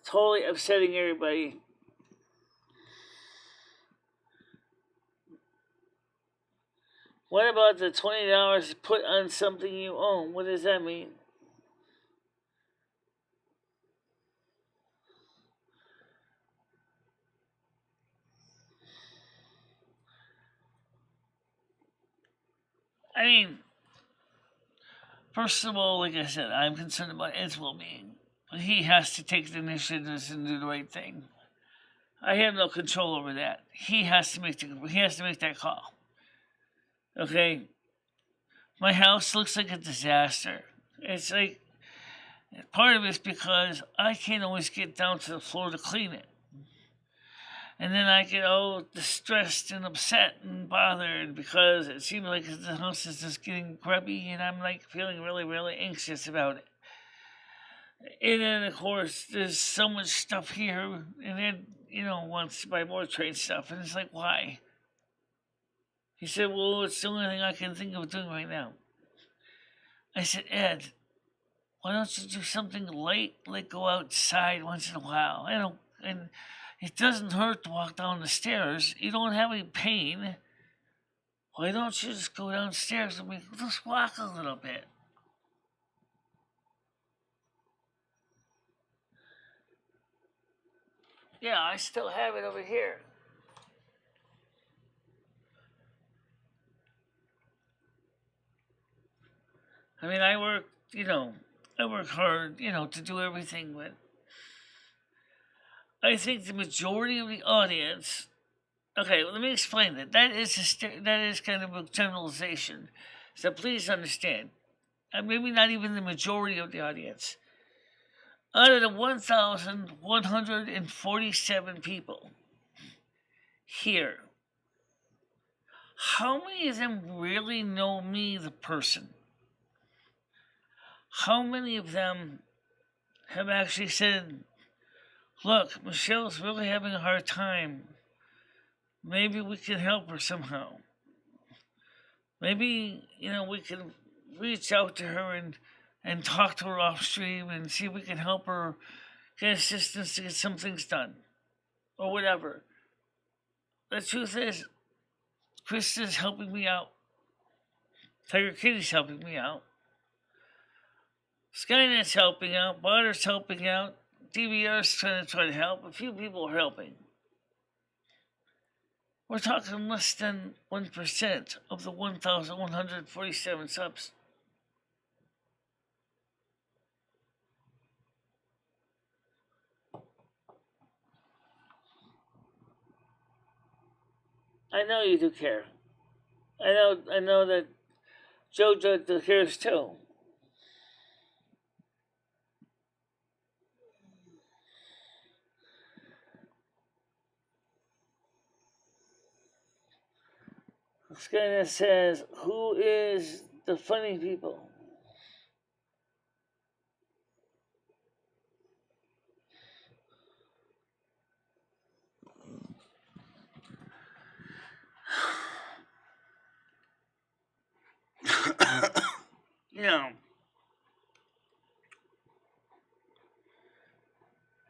totally upsetting everybody. What about the $20 put on something you own? What does that mean? First of all, like I said, I'm concerned about Ed's well-being. But he has to take the initiative and do the right thing. I have no control over that. He has to make that call. Okay? My house looks like a disaster. It's part of it's because I can't always get down to the floor to clean it. And then I get all distressed and upset and bothered because it seems like the house is just getting grubby, and I'm feeling really, really anxious about it. And then, of course, there's so much stuff here, and then wants to buy more trade stuff. And it's like, why? He said, well, it's the only thing I can think of doing right now. I said, Ed, why don't you do something light, like go outside once in a while? And it doesn't hurt to walk down the stairs. You don't have any pain. Why don't you just go downstairs and just walk a little bit? Yeah, I still have it over here. I mean, I work hard, to do everything, but I think the majority of the audience. Okay, well, let me explain that. That is kind of a generalization. So please understand. Maybe not even the majority of the audience. Out of the 1,147 people here, how many of them really know me, the person? How many of them have actually said, look, Michelle's really having a hard time. Maybe we can help her somehow. Maybe, we can reach out to her and talk to her off stream and see if we can help her get assistance to get some things done. Or whatever. The truth is, Krista's helping me out. Tiger Kitty's helping me out. Skynet's helping out. Barter's helping out. DVR's trying to help. A few people are helping. We're talking less than 1% of the 1,147 subs. I know you do care. I know that JoJo cares too. Skynet says, who is the funny people?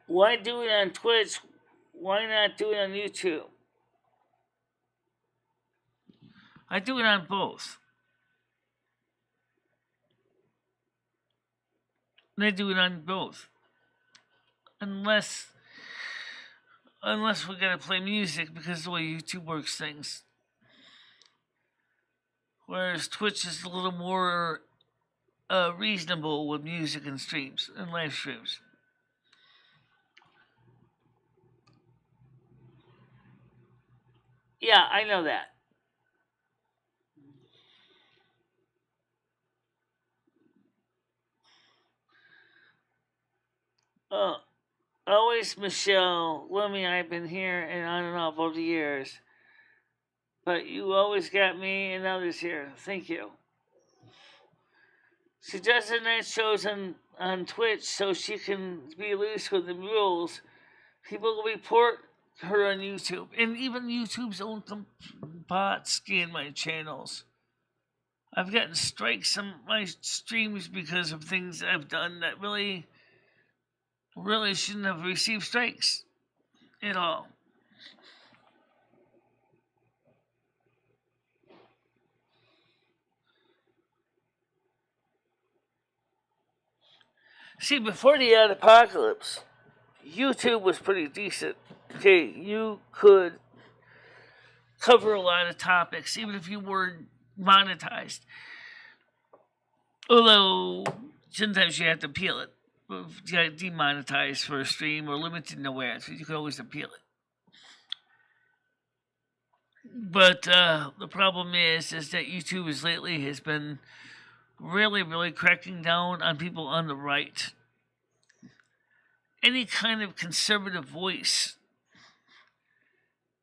Why do it on Twitch? Why not do it on YouTube? I do it on both. They do it on both. Unless we gotta play music because of the way YouTube works things. Whereas Twitch is a little more reasonable with music and streams and live streams. Yeah, I know that. Always Michelle, Lummy, I've been here and on and off over the years. But you always got me and others here. Thank you. She does her night shows on Twitch so she can be loose with the rules. People will report her on YouTube. And even YouTube's own bots scan my channels. I've gotten strikes on my streams because of things I've done that really shouldn't have received strikes at all. See, before the apocalypse, YouTube was pretty decent. Okay, you could cover a lot of topics, even if you weren't monetized. Although, sometimes you have to appeal it. If you got demonetized for a stream or limited no ads, you could always appeal it. But the problem is that YouTube has been really cracking down on people on the right. Any kind of conservative voice,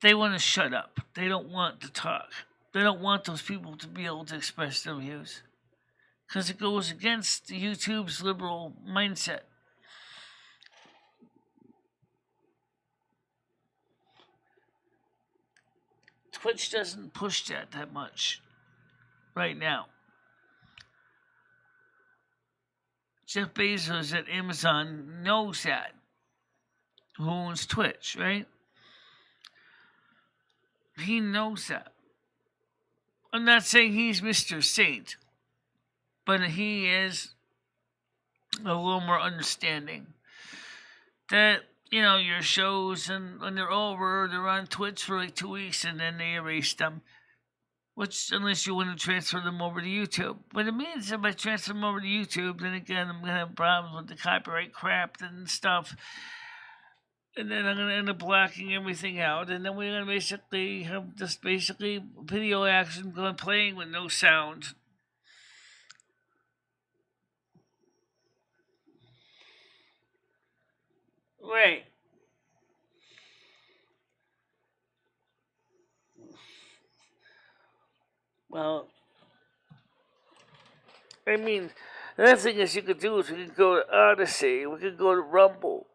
they want to shut up. They don't want to talk. They don't want those people to be able to express their views. Because it goes against YouTube's liberal mindset. Twitch doesn't push that much right now. Jeff Bezos at Amazon knows that. Who owns Twitch, right? He knows that. I'm not saying he's Mr. Saint, but he is a little more understanding that, you know, your shows, and when they're over, they're on Twitch for like 2 weeks and then they erase them. Which, unless you want to transfer them over to YouTube. But it means if I transfer them over to YouTube, then again, I'm going to have problems with the copyright crap and stuff. And then I'm going to end up blocking everything out. And then we're going to basically have just video action going playing with no sound. Right. Well, I mean, another thing is you could do is we could go to Odyssey, we could go to Rumble.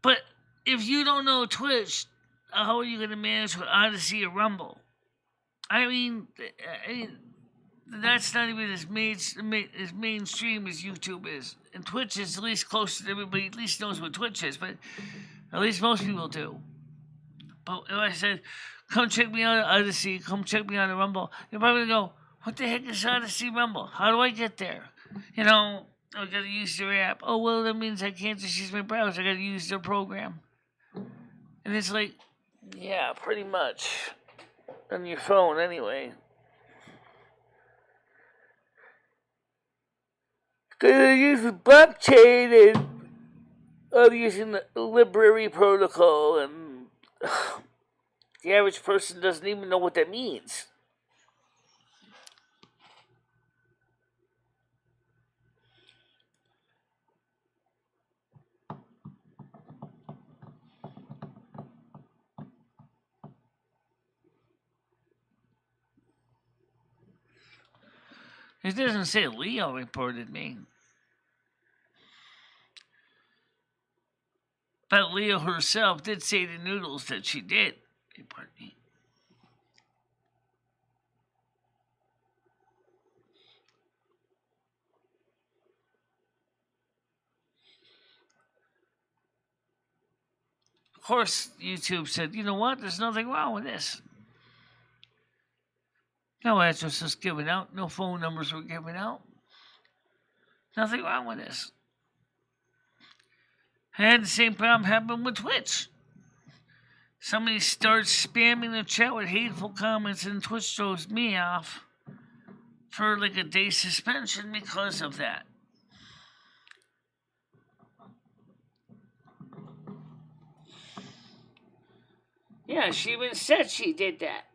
But if you don't know Twitch, how are you going to manage with Odyssey or Rumble? I mean, that's not even as mainstream as YouTube is. And Twitch is at least close to everybody, at least knows what Twitch is, but at least most people do. But if I said, come check me out at Odyssey, come check me out at Rumble, you're probably going to go, what the heck is Odyssey Rumble? How do I get there? You know, I got to use their app. Oh, well, that means I can't just use my browser. I got to use their program. And it's like, yeah, pretty much. On your phone, anyway. Because they're using blockchain and I'm using the library protocol, and the average person doesn't even know what that means. It doesn't say Leo reported me. But Leo herself did say to Noodles that she did report me. Of course, YouTube said, you know what? There's nothing wrong with this. No address was given out. No phone numbers were given out. Nothing wrong with this. I had the same problem happen with Twitch. Somebody starts spamming the chat with hateful comments and Twitch throws me off for like a day suspension because of that. Yeah, she even said she did that.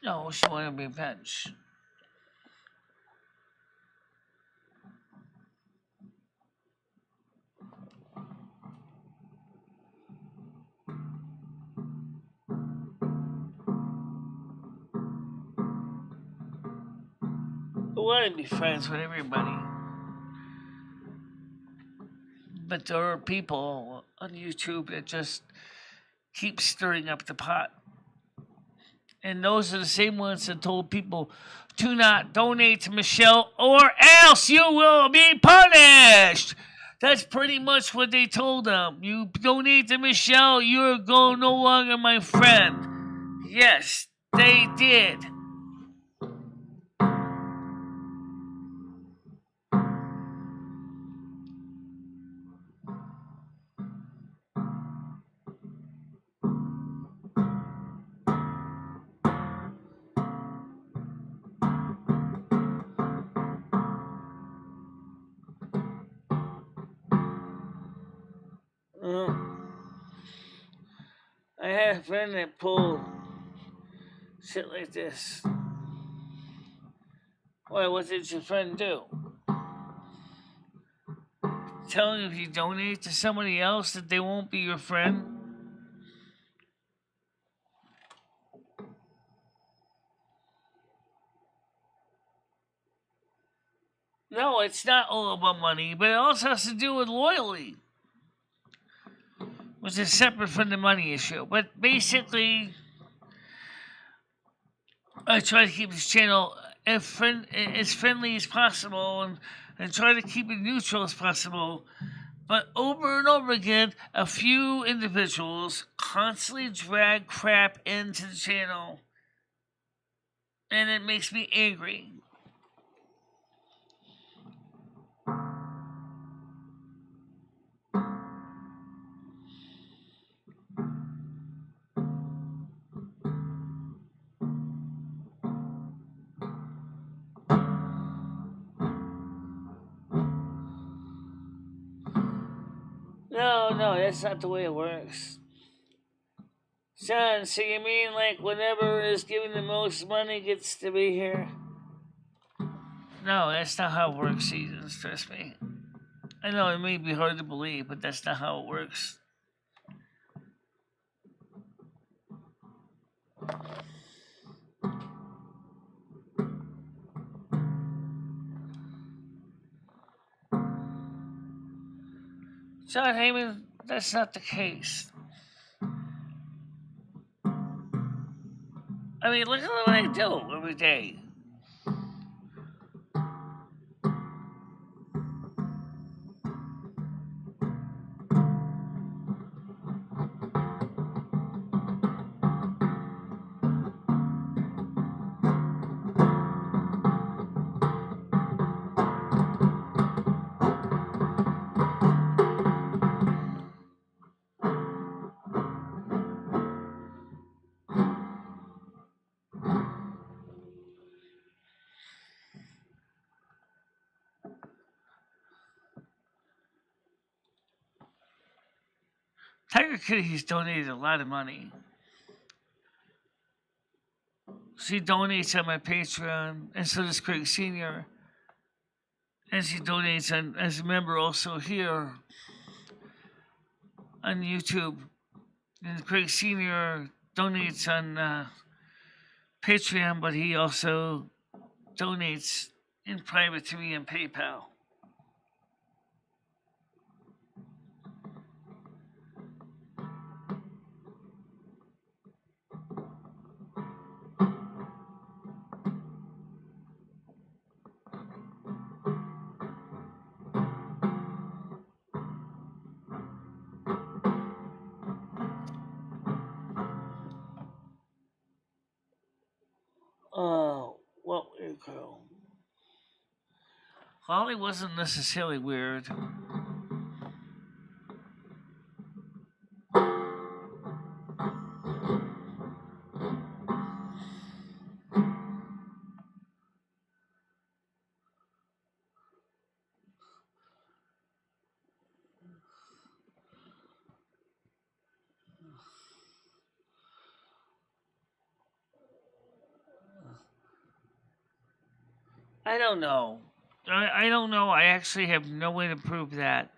No, she wanted to be benched. I want to be friends with everybody. But there are people on YouTube that just keep stirring up the pot. And those are the same ones that told people, do not donate to Michelle or else you will be punished. That's pretty much what they told them. You donate to Michelle, you're no longer my friend. Yes, they did. had a friend that pulled shit like this. Why, what did your friend do? Tell him if you donate to somebody else that they won't be your friend? No, it's not all about money, but it also has to do with loyalty, which is separate from the money issue. But basically, I try to keep this channel as friendly as possible and try to keep it neutral as possible. But over and over again, a few individuals constantly drag crap into the channel, and it makes me angry. No, that's not the way it works. Son, so you mean like whenever is giving the most money gets to be here? No, that's not how it works, Seasons, trust me. I know it may be hard to believe, but that's not how it works. John Heyman, that's not the case. I mean, look at what I do every day. Tiger Kitty's donated a lot of money. She donates on my Patreon, and so does Craig Sr. And she donates as a member also here on YouTube. And Craig Sr. donates on Patreon, but he also donates in private to me on PayPal. Oh, what weird girl. Holly wasn't necessarily weird. I don't know. I don't know. I actually have no way to prove that.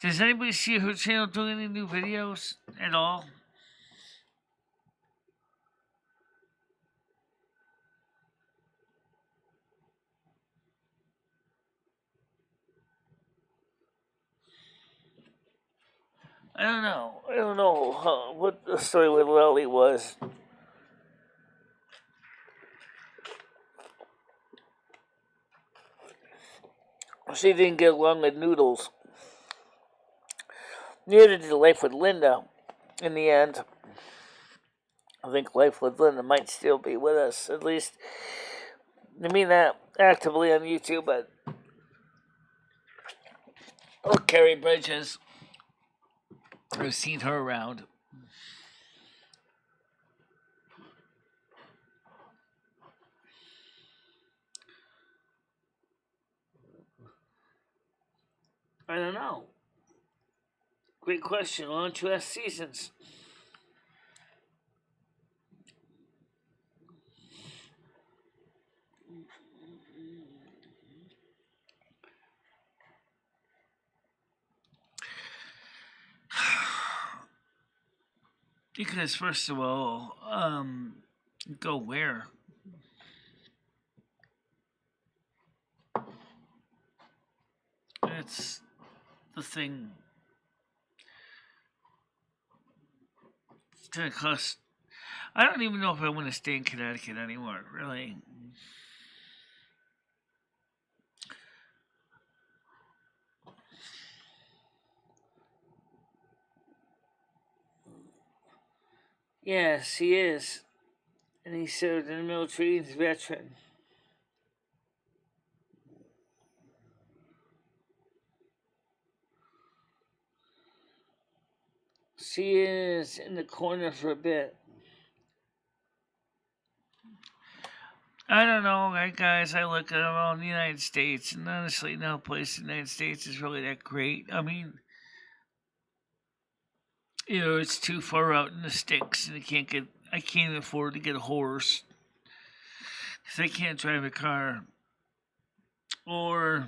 Does anybody see her channel doing any new videos at all? I don't know. I don't know what the story with Lily was. She didn't get along with Noodles. Neither did Life with Linda in the end. I think Life with Linda might still be with us. At least, I mean that actively on YouTube, but or Carrie Bridges. I've seen her around. I don't know. Great question. Why don't you ask Seasons? Because first of all, go where? It's the thing. It's gonna cost. I don't even know if I want to stay in Connecticut anymore. Really. Yes, he is. And he served in the military. He's a veteran. She is in the corner for a bit. I don't know, guys. I look at around the United States, and honestly, no place in the United States is really that great. I mean, it's too far out in the sticks, and I can't afford to get a horse because I can't drive a car. Or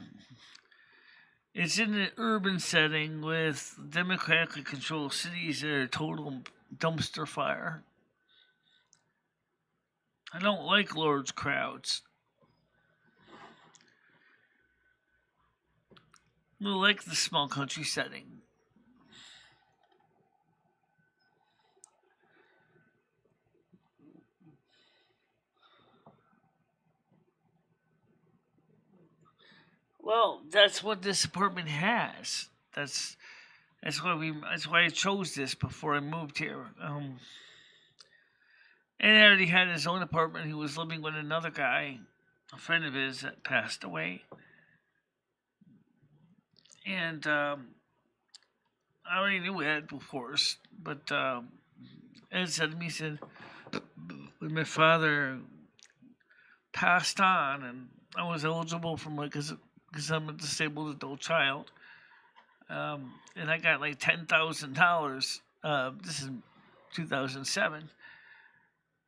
it's in an urban setting with democratically controlled cities that are total dumpster fire. I don't like large crowds. I like the small country setting. Well, that's what this apartment has. That's why I chose this before I moved here. And he already had his own apartment. He was living with another guy, a friend of his that passed away. And I already knew Ed, of course, but Ed said to me, he said, when my father passed on and I was eligible for because I'm a disabled adult child, and I got like $10,000. This is 2007.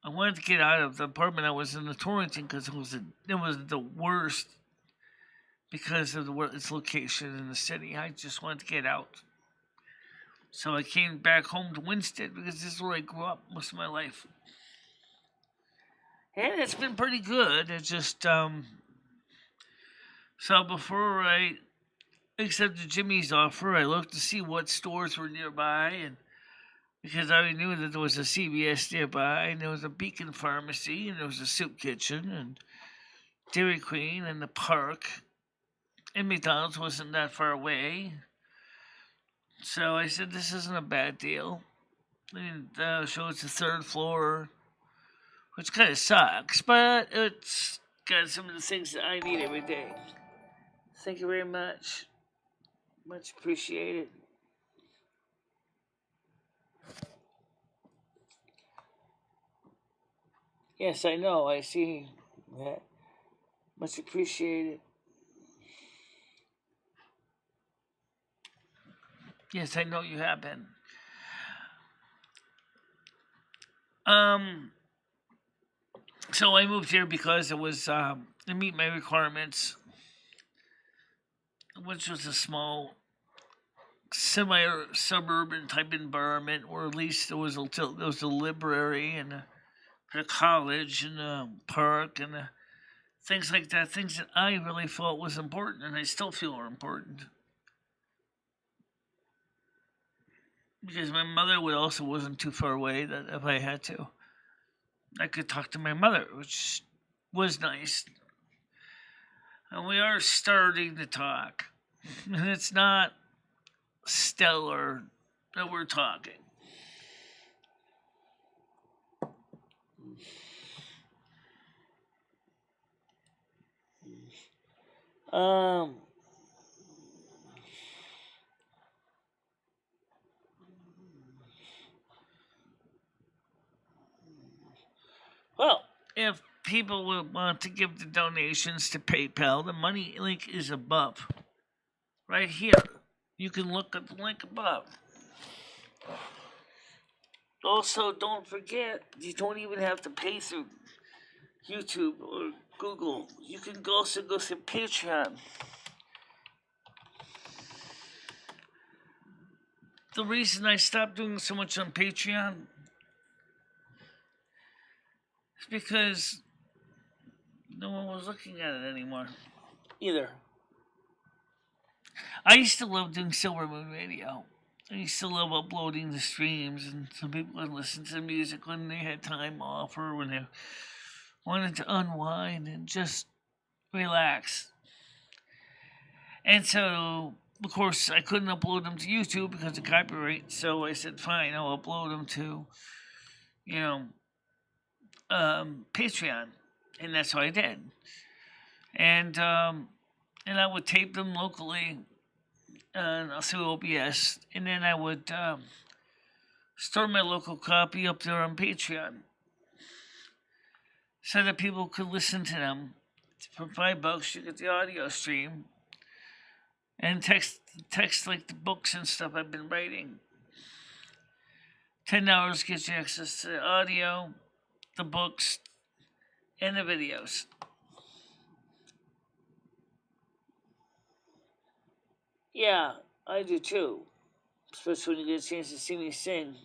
I wanted to get out of the apartment I was in the Torrington because it was the worst because of its location in the city. I just wanted to get out. So I came back home to Winston because this is where I grew up most of my life. And it's been pretty good. It's just, so before I accepted Jimmy's offer, I looked to see what stores were nearby, and because I already knew that there was a CVS nearby, and there was a Beacon Pharmacy, and there was a Soup Kitchen, and Dairy Queen, and the park, and McDonald's wasn't that far away. So I said, this isn't a bad deal. And so it's the third floor, which kind of sucks, but it's got some of the things that I need every day. Thank you very much. Much appreciated. Yes, I know. I see that. Much appreciated. Yes, I know you have been. So I moved here because it was to meet my requirements, which was a small semi-suburban type environment, or at least there was a library and a college and a park and things like that. Things that I really felt was important, and I still feel are important. Because my mother wasn't too far away that if I had to, I could talk to my mother, which was nice. And we are starting to talk. And it's not stellar that we're talking. Well, if people would want to give the donations to PayPal, the money link is above. Right here. You can look at the link above. Also, don't forget, you don't even have to pay through YouTube or Google. You can also go through Patreon. The reason I stopped doing so much on Patreon It's because no one was looking at it anymore. Either. I used to love doing Silvermoon radio. I used to love uploading the streams, and some people would listen to music when they had time off or when they wanted to unwind and just relax. And so, of course, I couldn't upload them to YouTube because of copyright. So I said, fine, I'll upload them to, Patreon, and that's what I did. And I would tape them locally through OBS, and then I would store my local copy up there on Patreon, so that people could listen to them. For $5, you get the audio stream, and text like the books and stuff I've been writing. $10 gets you access to the audio, the books, and the videos. Yeah, I do too. Especially when you get a chance to see me sing.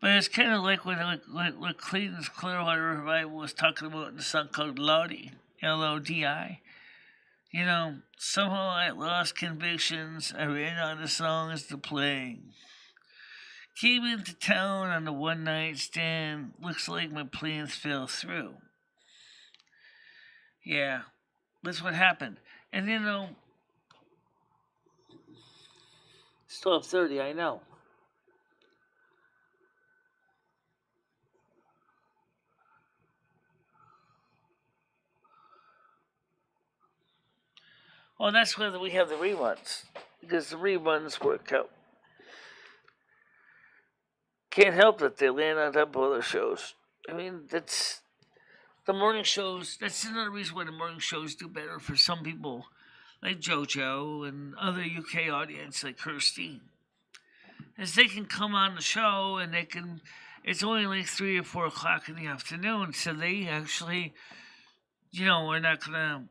But it's kind of like what Clayton's Clearwater Revival was talking about in the song called Lodi, Lodi. Somehow I lost convictions. I ran out of songs to play. Came into town on a one-night stand. Looks like my plans fell through. Yeah, that's what happened. And it's 12:30. I know. Well, that's whether we have the reruns, because the reruns work out. Can't help that they land on top of other shows. I mean, that's the morning shows. That's another reason why the morning shows do better for some people, like JoJo and other UK audience like Kirsty, is they can come on the show and they can. It's only like 3 or 4 o'clock in the afternoon, so they actually, are not gonna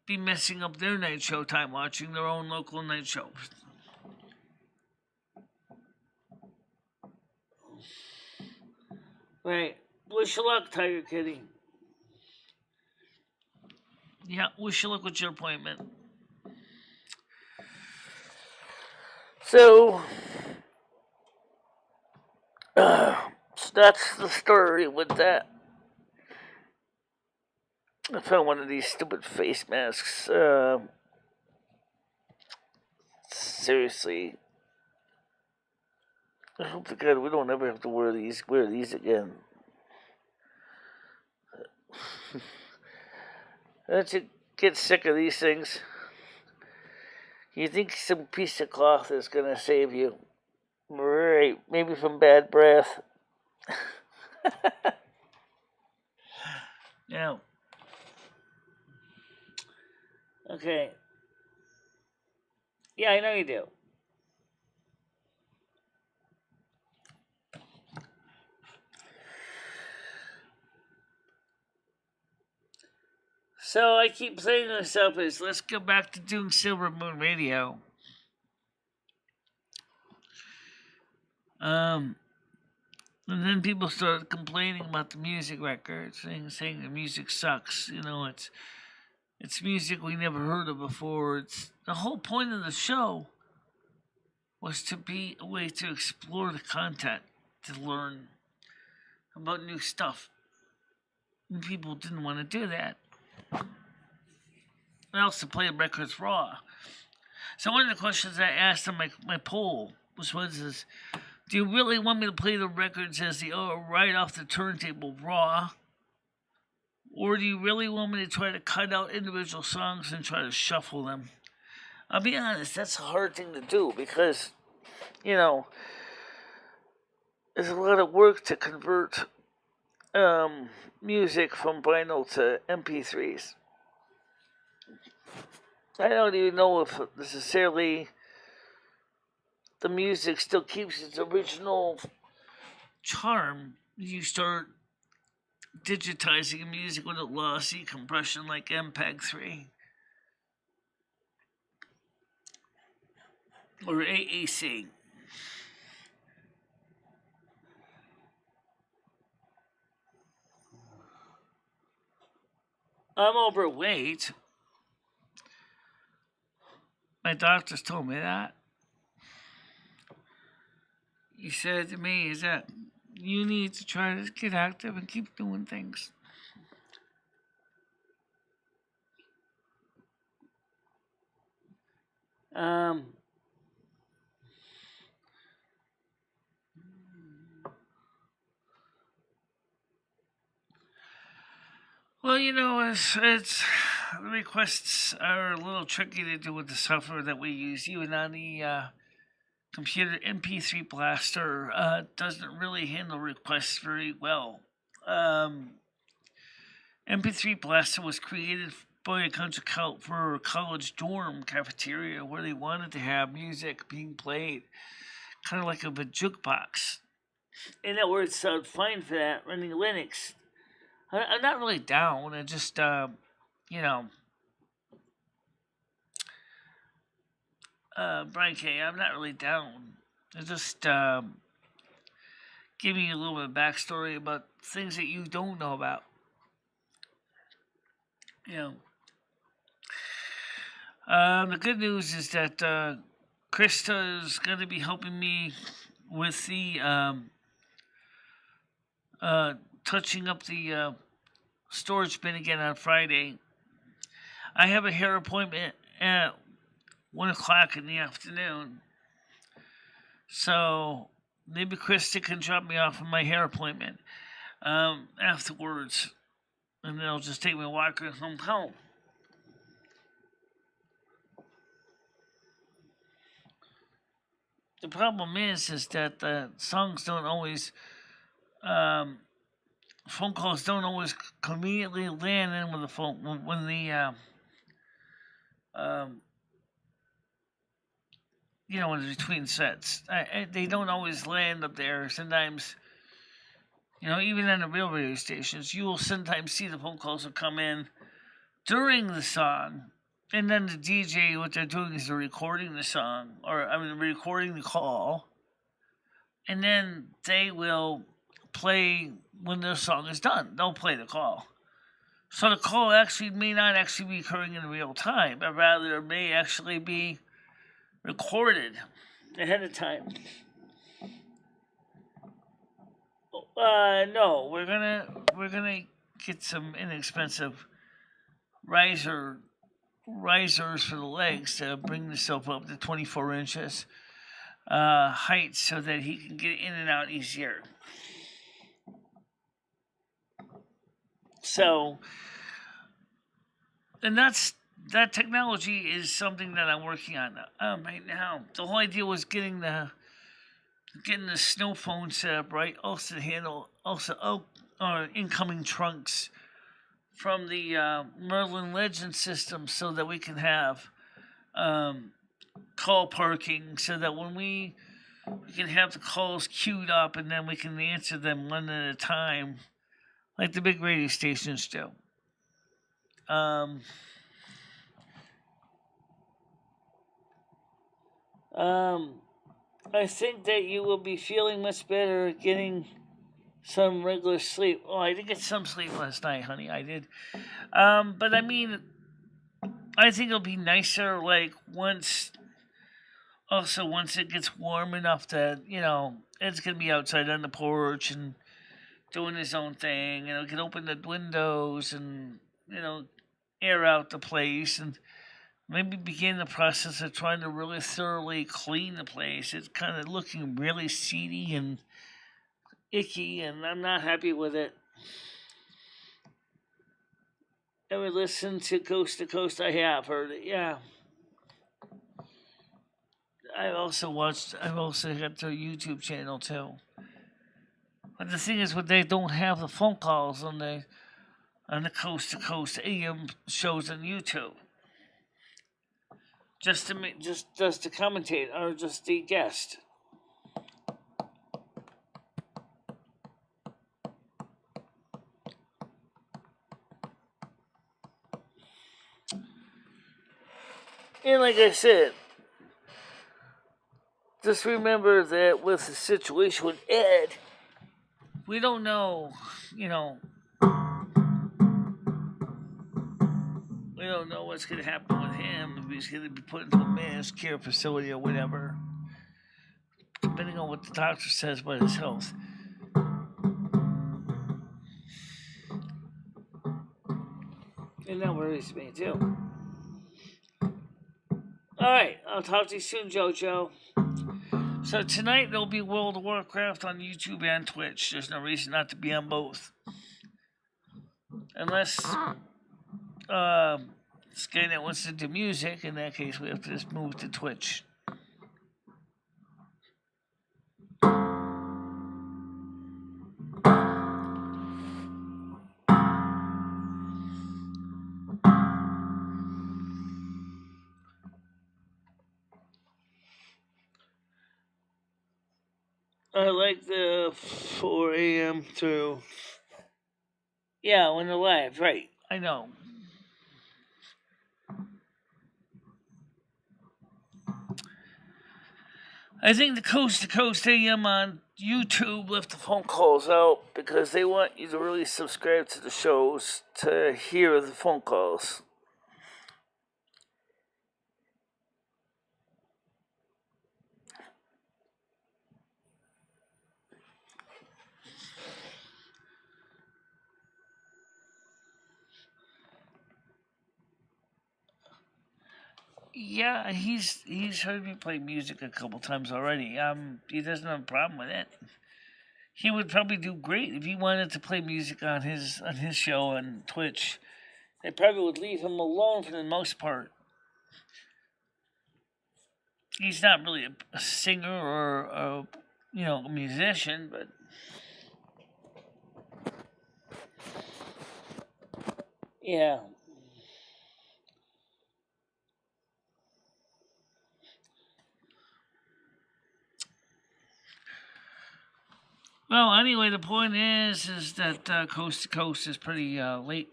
be messing up their night show time watching their own local night shows. Right. Wish you luck, Tiger Kitty. Yeah, wish you luck with your appointment. So that's the story with that. I found one of these stupid face masks. Seriously. I hope to God we don't ever have to wear these again. Don't you get sick of these things? You think some piece of cloth is gonna save you. Right, maybe from bad breath. Now. Okay. Yeah, I know you do. So I keep saying to myself is, let's go back to doing Silvermoon radio. And then people started complaining about the music records, saying the music sucks. It's music we never heard of before. It's the whole point of the show was to be a way to explore the content, to learn about new stuff. And people didn't want to do that. And also play records raw. So one of the questions I asked in my poll was do you really want me to play the records as they are right off the turntable raw? Or do you really want me to try to cut out individual songs and try to shuffle them? I'll be honest, that's a hard thing to do because, there's a lot of work to convert music from vinyl to MP3s. I don't even know if necessarily the music still keeps its original charm. You start digitizing music with a lossy compression like MPEG 3. or AAC. I'm overweight. My doctors told me that. He said to me is that you need to try to get active and keep doing things. Well, it's the requests are a little tricky to do with the software that we use. Even on the computer, MP3 Blaster doesn't really handle requests very well. MP3 Blaster was created by a country for a college dorm cafeteria where they wanted to have music being played, kind of like a jukebox. And that works out fine for that running Linux. I'm not really down. I just, Brian K., I'm not really down. I just giving you a little bit of backstory about things that you don't know about. The good news is that Krista is going to be helping me with the touching up the storage bin again on Friday. I have a hair appointment at 1 o'clock in the afternoon. So maybe Krista can drop me off at my hair appointment afterwards. And then I'll just take my walker home. The problem is that the songs don't always, phone calls don't always conveniently land in with the phone when the, in between sets. They don't always land up there. Sometimes, even on the real radio stations, you will sometimes see the phone calls will come in during the song. And then the DJ, what they're doing is they're recording the song, recording the call. And then they will play when their song is done. They'll play the call. So the call may not actually be occurring in real time, but rather it may actually be recorded ahead of time. No, we're gonna get some inexpensive risers for the legs to bring himself up to 24 inches height so that he can get in and out easier. So, and that technology is something that I'm working on right now. The whole idea was getting the snow phone set up right, also to handle incoming trunks from the Merlin Legend system, so that we can have call parking, so that when we can have the calls queued up and then we can answer them one at a time, like the big radio stations do. I think that you will be feeling much better getting some regular sleep. Oh, I did get some sleep last night, honey. I did. But I mean, I think it'll be nicer, like, once it gets warm enough that, Ed's going to be outside on the porch and doing his own thing. We can open the windows and, air out the place and maybe begin the process of trying to really thoroughly clean the place. It's kind of looking really seedy and icky, and I'm not happy with it. Ever listened to Coast, I have heard it, yeah. I've also got their YouTube channel too. But the thing is, they don't have the phone calls on the Coast to Coast AM shows on YouTube. Just to commentate, or just the guest. And like I said, just remember that with the situation with Ed, we don't know, we don't know what's going to happen with him, if he's going to be put into a managed care facility or whatever, depending on what the doctor says about his health. And that worries me too. Alright, I'll talk to you soon, JoJo. So tonight there'll be World of Warcraft on YouTube and Twitch. There's no reason not to be on both. Unless Skynet wants to do music. In that case, we have to just move to Twitch. I like the 4 a.m. through. Yeah, when they're live, right. I know. I think the Coast to Coast AM on YouTube left the phone calls out because they want you to really subscribe to the shows to hear the phone calls. Yeah, he's heard me play music a couple times already. He doesn't have a problem with it. He would probably do great if he wanted to play music on his show on Twitch. They probably would leave him alone for the most part. He's not really a singer or a musician, but yeah. Well, anyway, the point is that Coast to Coast is pretty late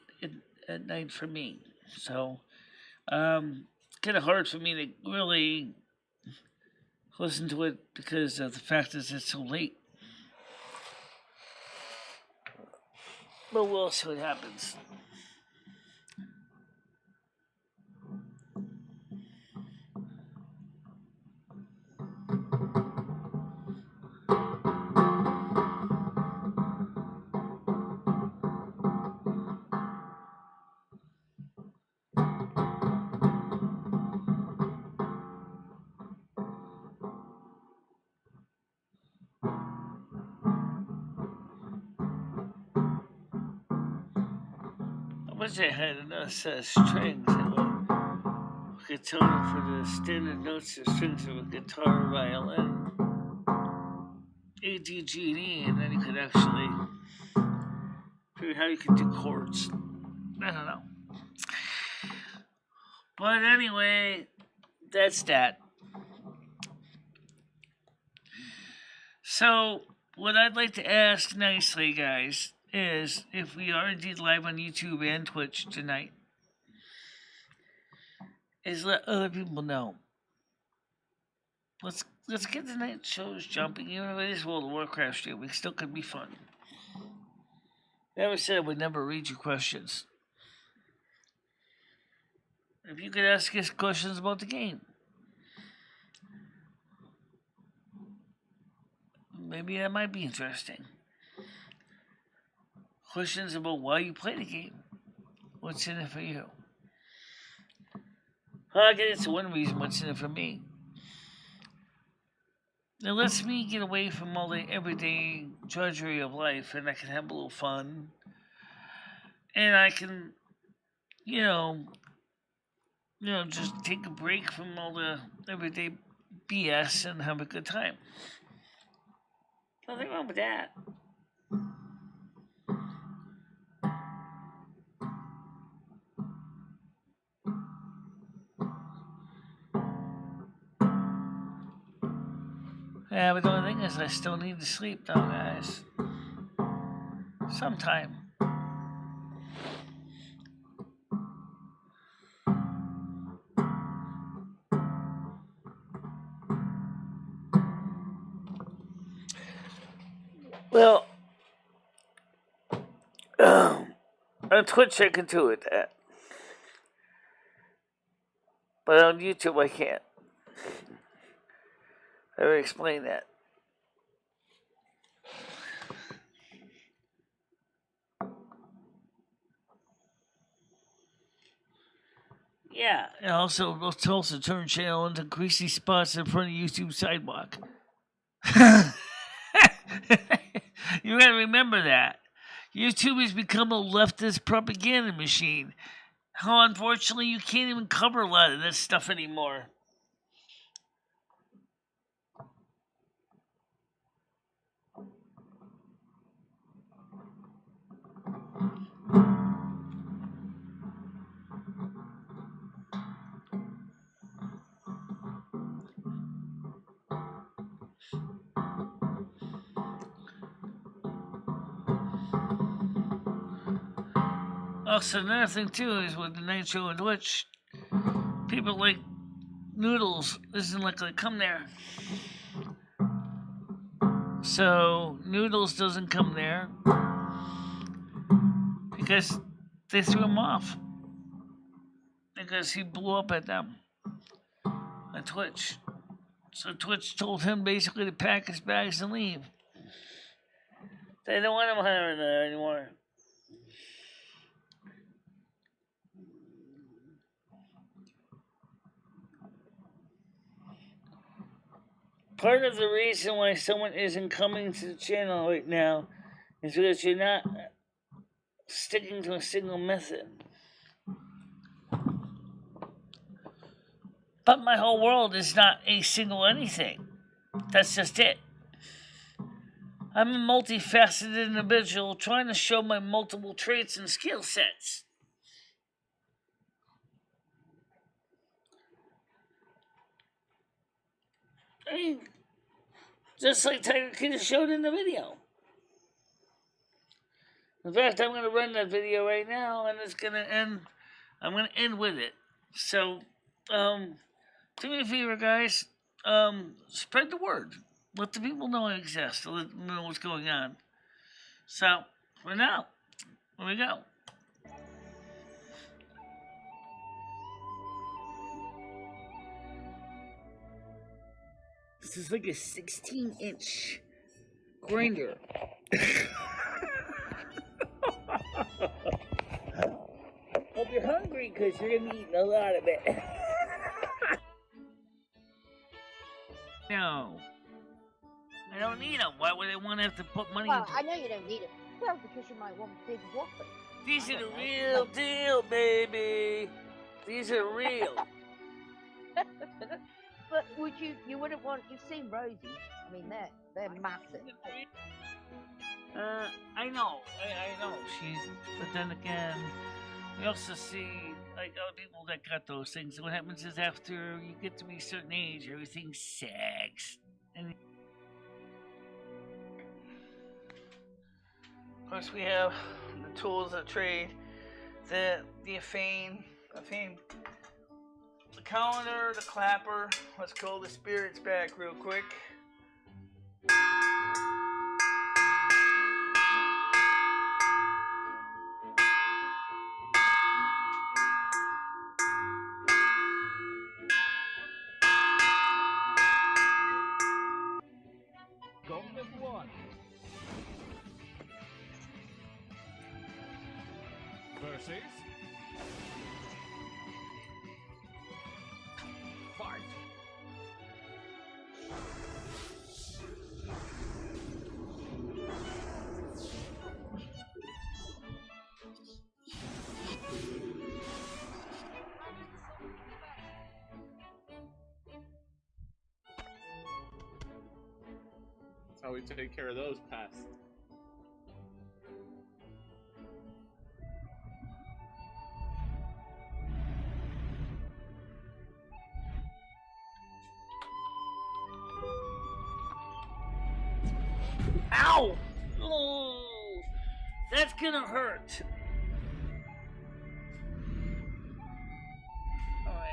at night for me. So, kind of hard for me to really listen to it because of the fact that it's so late. But we'll see what happens. I wish I had enough strings that would guitar for the standard notes and strings of a guitar, violin, A, D, G, and E, and then you could actually figure how you could do chords. I don't know. But anyway, that's that. So, what I'd like to ask nicely, guys, is if we are indeed live on YouTube and Twitch tonight, is let other people know. Let's get the night shows jumping. Even if it is World of Warcraft stream, it still could be fun. Never said I would never read your questions. If you could ask us questions about the game, maybe that might be interesting. Questions about why you play the game. What's in it for you? I guess it's one reason what's in it for me. It lets me get away from all the everyday drudgery of life, and I can have a little fun. And I can, just take a break from all the everyday BS and have a good time. Nothing wrong with that. Yeah, but the only thing is I still need to sleep though, guys. Sometime. Well, on Twitch I can do it that, but on YouTube I can't. I already explained that. Yeah, and also they'll also turn channel into greasy spots in front of YouTube sidewalk. You gotta remember that. YouTube has become a leftist propaganda machine. How unfortunately you can't even cover a lot of this stuff anymore. Also, another thing too is with the night show and Twitch, people like Noodles isn't like they come there. So Noodles doesn't come there because they threw him off. Because he blew up at them on Twitch. So Twitch told him basically to pack his bags and leave. They don't want him hiring there anymore. Part of the reason why someone isn't coming to the channel right now is because you're not sticking to a single method. But my whole world is not a single anything. That's just it. I'm a multifaceted individual trying to show my multiple traits and skill sets. I mean, just like Tiger King has showed in the video. In fact, I'm going to run that video right now, and it's going to end. I'm going to end with it. So, do me a favor, guys. Spread the word. Let the people know I exist. Let them know what's going on. So, for now, here we go. This is like a 16-inch grinder. Hope you're hungry because you're going to be eating a lot of it. No. I don't need them. Why would I want to have to put money Well, into I know you don't need it. Well, because you might want big whoppers. These are the real deal, baby. These are real. But you wouldn't want, you've seen Rosie's. I mean, they're massive. I know. I know. But then again, we also see, like, other people that got those things. What happens is after you get to be a certain age, everything sags. And of course, we have the tools of trade, the fame, the calendar, the clapper. Let's call the spirits back real quick. Golden one. Versus. Fight. That's how we take care of those pests. Ow! Oh, that's gonna hurt. Alright.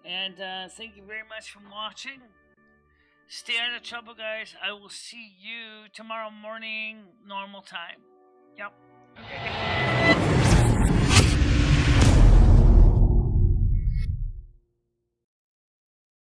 And thank you very much for watching. Stay out of trouble, guys. I will see you tomorrow morning, normal time. Yep. Okay.